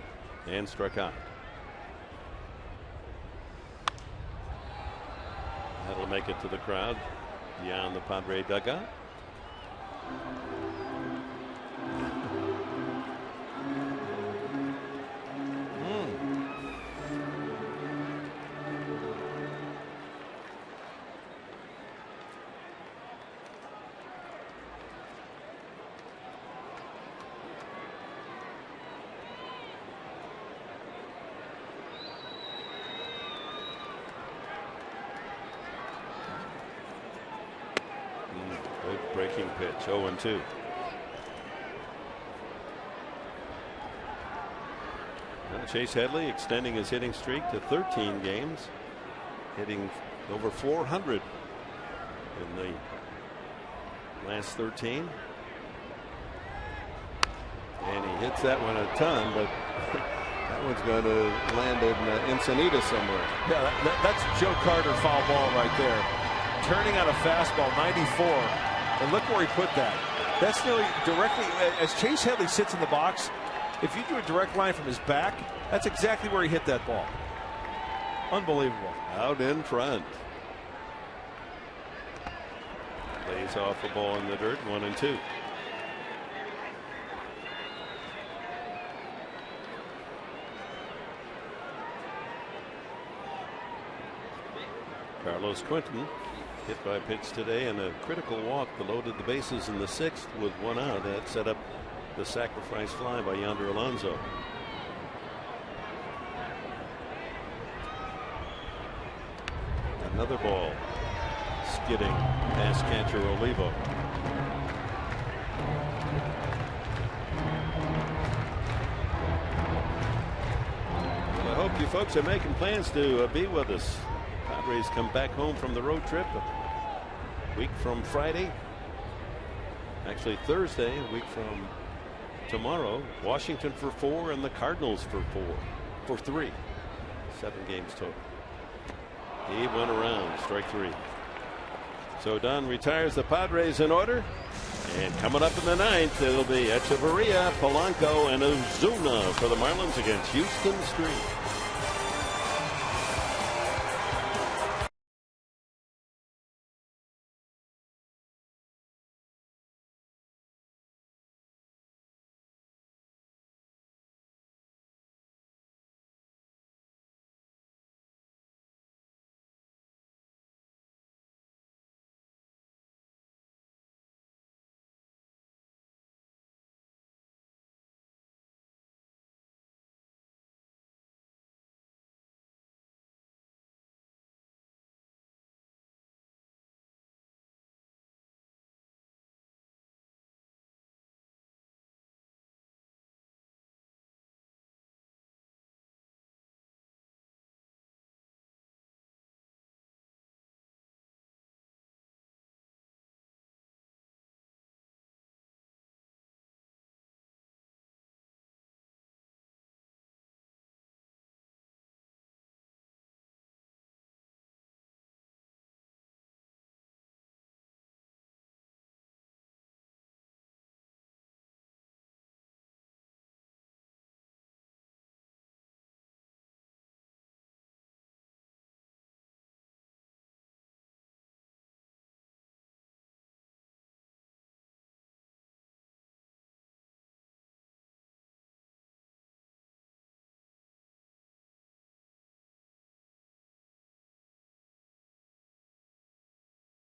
and struck out. That'll make it to the crowd beyond the Padre dugout. Breaking pitch, 0-2. Well, Chase Headley extending his hitting streak to 13 games, hitting over 400 in the last 13. And he hits that one a ton, but that one's going to land in Encinitas somewhere. Yeah, that's Joe Carter foul ball right there. Turning on a fastball, 94. And look where he put that. That's nearly directly, as Chase Headley sits in the box, if you do a direct line from his back, that's exactly where he hit that ball. Unbelievable. Out in front. Lays off the ball in the dirt, 1-2. Carlos Quentin hit by pitch today and a critical walk below the bases in the 6th with 1 out. That set up the sacrifice fly by Yonder Alonso. Another ball skidding past catcher Olivo. Well, I hope you folks are making plans to be with us. Padres come back home from the road trip a week from Friday. Actually Thursday, a week from tomorrow. Washington for 4 and the Cardinals for 3. 7 games total. He went around, strike 3. So Don retires the Padres in order. And coming up in the 9th, it'll be Echeverria, Polanco, and Ozuna for the Marlins against Houston Street.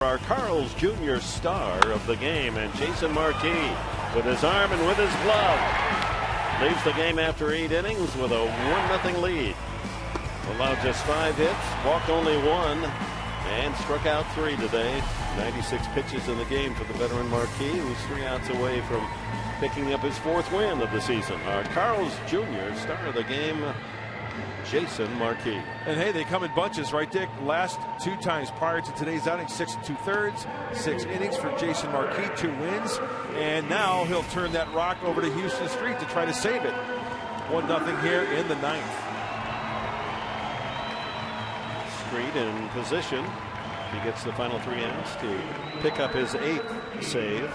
Our Carl's Jr. star of the game, and Jason Marquis with his arm and with his glove leaves the game after 8 innings with a 1-0 lead. Allowed just 5 hits, walked only 1, And struck out 3 today. 96 pitches in the game for the veteran Marquis, who's 3 outs away from picking up his 4th win of the season. Our Carl's Jr. star of the game, Jason Marquis. And hey, they come in bunches, right, Dick? Last 2 times prior to today's outing, 6 2/3, 6 innings for Jason Marquis, 2 wins. And now he'll turn that rock over to Houston Street to try to save it. 1-0 here in the 9th. Street in position. He gets the final 3 outs to pick up his 8th save.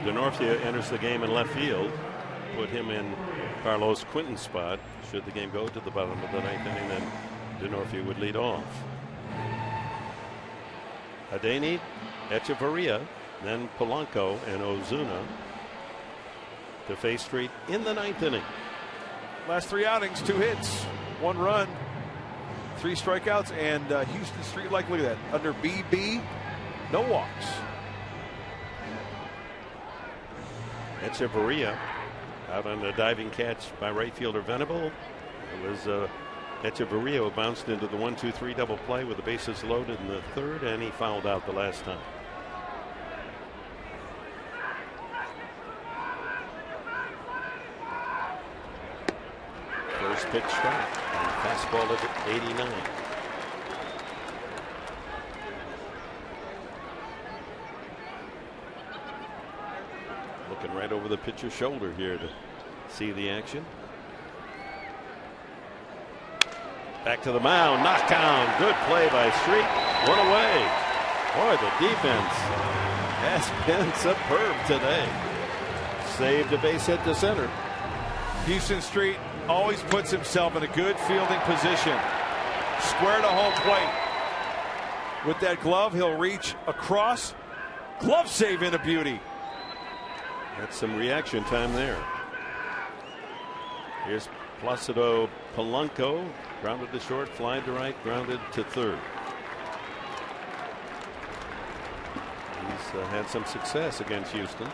DeNorfia enters the game in left field. Put him in Carlos Quinton's spot. Should the game go to the bottom of the 9th inning, then DeNorfia would lead off. Adeni, Echeverria, then Polanco and Ozuna to face Street in the 9th inning. Last 3 outings, 2 hits, 1 run, 3 strikeouts, and Houston Street, look at that, under BB, no walks. Echeverria out on a diving catch by right fielder Venable. It was Echeverria who bounced into the 1-2-3 double play with the bases loaded in the 3rd, and he fouled out the last time. First pitch strike, and fastball at 89. Looking right over the pitcher's shoulder here to see the action. Back to the mound, knocked down. Good play by Street. 1 away. Boy, the defense has been superb today. Saved a base hit to center. Houston Street always puts himself in a good fielding position. Square to home plate. With that glove, he'll reach across. Glove save in a beauty. That's some reaction time there. Here's Placido Polanco. Grounded to short, fly to right, grounded to 3rd. He's had some success against Houston.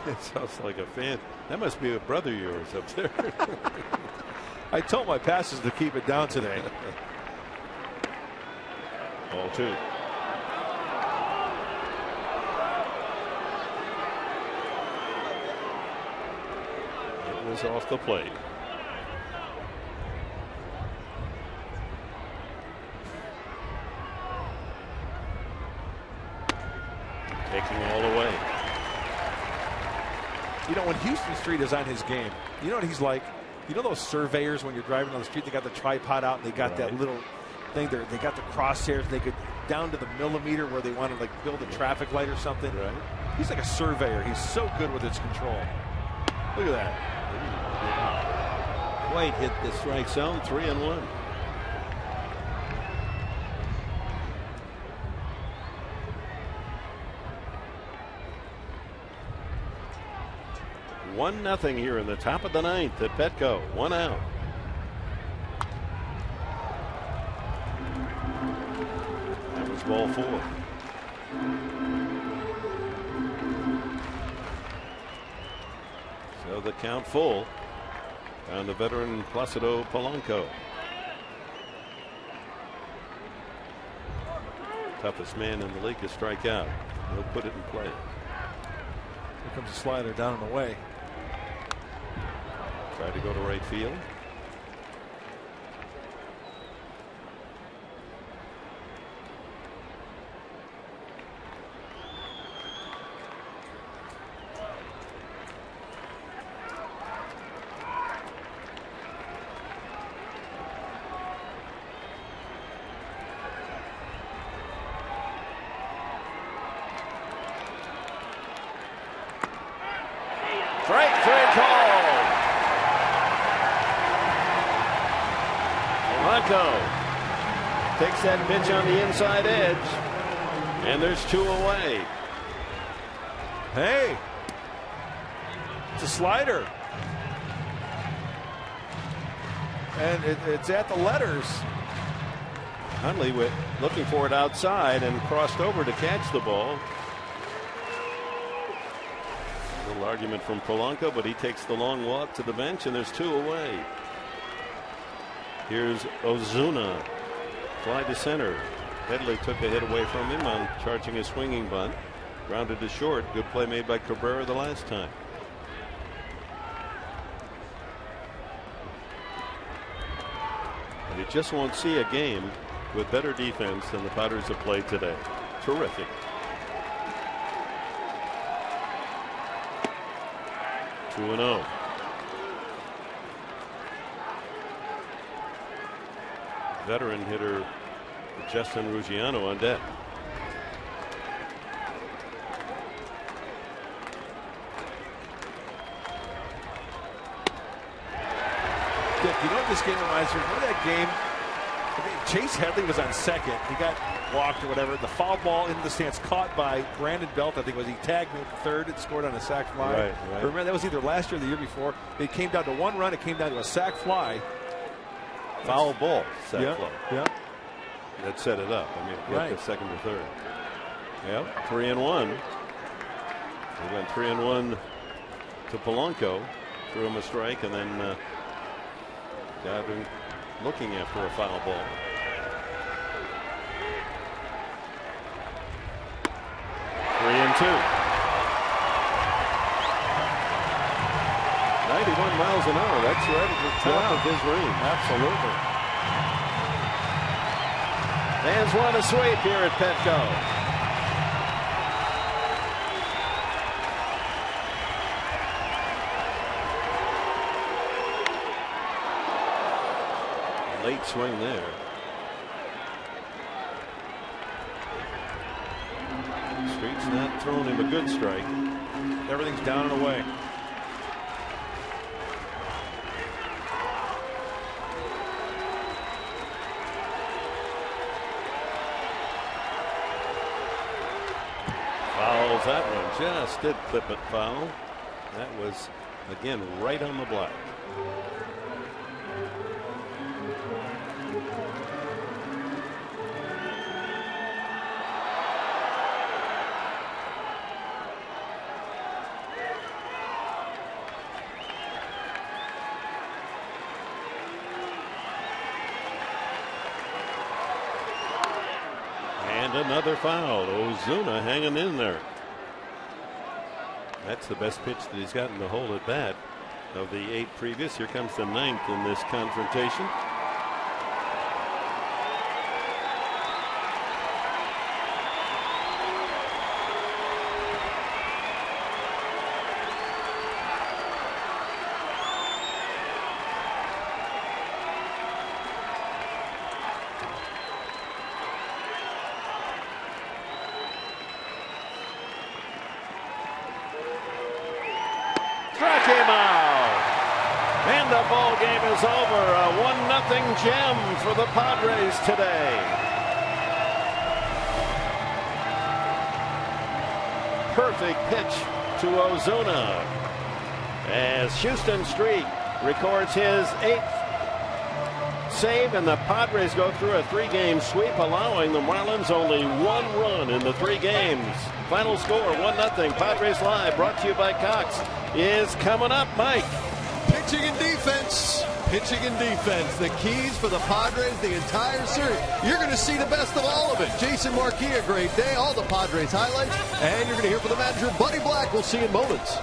It sounds like a fan. That must be a brother of yours up there. I told my passes to keep it down today. Ball 2. It was off the plate. Taking all away. You know, when Houston Street is on his game, you know what he's like? You know those surveyors when you're driving on the street, they got the tripod out and they got that little thing there. They got the crosshairs. They get down to the millimeter where they want to build a traffic light or something. Right. He's like a surveyor. He's so good with his control. Look at that. White hit the strike zone, 3-1. One nothing here in the top of the 9th at Petco. 1 out. That was ball 4. So the count full on the veteran Placido Polanco. Toughest man in the league to strike out. He'll put it in play. Here comes a slider down and away. Tried to go to right field. Strike 3 call. Polanco takes that pitch on the inside edge, and there's 2 away. Hey, it's a slider. And it's at the letters. Hundley looking for it outside and crossed over to catch the ball. A little argument from Polanco, but he takes the long walk to the bench, and there's 2 away. Here's Ozuna. Fly to center. Headley took a hit away from him on charging a swinging bunt. Grounded to short. Good play made by Cabrera the last time. You just won't see a game with better defense than the Padres have played today. Terrific. Two and 0. Veteran hitter Justin Ruggiano on deck. Dick, you know what this game reminds me of? Remember that game? Chase Headley was on second. He got walked or whatever. The foul ball into the stands caught by Brandon Belt. I think was he tagged me at the third and scored on a sac fly. Right. Remember that was either last year or the year before. It came down to 1 run. It came down to a sac fly. Foul ball. Sac fly. Yeah. That set it up. I mean, Right. the second or third. Yep. 3 and 1. He went 3 and 1 to Polanco. Threw him a strike and then got him looking after a foul ball. Three and 2. 91 miles an hour. That's right at the top of his range. Absolutely. Fans want a sweep here at Petco. Late swing there. Street's not throwing him a good strike. Everything's down and away. Fouls that one. Just did clip it foul. That was, again, right on the block. Another foul. Ozuna hanging in there. That's the best pitch that he's gotten to hold at bat of the 8 previous. Here comes the 9th in this confrontation. Struck him out. And the ball game is over. A 1-0 gem for the Padres today. Perfect pitch to Ozuna as Houston Street records his 8th save, and the Padres go through a 3-game sweep, allowing the Marlins only 1 run in the 3 games. Final score 1-0. Padres Live, brought to you by Cox, is coming up. Mike. Pitching and defense. Pitching and defense. The keys for the Padres the entire series. You're going to see the best of all of it. Jason Marquis, a great day. All the Padres highlights. And you're going to hear from the manager, Buddy Black. We'll see you in moments.